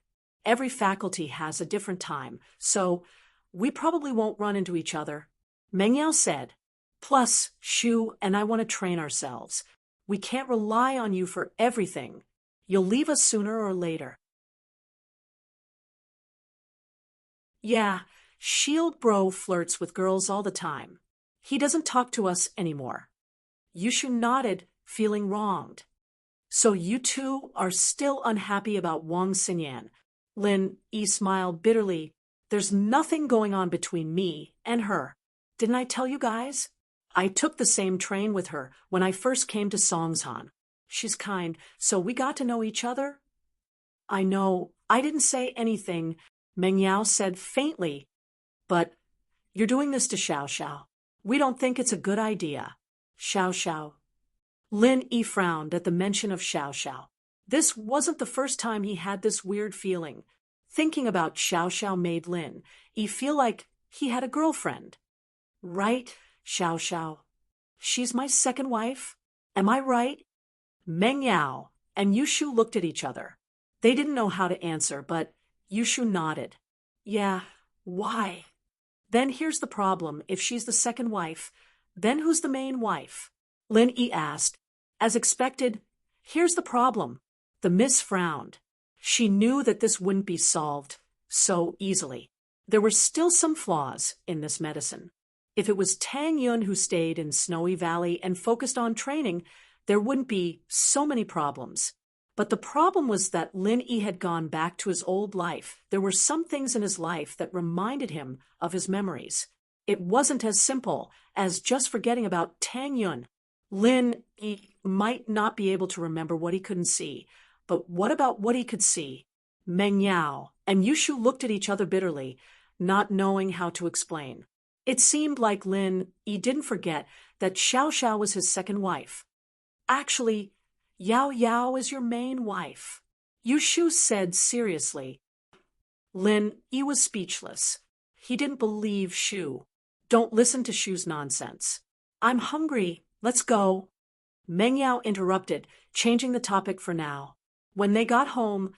Every faculty has a different time, so we probably won't run into each other. Meng Yao said. Plus, Shu and I want to train ourselves. We can't rely on you for everything. You'll leave us sooner or later. Yeah, Shield Bro flirts with girls all the time. He doesn't talk to us anymore. Yushu nodded, feeling wronged. So you two are still unhappy about Wang Xinyan. Lin Yi smiled bitterly. There's nothing going on between me and her. Didn't I tell you guys? I took the same train with her when I first came to Songshan. She's kind, so we got to know each other. I know, I didn't say anything, Meng Yao said faintly. But you're doing this to Xiao Xiao. We don't think it's a good idea. Xiao Xiao. Lin Yi frowned at the mention of Xiao Xiao. This wasn't the first time he had this weird feeling. Thinking about Xiao Xiao made Lin Yi feel like he had a girlfriend. Right, Xiao Xiao? She's my second wife. Am I right? Meng Yao and Yushu looked at each other. They didn't know how to answer, but Yushu nodded. Yeah, why? Then here's the problem. If she's the second wife, then who's the main wife? Lin Yi asked. As expected, here's the problem. The miss frowned. She knew that this wouldn't be solved so easily. There were still some flaws in this medicine. If it was Tang Yun who stayed in Snowy Valley and focused on training, there wouldn't be so many problems. But the problem was that Lin Yi had gone back to his old life. There were some things in his life that reminded him of his memories. It wasn't as simple as just forgetting about Tang Yun. Lin Yi might not be able to remember what he couldn't see, but what about what he could see? Meng Yao and Yushu looked at each other bitterly, not knowing how to explain. It seemed like Lin Yi didn't forget that Xiao Xiao was his second wife. Actually, Yao Yao is your main wife, Yushu said seriously. Lin Yi was speechless. He didn't believe Shu. Don't listen to Shu's nonsense. I'm hungry. Let's go. Meng Yao interrupted, changing the topic for now. When they got home,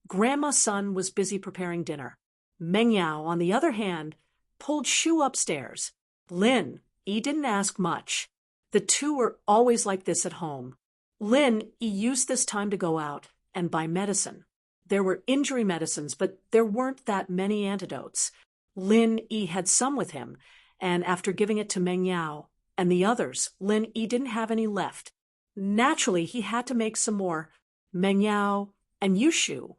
Grandma's son was busy preparing dinner. Meng Yao, on the other hand, pulled Shu upstairs. Lin Yi didn't ask much. The two were always like this at home. Lin Yi used this time to go out and buy medicine. There were injury medicines, but there weren't that many antidotes. Lin Yi had some with him, and after giving it to Meng Yao and the others, Lin Yi didn't have any left. Naturally, he had to make some more. Meng Yao and Yushu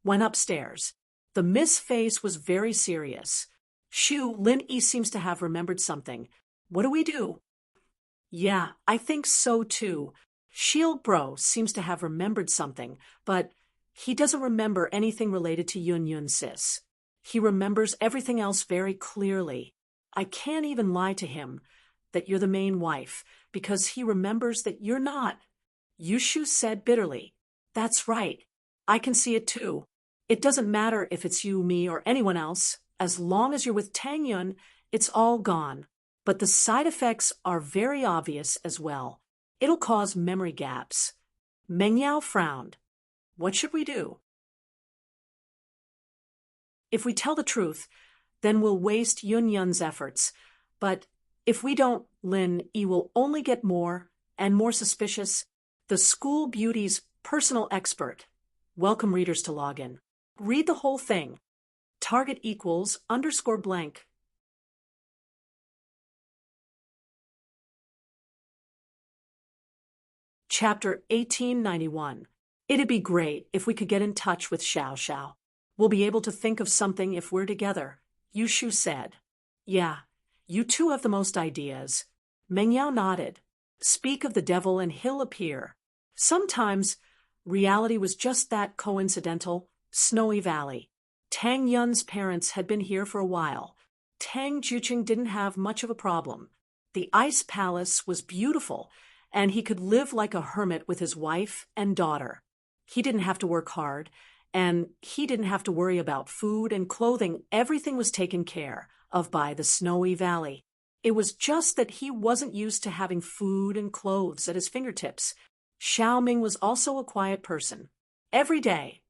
went upstairs. The Miss face was very serious. Shu, Lin Yi seems to have remembered something. What do we do? Yeah, I think so too. Shield Bro seems to have remembered something, but he doesn't remember anything related to Yun Yun Sis. He remembers everything else very clearly. I can't even lie to him that you're the main wife, because he remembers that you're not. Yushu said bitterly. That's right. I can see it too. It doesn't matter if it's you, me, or anyone else. As long as you're with Tang Yun, it's all gone. But the side effects are very obvious as well. It'll cause memory gaps. Meng Yao frowned. What should we do? If we tell the truth, then we'll waste Yun Yun's efforts. But if we don't, Lin Yi will only get more and more suspicious. The school beauty's personal expert. Welcome readers to log in. Read the whole thing. Target equals _blank. Chapter 1891. It'd be great if we could get in touch with Xiao Xiao. We'll be able to think of something if we're together, Yushu said. Yeah, you two have the most ideas. Meng Yao nodded. Speak of the devil and he'll appear. Sometimes reality was just that coincidental. Snowy Valley. Tang Yun's parents had been here for a while. Tang Juqing didn't have much of a problem. The ice palace was beautiful, and he could live like a hermit with his wife and daughter. He didn't have to work hard, and he didn't have to worry about food and clothing. Everything was taken care of by the Snowy Valley. It was just that he wasn't used to having food and clothes at his fingertips. Xiao Ming was also a quiet person. Every day,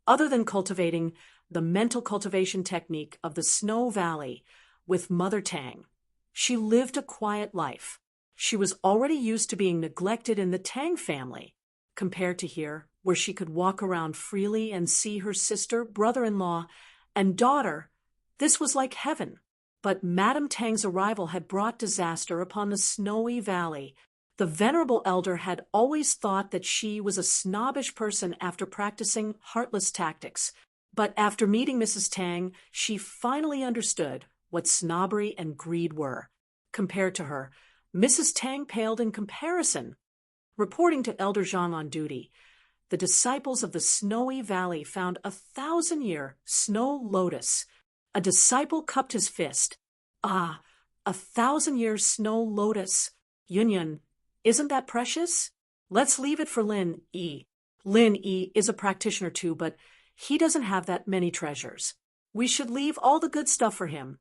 other than cultivating the mental cultivation technique of the Snow Valley with Mother Tang, she lived a quiet life. She was already used to being neglected in the Tang family, compared to here, where she could walk around freely and see her sister, brother-in-law, and daughter. This was like heaven. But Madame Tang's arrival had brought disaster upon the Snowy Valley. The venerable elder had always thought that she was a snobbish person after practicing heartless tactics. But after meeting Mrs. Tang, she finally understood what snobbery and greed were. Compared to her, Mrs. Tang paled in comparison. Reporting to Elder Zhang on duty, the disciples of the Snowy Valley found a 1,000-year snow lotus. A disciple cupped his fist. Ah, a 1,000-year snow lotus. Yun, isn't that precious? Let's leave it for Lin Yi. Lin Yi is a practitioner too, but he doesn't have that many treasures. We should leave all the good stuff for him.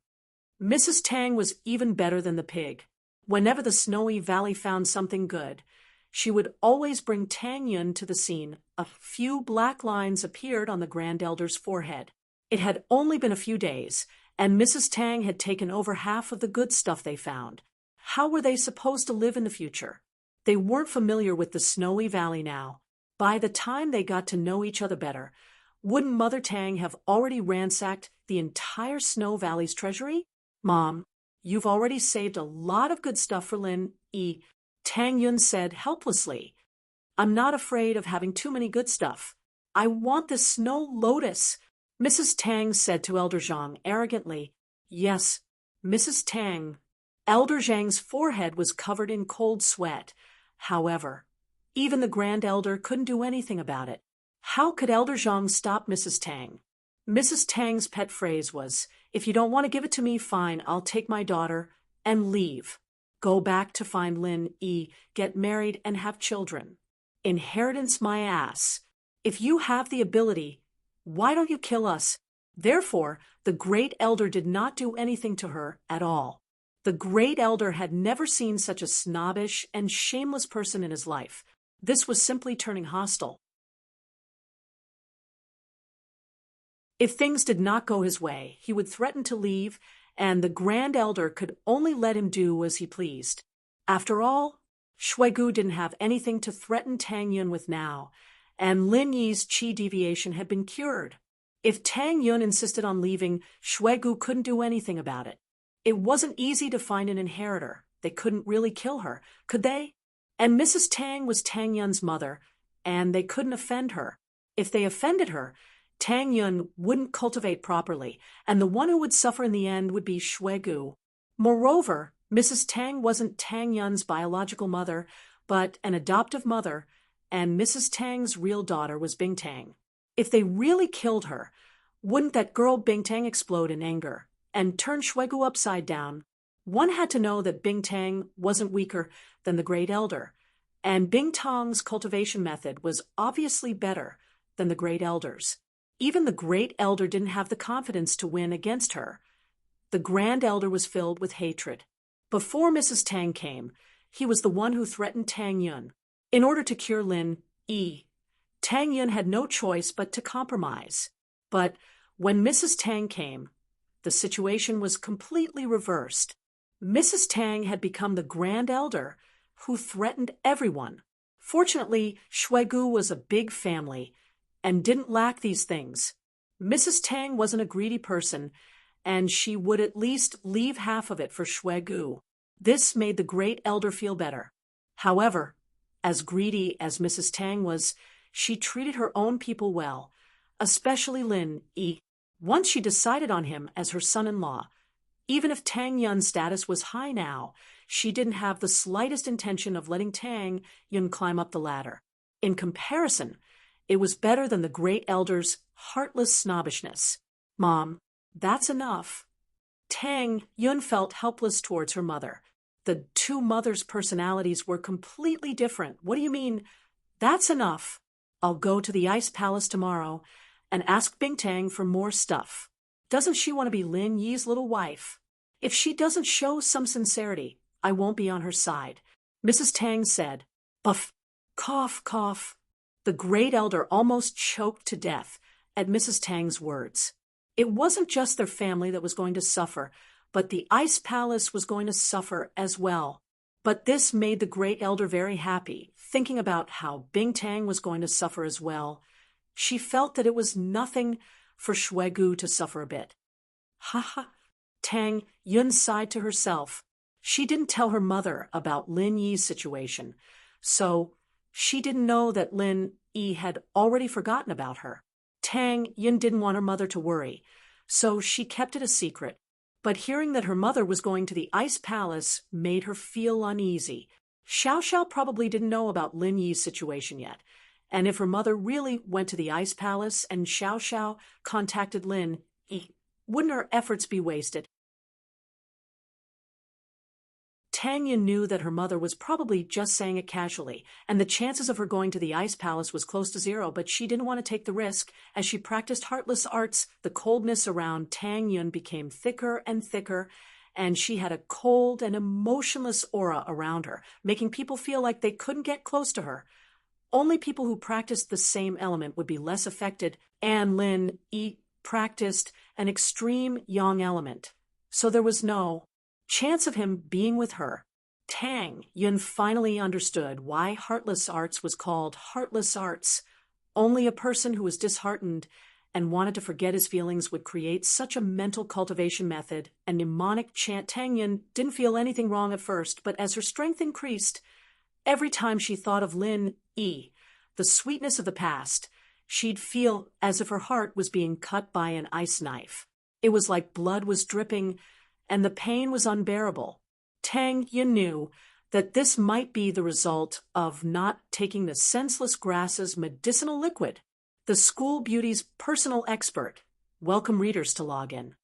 Mrs. Tang was even better than the pig. Whenever the Snowy Valley found something good, she would always bring Tang Yun to the scene. A few black lines appeared on the Grand Elder's forehead. It had only been a few days, and Mrs. Tang had taken over half of the good stuff they found. How were they supposed to live in the future? They weren't familiar with the Snowy Valley now. By the time they got to know each other better, wouldn't Mother Tang have already ransacked the entire Snow Valley's treasury? Mom, you've already saved a lot of good stuff for Lin Yi, Tang Yun said helplessly. I'm not afraid of having too many good stuff. I want this snow lotus, Mrs. Tang said to Elder Zhang arrogantly. Yes, Mrs. Tang. Elder Zhang's forehead was covered in cold sweat. However, even the Grand Elder couldn't do anything about it. How could Elder Zhang stop Mrs. Tang? Mrs. Tang's pet phrase was, if you don't want to give it to me, fine, I'll take my daughter and leave. Go back to find Lin Yi, get married and have children. Inheritance my ass. If you have the ability, why don't you kill us? Therefore, the Great Elder did not do anything to her at all. The Great Elder had never seen such a snobbish and shameless person in his life. This was simply turning hostile. If things did not go his way, he would threaten to leave, and the Grand Elder could only let him do as he pleased. After all, Shuigu didn't have anything to threaten Tang Yun with now, and Lin Yi's qi deviation had been cured. If Tang Yun insisted on leaving, Shuigu couldn't do anything about it. It wasn't easy to find an inheritor. They couldn't really kill her, could they? And Mrs. Tang was Tang Yun's mother, and they couldn't offend her. If they offended her, Tang Yun wouldn't cultivate properly, and the one who would suffer in the end would be Shuigu. Moreover, Mrs. Tang wasn't Tang Yun's biological mother, but an adoptive mother, and Mrs. Tang's real daughter was Bing Tang. If they really killed her, wouldn't that girl Bing Tang explode in anger and turn Shuigu upside down? One had to know that Bing Tang wasn't weaker than the Great Elder, and Bing Tang's cultivation method was obviously better than the Great Elder's. Even the Great Elder didn't have the confidence to win against her. The Grand Elder was filled with hatred. Before Mrs. Tang came, he was the one who threatened Tang Yun. In order to cure Lin Yi, Tang Yun had no choice but to compromise. But when Mrs. Tang came, the situation was completely reversed. Mrs. Tang had become the Grand Elder who threatened everyone. Fortunately, Shuigu was a big family and didn't lack these things. Mrs. Tang wasn't a greedy person, and she would at least leave half of it for Shuigu. This made the Great Elder feel better. However, as greedy as Mrs. Tang was, she treated her own people well, especially Lin Yi. Once she decided on him as her son-in-law, even if Tang Yun's status was high now, she didn't have the slightest intention of letting Tang Yun climb up the ladder. In comparison, it was better than the Great Elder's heartless snobbishness. Mom, that's enough. Tang Yun felt helpless towards her mother. The two mothers' personalities were completely different. What do you mean, that's enough? I'll go to the Ice Palace tomorrow and ask Bing Tang for more stuff. Doesn't she want to be Lin Yi's little wife? If she doesn't show some sincerity, I won't be on her side. Mrs. Tang said. Buff, cough, cough. The great elder almost choked to death at Mrs. Tang's words. It wasn't just their family that was going to suffer, but the ice palace was going to suffer as well. But this made the great elder very happy, thinking about how Bing Tang was going to suffer as well. She felt that it was nothing for Shuegu to suffer a bit. Ha ha! Tang Yun sighed to herself. She didn't tell her mother about Lin Yi's situation, so she didn't know that Lin Yi had already forgotten about her. Tang Yun didn't want her mother to worry, so she kept it a secret. But hearing that her mother was going to the ice palace made her feel uneasy. Xiao Xiao probably didn't know about Lin Yi's situation yet, and if her mother really went to the ice palace and Xiao Xiao contacted Lin Yi, wouldn't her efforts be wasted? Tang Yin knew that her mother was probably just saying it casually, and the chances of her going to the ice palace was close to zero, but she didn't want to take the risk. As she practiced heartless arts, the coldness around Tang Yun became thicker and thicker, and she had a cold and emotionless aura around her, making people feel like they couldn't get close to her. Only people who practiced the same element would be less affected, and Lin Yi practiced an extreme yang element, so there was no chance of him being with her. Tang Yun finally understood why heartless arts was called heartless arts. Only a person who was disheartened and wanted to forget his feelings would create such a mental cultivation method, and mnemonic chant. Tang Yun didn't feel anything wrong at first, but as her strength increased, every time she thought of Lin Yi, the sweetness of the past, she'd feel as if her heart was being cut by an ice knife. It was like blood was dripping, and the pain was unbearable. Tang Yin knew that this might be the result of not taking the senseless grass's medicinal liquid. The school beauty's personal expert. Welcome readers to log in.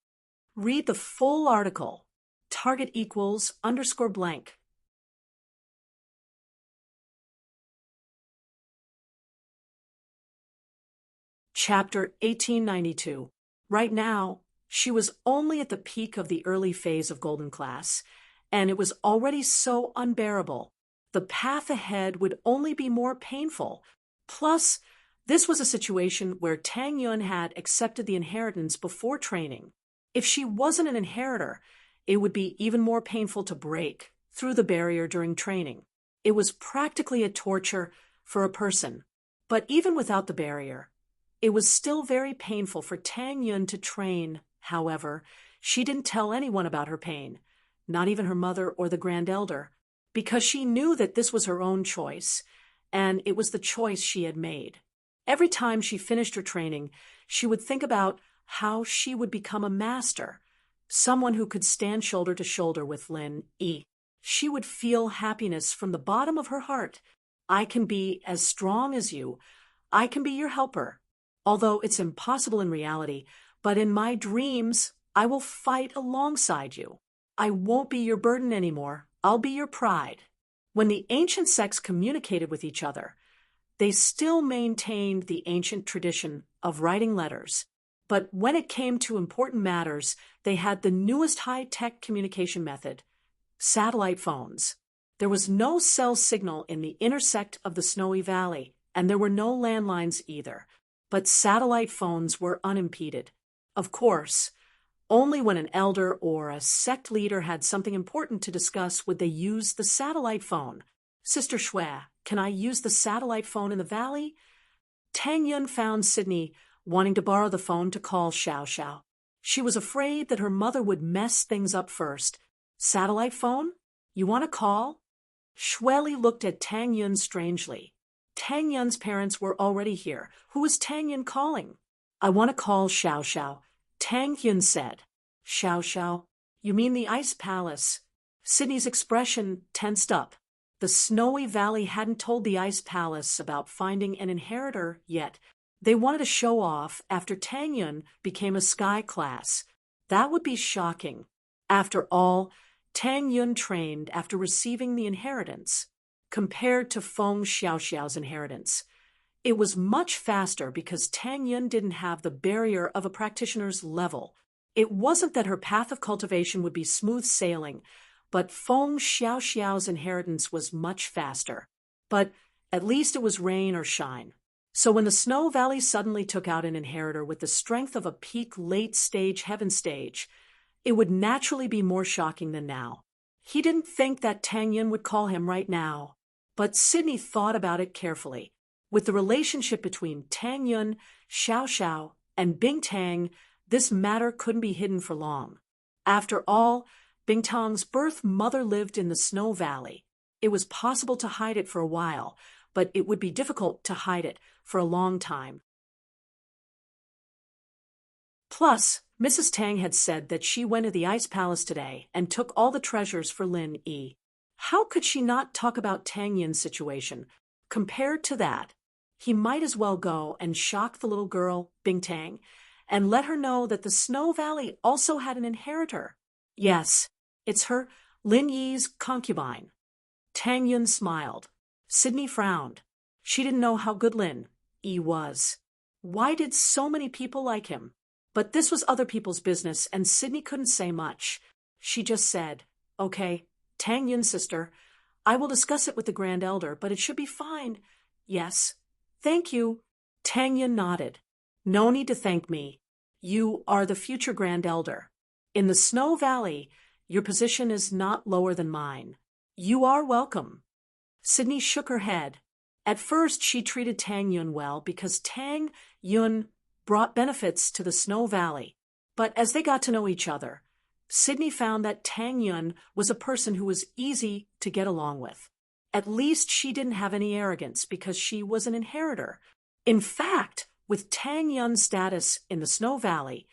Read the full article. Target equals _blank. Chapter 1892. Right now, she was only at the peak of the early phase of Golden Class, and it was already so unbearable. The path ahead would only be more painful. Plus, this was a situation where Tang Yun had accepted the inheritance before training. If she wasn't an inheritor, it would be even more painful to break through the barrier during training. It was practically a torture for a person. But even without the barrier, it was still very painful for Tang Yun to train. However, she didn't tell anyone about her pain, not even her mother or the Grand Elder, because she knew that this was her own choice, and it was the choice she had made. Every time she finished her training, she would think about how she would become a master, someone who could stand shoulder to shoulder with Lin Yi. She would feel happiness from the bottom of her heart. I can be as strong as you. I can be your helper. Although it's impossible in reality, but in my dreams, I will fight alongside you. I won't be your burden anymore. I'll be your pride. When the ancient sects communicated with each other, they still maintained the ancient tradition of writing letters. But when it came to important matters, they had the newest high-tech communication method, satellite phones. There was no cell signal in the inner sect of the Snowy Valley, and there were no landlines either. But satellite phones were unimpeded. Of course, only when an elder or a sect leader had something important to discuss would they use the satellite phone. Sister Shui, can I use the satellite phone in the valley? Tang Yun found Sydney wanting to borrow the phone to call Xiao Xiao. She was afraid that her mother would mess things up first. Satellite phone? You want to call? Shueli looked at Tang Yun strangely. Tang Yun's parents were already here. Who was Tang Yun calling? I want to call Xiao Xiao, Tang Yun said. Xiao Xiao? You mean the ice palace? Sydney's expression tensed up. The Snowy Valley hadn't told the ice palace about finding an inheritor yet. They wanted to show off after Tang Yun became a sky class. That would be shocking. After all, Tang Yun trained after receiving the inheritance. Compared to Feng Xiaoxiao's inheritance, it was much faster because Tang Yun didn't have the barrier of a practitioner's level. It wasn't that her path of cultivation would be smooth sailing, but Feng Xiaoxiao's inheritance was much faster. But at least it was rain or shine. So when the Snow Valley suddenly took out an inheritor with the strength of a peak late-stage heaven stage, it would naturally be more shocking than now. He didn't think that Tang Yun would call him right now. But Sydney thought about it carefully. With the relationship between Tang Yun, Xiao Xiao, and Bing Tang, this matter couldn't be hidden for long. After all, Bing Tang's birth mother lived in the Snow Valley. It was possible to hide it for a while, but it would be difficult to hide it for a long time. Plus, Mrs. Tang had said that she went to the Ice Palace today and took all the treasures for Lin Yi. How could she not talk about Tang Yun's situation? Compared to that, he might as well go and shock the little girl, Bing Tang, and let her know that the Snow Valley also had an inheritor. Yes, it's her, Lin Yi's concubine. Tang Yun smiled. Sydney frowned. She didn't know how good Lin Yi was. Why did so many people like him? But this was other people's business, and Sydney couldn't say much. She just said, "Okay, Tang Yun's sister, I will discuss it with the Grand Elder, but it should be fine." "Yes, thank you." Tang Yun nodded. "No need to thank me. You are the future Grand Elder. In the Snow Valley, your position is not lower than mine. You are welcome." Sydney shook her head. At first, she treated Tang Yun well because Tang Yun brought benefits to the Snow Valley. But as they got to know each other, Sydney found that Tang Yun was a person who was easy to get along with. At least she didn't have any arrogance because she was an inheritor. In fact, with Tang Yun's status in the Snow Valley,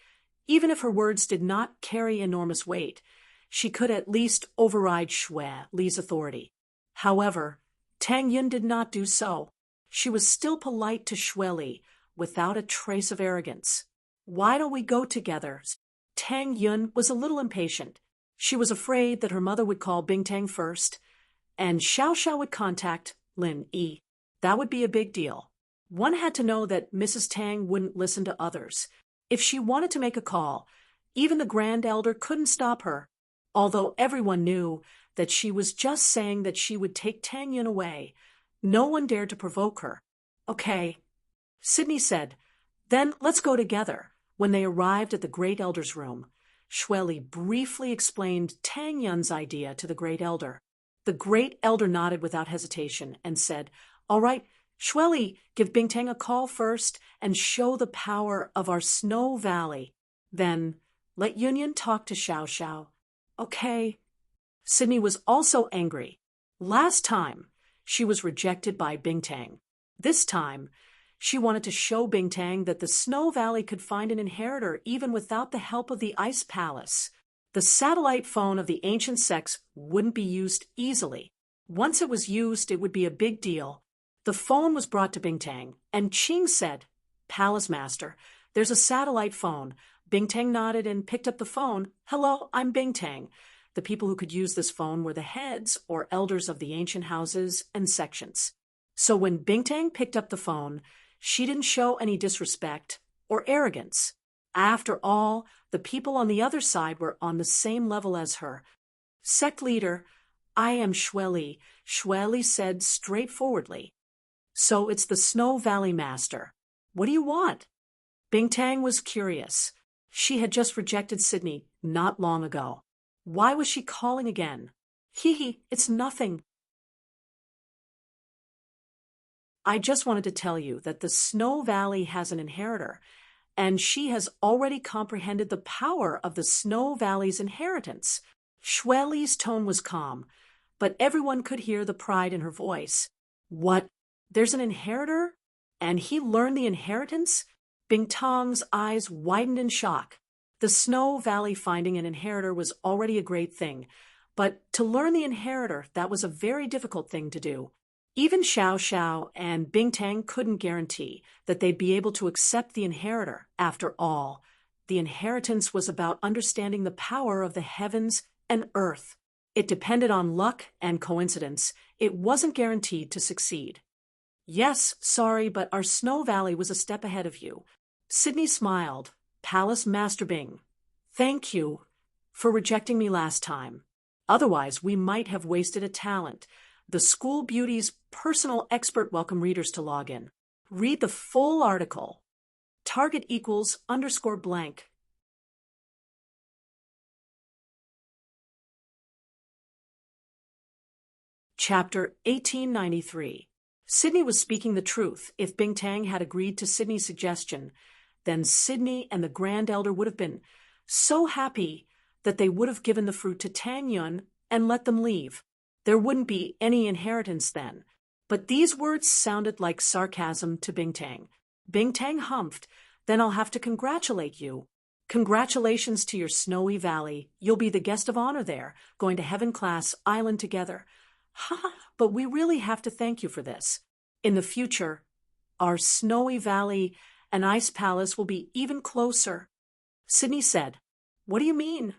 even if her words did not carry enormous weight, she could at least override Xue Li's authority. However, Tang Yun did not do so. She was still polite to Xue Li, without a trace of arrogance. "Why don't we go together?" Tang Yun was a little impatient. She was afraid that her mother would call Bing Tang first, and Xiao Xiao would contact Lin Yi. That would be a big deal. One had to know that Mrs. Tang wouldn't listen to others. If she wanted to make a call, even the Grand Elder couldn't stop her, although everyone knew that she was just saying that she would take Tang Yun away. No one dared to provoke her. "Okay," Sydney said. "Then let's go together." When they arrived at the Great Elder's room, Xue Li briefly explained Tang Yun's idea to the Great Elder. The Great Elder nodded without hesitation and said, "All right, Xue Li, give Bing Tang a call first and show the power of our Snow Valley. Then let Yun talk to Xiao Xiao." "Okay." Sydney was also angry. Last time, she was rejected by Bing Tang. This time, she wanted to show Bing Tang that the Snow Valley could find an inheritor even without the help of the Ice Palace. The satellite phone of the ancient sects wouldn't be used easily. Once it was used, it would be a big deal. The phone was brought to Bing Tang, and Qing said, "Palace Master, there's a satellite phone." Bing Tang nodded and picked up the phone. "Hello, I'm Bing Tang." The people who could use this phone were the heads or elders of the ancient houses and sections. So when Bing Tang picked up the phone, she didn't show any disrespect or arrogance. After all, the people on the other side were on the same level as her. "Sect leader, I am Xue Li," Xue Li said straightforwardly. "So it's the Snow Valley Master. What do you want?" Bing Tang was curious. She had just rejected Sydney not long ago. Why was she calling again? "Hee, it's nothing. I just wanted to tell you that the Snow Valley has an inheritor, and she has already comprehended the power of the Snow Valley's inheritance." Xue Li's tone was calm, but everyone could hear the pride in her voice. "What? There's an inheritor? And he learned the inheritance?" Bing Tang's eyes widened in shock. The Snow Valley finding an inheritor was already a great thing, but to learn the inheritor, that was a very difficult thing to do. Even Xiao Xiao and Bing Tang couldn't guarantee that they'd be able to accept the inheritor. After all, the inheritance was about understanding the power of the heavens and earth. It depended on luck and coincidence. It wasn't guaranteed to succeed. "Yes, sorry, but our Snow Valley was a step ahead of you." Sydney smiled. "Palace Master Bing, Thank you for rejecting me last time. Otherwise, we might have wasted a talent. The School Beauty's personal expert welcome readers to log in. Read the full article. Target equals _ blank. Chapter 1893. Sydney was speaking the truth. If Bing Tang had agreed to Sydney's suggestion, then Sydney and the Grand Elder would have been so happy that they would have given the fruit to Tang Yun and let them leave. There wouldn't be any inheritance then. But these words sounded like sarcasm to Bing Tang. Bing Tang humphed. Then I'll have to congratulate you. Congratulations to your snowy valley. You'll be the guest of honor there, going to Heaven Class Island together. Ha! But we really have to thank you for this. In the future, our snowy valley and ice palace will be even closer. Sydney said, What do you mean?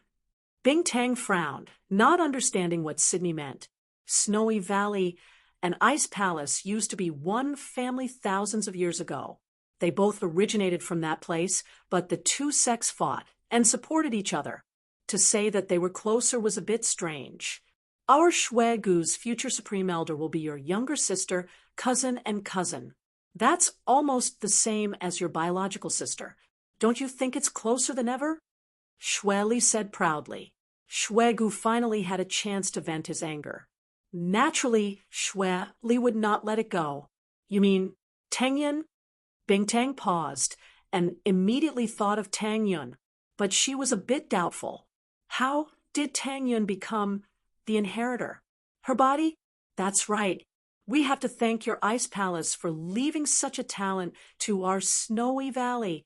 Bing Tang frowned, not understanding what Sydney meant. Snowy Valley and Ice Palace used to be one family thousands of years ago. They both originated from that place, but the two sects fought and supported each other. To say that they were closer was a bit strange. Our Shui Gu's future Supreme Elder will be your younger sister, cousin, and cousin. That's almost the same as your biological sister. Don't you think it's closer than ever? Shui Li said proudly. Shui Gu finally had a chance to vent his anger. Naturally, Shui Li would not let it go. You mean Tang Yun? Bing Tang paused and immediately thought of Tang Yun, but she was a bit doubtful. How did Tang Yun become the inheritor? Her body? That's right. We have to thank your ice palace for leaving such a talent to our snowy valley.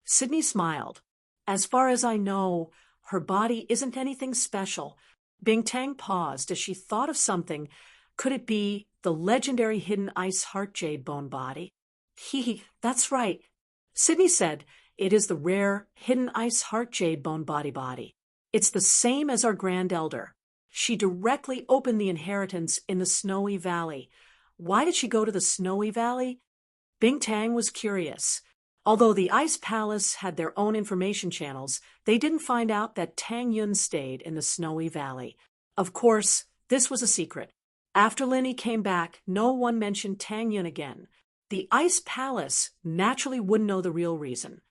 Sydney smiled. As far as I know, her body isn't anything special. Bing Tang paused as she thought of something. Could it be the legendary hidden ice heart jade bone body? That's right. Sydney said it is the rare hidden ice heart jade bone body. It's the same as our Grand Elder. She directly opened the inheritance in the Snowy Valley. Why did she go to the Snowy Valley? Bing Tang was curious. Although the Ice Palace had their own information channels, they didn't find out that Tang Yun stayed in the Snowy Valley. Of course, this was a secret. After Linny came back, no one mentioned Tang Yun again. The Ice Palace naturally wouldn't know the real reason.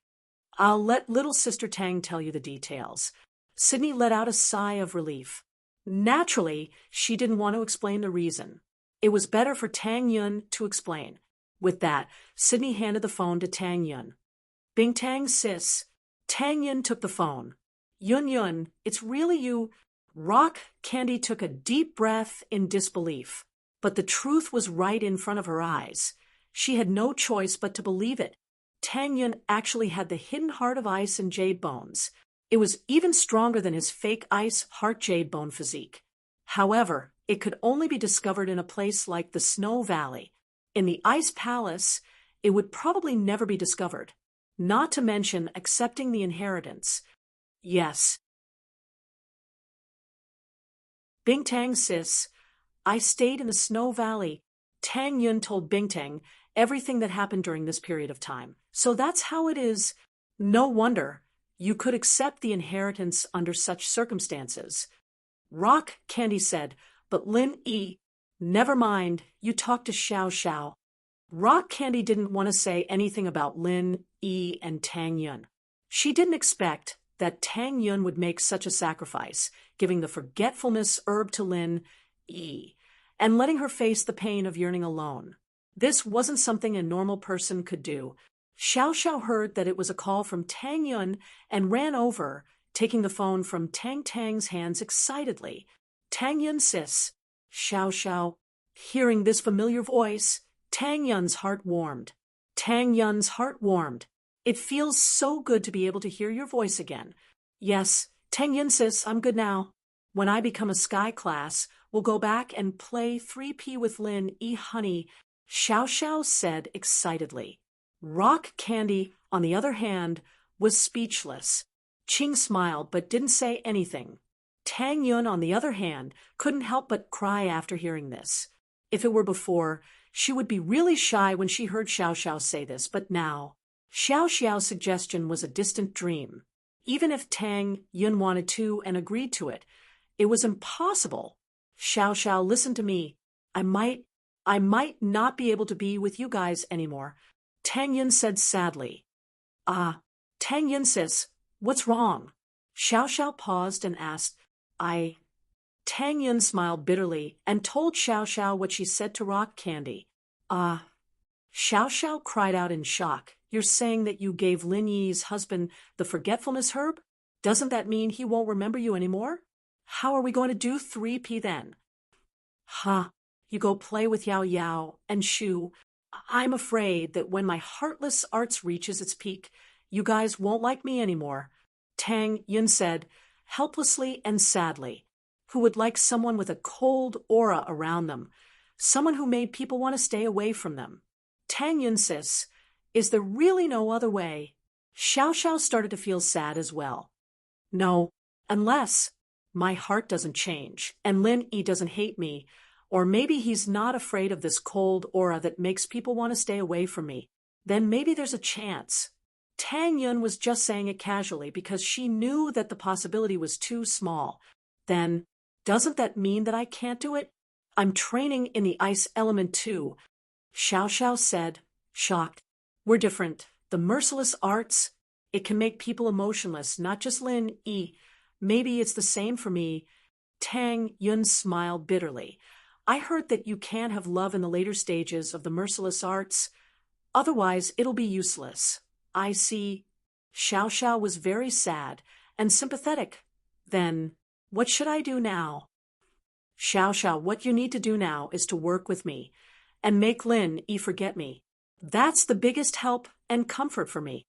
I'll let little sister Tang tell you the details. Sydney let out a sigh of relief. Naturally, she didn't want to explain the reason. It was better for Tang Yun to explain. With that, Sydney handed the phone to Tang Yun. Bing Tang, sis. Tang Yun took the phone. Yun, it's really you. Rock Candy took a deep breath in disbelief. But the truth was right in front of her eyes. She had no choice but to believe it. Tang Yun actually had the hidden heart of ice and jade bones. It was even stronger than his fake ice heart jade bone physique. However, it could only be discovered in a place like the Snow Valley. In the Ice Palace, it would probably never be discovered, not to mention accepting the inheritance. Yes. Bing Tang, sis. I stayed in the Snow Valley. Tang Yun told Bing Tang everything that happened during this period of time. So that's how it is. No wonder you could accept the inheritance under such circumstances. Rock Candy said, but Lin Yi, never mind, you talk to Xiao. Rock Candy didn't want to say anything about Lin Yi and Tang Yun. She didn't expect that Tang Yun would make such a sacrifice, giving the forgetfulness herb to Lin Yi, and letting her face the pain of yearning alone. This wasn't something a normal person could do. Xiao heard that it was a call from Tang Yun and ran over, taking the phone from Tang Tang's hands excitedly. Tang Yun, sis. Xiao. Hearing this familiar voice, Tang Yun's heart warmed. It feels so good to be able to hear your voice again. Yes, Tang Yun, sis, I'm good now. When I become a Sky Class, we'll go back and play 3P with Lin Yi, honey, Xiao said excitedly. Rock Candy, on the other hand, was speechless. Qing smiled but didn't say anything. Tang Yun, on the other hand, couldn't help but cry after hearing this. If it were before, she would be really shy when she heard Xiao say this, but now, Xiao's suggestion was a distant dream. even if Tang Yun wanted to and agreed to it. It was impossible. Xiao Xiao, listen to me. I might not be able to be with you guys anymore, Tang Yun said sadly. Tang Yun says, what's wrong? Xiao Xiao paused and asked, Tang Yun smiled bitterly and told Xiao Xiao what she said to Rock Candy. Xiao Xiao cried out in shock. You're saying that you gave Lin Yi's husband the forgetfulness herb? Doesn't that mean he won't remember you anymore? How are we going to do 3P then? You go play with Yao Yao and Shu. I'm afraid that when my heartless arts reaches its peak, you guys won't like me anymore, Tang Yun said, helplessly and sadly. Who would like someone with a cold aura around them, someone who made people want to stay away from them? Tang Yun says, is there really no other way? Xiao Xiao started to feel sad as well. No, unless my heart doesn't change and Lin Yi doesn't hate me, or maybe he's not afraid of this cold aura that makes people want to stay away from me. Then maybe there's a chance. Tang Yun was just saying it casually because she knew that the possibility was too small. Then, doesn't that mean that I can't do it? I'm training in the ice element too, Xiao Xiao said, shocked. We're different. The merciless arts, it can make people emotionless, not just Lin Yi. Maybe it's the same for me. Tang Yun smiled bitterly. I heard that you can have love in the later stages of the merciless arts. Otherwise, it'll be useless. I see. Xiao Xiao was very sad and sympathetic. Then, what should I do now? Xiao Xiao, what you need to do now is to work with me and make Lin Yi forget me. That's the biggest help and comfort for me.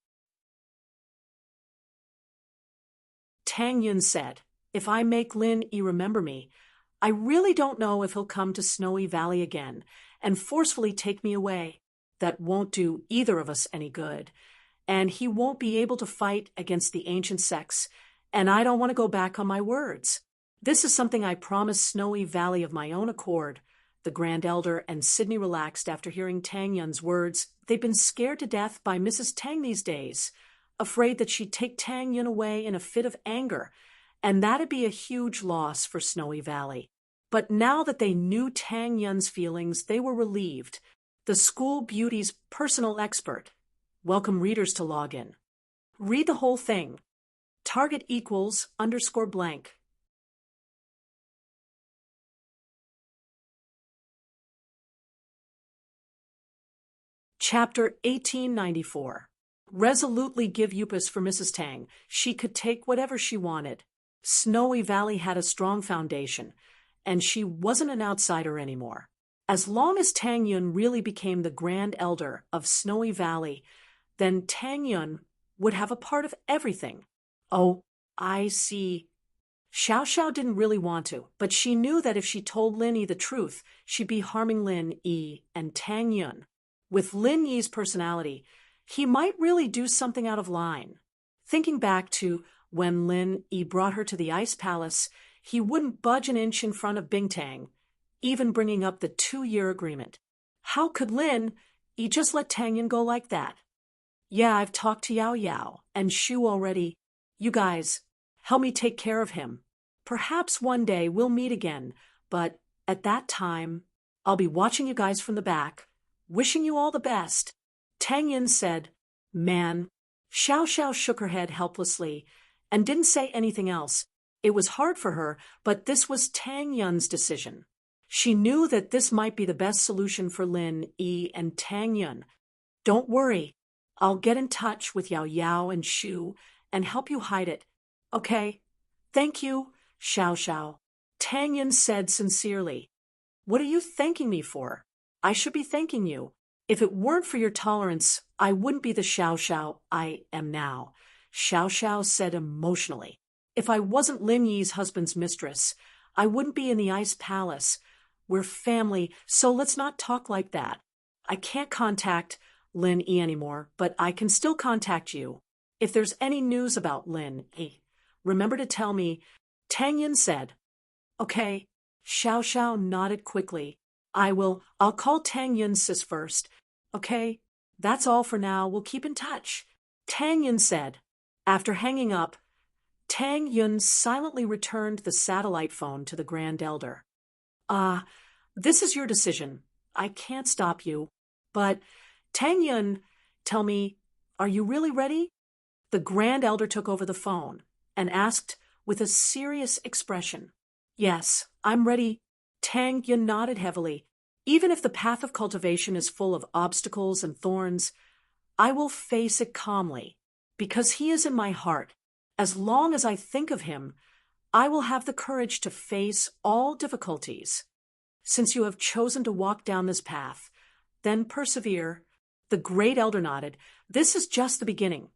Tang Yun said, if I make Lin Yi remember me, I really don't know if he'll come to Snowy Valley again and forcefully take me away. That won't do either of us any good. And he won't be able to fight against the ancient sects, and I don't want to go back on my words. This is something I promised Snowy Valley of my own accord. The Grand Elder and Sydney relaxed after hearing Tang Yun's words. They'd been scared to death by Mrs. Tang these days, afraid that she'd take Tang Yun away in a fit of anger, and that'd be a huge loss for Snowy Valley. But now that they knew Tang Yun's feelings, they were relieved. The school beauty's personal expert. Welcome readers to log in. Read the whole thing. Target equals _blank. Chapter 1894. Resolutely give Upus for Mrs. Tang. She could take whatever she wanted. Snowy Valley had a strong foundation, and she wasn't an outsider anymore. As long as Tang Yun really became the Grand Elder of Snowy Valley, then Tang Yun would have a part of everything. Oh, I see. Xiao Xiao didn't really want to, but she knew that if she told Lin Yi the truth, she'd be harming Lin Yi and Tang Yun. With Lin Yi's personality, he might really do something out of line. Thinking back to when Lin Yi brought her to the Ice Palace, he wouldn't budge an inch in front of Bingtang, even bringing up the 2-year agreement. How could Lin Yi just let Tang Yun go like that? Yeah, I've talked to Yao Yao and Shu already. You guys, help me take care of him. Perhaps one day we'll meet again, but at that time, I'll be watching you guys from the back, wishing you all the best. Tang Yun said, man. Xiao Xiao shook her head helplessly and didn't say anything else. It was hard for her, but this was Tang Yun's decision. She knew that this might be the best solution for Lin Yi and Tang Yun. Don't worry. I'll get in touch with Yao Yao and Shu and help you hide it. Okay. Thank you, Xiao Xiao. Tang Yun said sincerely. What are you thanking me for? I should be thanking you. If it weren't for your tolerance, I wouldn't be the Xiao Xiao I am now, Xiao Xiao said emotionally. If I wasn't Lin Yi's husband's mistress, I wouldn't be in the Ice Palace. We're family, so let's not talk like that. I can't contact Lin Yi anymore, but I can still contact you. If there's any news about Lin Yi, remember to tell me, Tang Yun said. Okay. Xiao Xiao nodded quickly. I'll call Tang Yun sis first. Okay, that's all for now. We'll keep in touch. Tang Yun said. After hanging up, Tang Yun silently returned the satellite phone to the Grand Elder. Ah, this is your decision. I can't stop you. But, Tang Yun, tell me, are you really ready? The Grand Elder took over the phone and asked with a serious expression. Yes, I'm ready. Tang Yun nodded heavily. Even if the path of cultivation is full of obstacles and thorns, I will face it calmly, because he is in my heart. As long as I think of him, I will have the courage to face all difficulties. Since you have chosen to walk down this path, then persevere. The great elder nodded. This is just the beginning.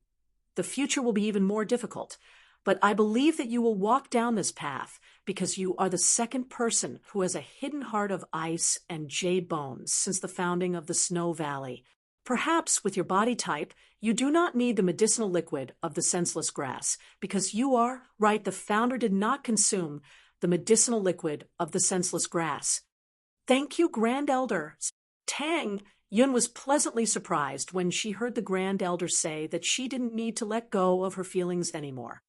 The future will be even more difficult, but I believe that you will walk down this path because you are the second person who has a hidden heart of ice and jade bones since the founding of the Snow Valley. Perhaps with your body type, you do not need the medicinal liquid of the senseless grass, because you are right, the founder did not consume the medicinal liquid of the senseless grass. Thank you, Grand Elder. Tang Yun was pleasantly surprised when she heard the Grand Elder say that she didn't need to let go of her feelings anymore.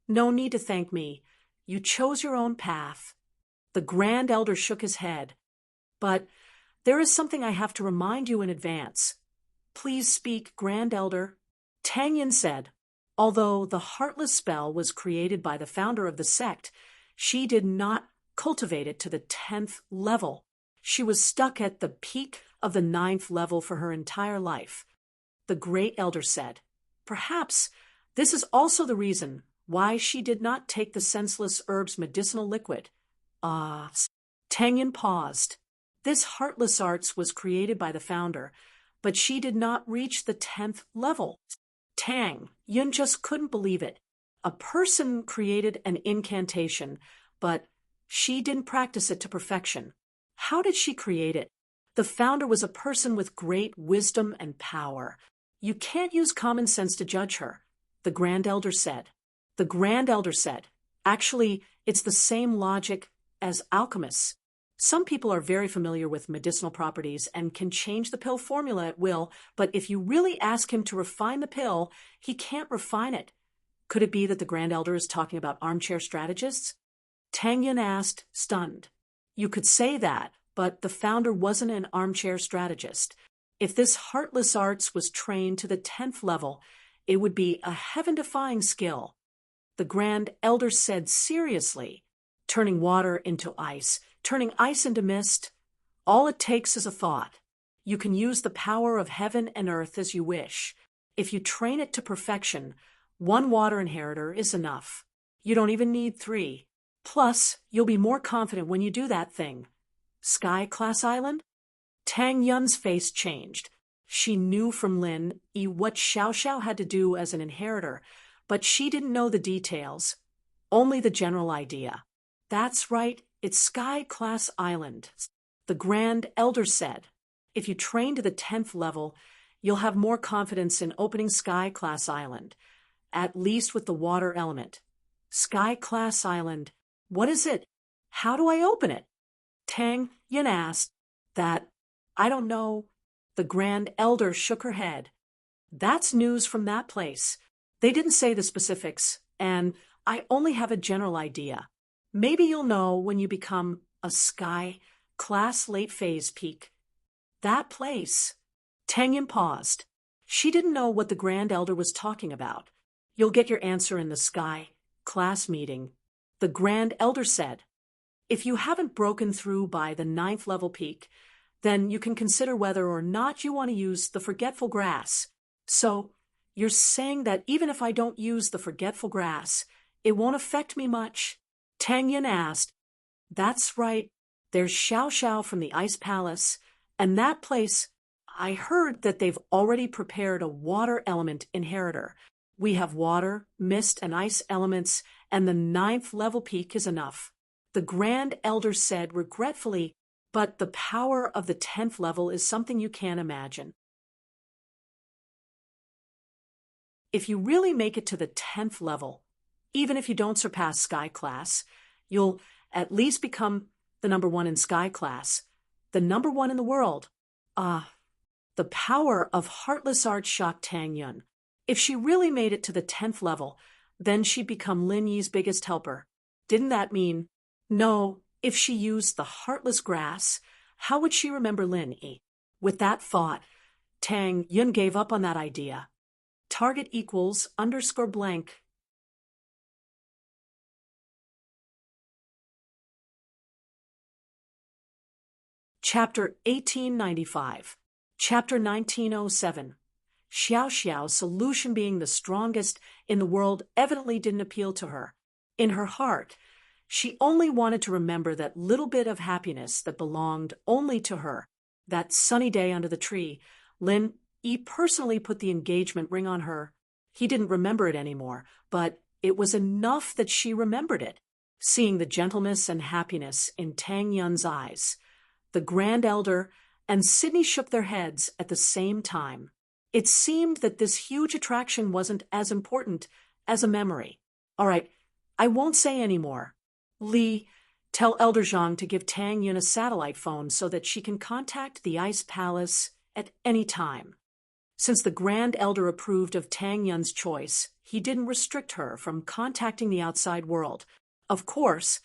No need to thank me. You chose your own path. The Grand Elder shook his head. But there is something I have to remind you in advance. Please speak, Grand Elder. Tang Yin said. Although the Heartless spell was created by the founder of the sect, she did not cultivate it to the 10th level. She was stuck at the peak of the 9th level for her entire life. The Great Elder said, perhaps this is also the reason why she did not take the senseless herb's medicinal liquid. Tang Yin paused. This Heartless Arts was created by the founder, but she did not reach the 10th level. Tang Yun just couldn't believe it. A person created an incantation, but she didn't practice it to perfection. How did she create it? The founder was a person with great wisdom and power. You can't use common sense to judge her, the Grand Elder said. The Grand Elder said, actually, it's the same logic as alchemists. Some people are very familiar with medicinal properties and can change the pill formula at will, but if you really ask him to refine the pill, he can't refine it. Could it be that the Grand Elder is talking about armchair strategists? Tang Yin asked, stunned. You could say that, but the founder wasn't an armchair strategist. If this Heartless Arts was trained to the 10th level, it would be a heaven-defying skill. The Grand Elder said seriously, turning water into ice, turning ice into mist. All it takes is a thought. You can use the power of heaven and earth as you wish. If you train it to perfection, one water inheritor is enough. You don't even need 3. Plus, you'll be more confident when you do that thing. Sky Class Island? Tang Yun's face changed. She knew from Lin Yi what Xiao Xiao had to do as an inheritor, but she didn't know the details, only the general idea. That's right, it's Sky Class Island. The Grand Elder said, if you train to the 10th level, you'll have more confidence in opening Sky Class Island, at least with the water element. Sky Class Island, what is it? How do I open it? Tang Yin asked. That, I don't know. The Grand Elder shook her head. That's news from that place. They didn't say the specifics, and I only have a general idea. Maybe you'll know when you become a Sky Class late phase peak. That place. Tang Yin paused. She didn't know what the Grand Elder was talking about. You'll get your answer in the Sky Class meeting. The Grand Elder said, if you haven't broken through by the 9th level peak, then you can consider whether or not you want to use the Forgetful Grass. So, you're saying that even if I don't use the Forgetful Grass, it won't affect me much? Tang Yin asked. That's right. There's Xiao Xiao from the Ice Palace, and that place, I heard that they've already prepared a water element inheritor. We have water, mist, and ice elements, and the 9th level peak is enough. The Grand Elder said regretfully, but the power of the 10th level is something you can't imagine. If you really make it to the 10th level, even if you don't surpass Sky Class, you'll at least become the number 1 in Sky Class, the number 1 in the world. The power of Heartless Arts shocked Tang Yun. If she really made it to the 10th level, then she'd become Lin Yi's biggest helper. Didn't that mean? No, if she used the heartless grass, how would she remember Lin Yi? With that thought, Tang Yun gave up on that idea. Target equals underscore blank. Chapter 1895. Chapter 1907. Xiao Xiao's solution being the strongest in the world evidently didn't appeal to her. In her heart, she only wanted to remember that little bit of happiness that belonged only to her. That sunny day under the tree, Lin Yi personally put the engagement ring on her. He didn't remember it anymore, but it was enough that she remembered it. Seeing the gentleness and happiness in Tang Yun's eyes, the Grand Elder and Sydney shook their heads at the same time. It seemed that this huge attraction wasn't as important as a memory. All right, I won't say any more. Li, tell Elder Zhang to give Tang Yun a satellite phone so that she can contact the Ice Palace at any time. Since the Grand Elder approved of Tang Yun's choice, he didn't restrict her from contacting the outside world. Of course,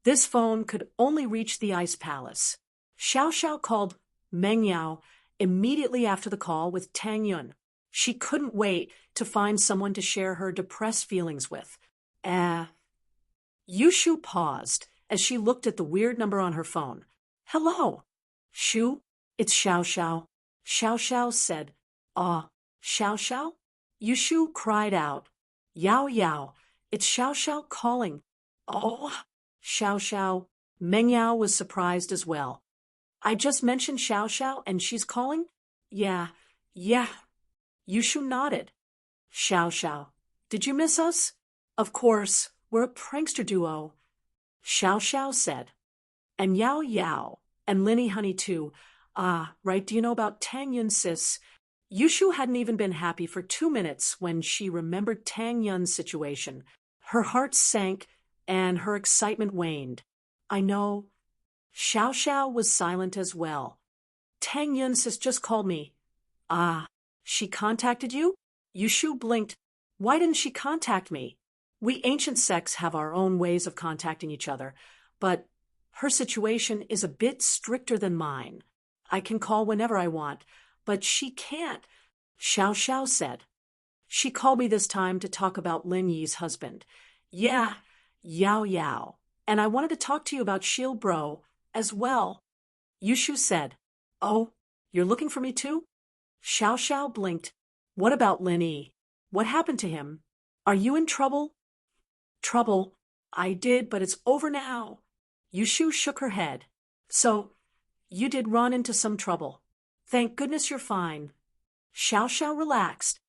this phone could only reach the Ice Palace. Xiao Xiao called Meng Yao immediately after the call with Tang Yun. She couldn't wait to find someone to share her depressed feelings with. Yushu paused as she looked at the weird number on her phone. Hello. Shu, it's Xiao Xiao. Xiao Xiao said. Xiao Xiao? Yushu cried out. Yao Yao, it's Xiao Xiao calling. Oh, Xiao Xiao. Meng Yao was surprised as well. I just mentioned Xiao Xiao and she's calling? Yeah. Yushu nodded. Xiao Xiao, did you miss us? Of course, we're a prankster duo. Xiao Xiao said. And Yao Yao, and Linny Honey too. Right, do you know about Tang Yun sis? Yushu hadn't even been happy for 2 minutes when she remembered Tang Yun's situation. Her heart sank and her excitement waned. I know. Xiao Xiao was silent as well. Tang Yun sis just called me. She contacted you? Yushu blinked. Why didn't she contact me? We ancient sects have our own ways of contacting each other, but her situation is a bit stricter than mine. I can call whenever I want, but she can't, Xiao Xiao said. She called me this time to talk about Lin Yi's husband. Yeah, Yao Yao. And I wanted to talk to you about Shield Bro as well. Yushu said. Oh, you're looking for me too? Xiao Xiao blinked. What about Lin Yi? What happened to him? Are you in trouble? Trouble? I did, but it's over now. Yushu shook her head. So, you did run into some trouble. Thank goodness you're fine. Xiao Xiao relaxed.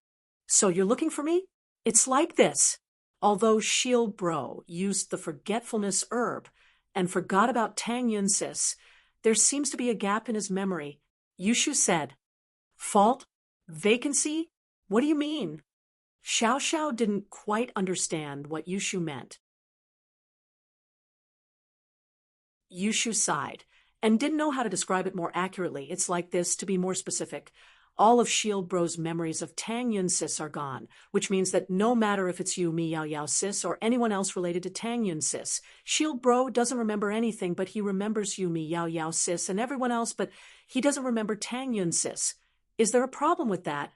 So you're looking for me? It's like this. Although Shield Bro used the forgetfulness herb and forgot about Tang Yun sis, there seems to be a gap in his memory. Yushu said. Fault? Vacancy? What do you mean? Xiao Xiao didn't quite understand what Yushu meant. Yushu sighed and didn't know how to describe it more accurately. It's like this, to be more specific. All of Shield Bro's memories of Tang Yun sis are gone, which means that no matter if it's you, me, Yao Yao sis, or anyone else related to Tang Yun sis, Shield Bro doesn't remember anything, but he remembers you, me, Yao Yao sis, and everyone else, but he doesn't remember Tang Yun sis. Is there a problem with that?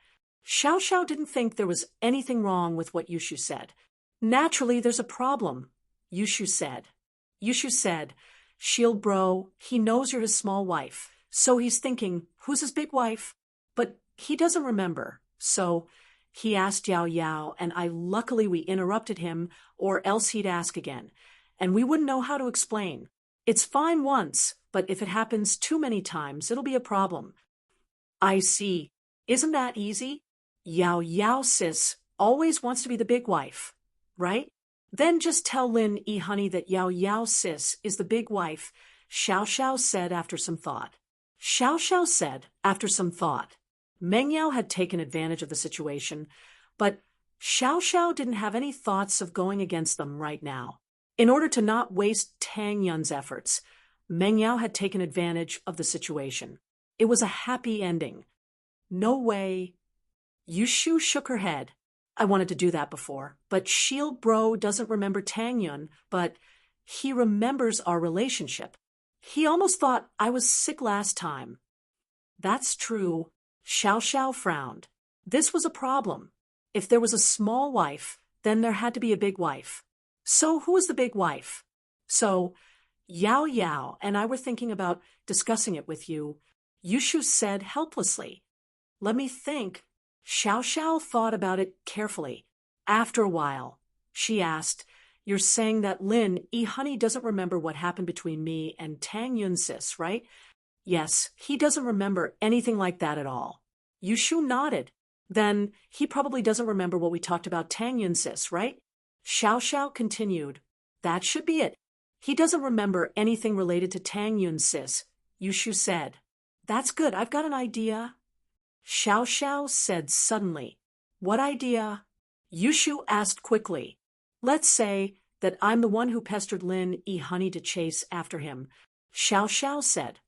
Xiao Xiao didn't think there was anything wrong with what Yushu said. Naturally, there's a problem, Yushu said. Yushu said, Shield Bro, he knows you're his small wife, so he's thinking, who's his big wife? But he doesn't remember, so he asked Yao Yao, and luckily we interrupted him, or else he'd ask again, and we wouldn't know how to explain. It's fine once, but if it happens too many times, it'll be a problem. I see. Isn't that easy? Yao Yao sis always wants to be the big wife, right? Then just tell Lin Yi honey that Yao Yao sis is the big wife, Xiao Xiao said after some thought. Xiao Xiao said after some thought. Meng Yao had taken advantage of the situation, but Xiao Xiao didn't have any thoughts of going against them right now. In order to not waste Tang Yun's efforts, Meng Yao had taken advantage of the situation. It was a happy ending. No way. Yushu shook her head. I wanted to do that before, but Shield Bro doesn't remember Tang Yun, but he remembers our relationship. He almost thought I was sick last time. That's true. Xiao Xiao frowned. This was a problem. If there was a small wife, then there had to be a big wife. So who was the big wife? So Yao Yao and I were thinking about discussing it with you. Yushu said helplessly. Let me think. Xiao Xiao thought about it carefully. After a while, she asked, you're saying that Lin E. Honey doesn't remember what happened between me and Tang Yun Sis, right? Yes, he doesn't remember anything like that at all. Yushu nodded. Then he probably doesn't remember what we talked about Tang Yun Sis, right? Xiao Xiao continued. That should be it. He doesn't remember anything related to Tang Yun Sis, Yushu said. That's good, I've got an idea. Xiao Xiao said suddenly. What idea? Yushu asked quickly. Let's say that I'm the one who pestered Lin E. Honey to chase after him. Xiao Xiao said.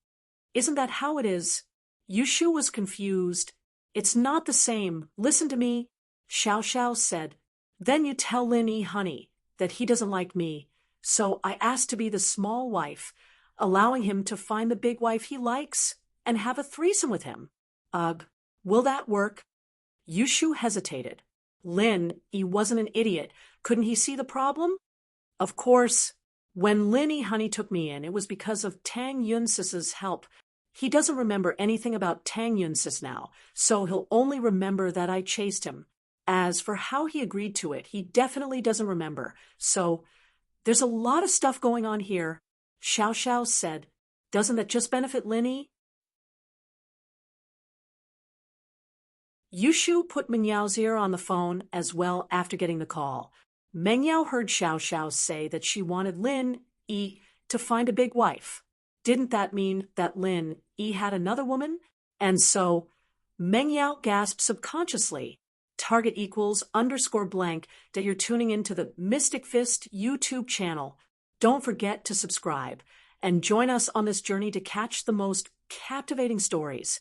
Isn't that how it is? Yushu was confused. It's not the same. Listen to me, Xiao Xiao said. Then you tell Lin E. Honey that he doesn't like me. So I asked to be the small wife, allowing him to find the big wife he likes and have a threesome with him. Ugh. Will that work? Yushu hesitated. Lin, he wasn't an idiot. Couldn't he see the problem? Of course. When Lin E. Honey took me in, it was because of Tang Yun Sis's help. He doesn't remember anything about Tang Yun Sis now, so he'll only remember that I chased him. As for how he agreed to it, he definitely doesn't remember. So, there's a lot of stuff going on here. Xiao Xiao said. Doesn't that just benefit Lin E? Yushu put Menyao's ear on the phone as well after getting the call. Mengyao heard Xiao Xiao say that she wanted Lin E to find a big wife. Didn't that mean that Lin E had another woman? And so, Mengyao gasped subconsciously. Target equals _blank that you're tuning into the Mystic Fist YouTube channel. Don't forget to subscribe and join us on this journey to catch the most captivating stories.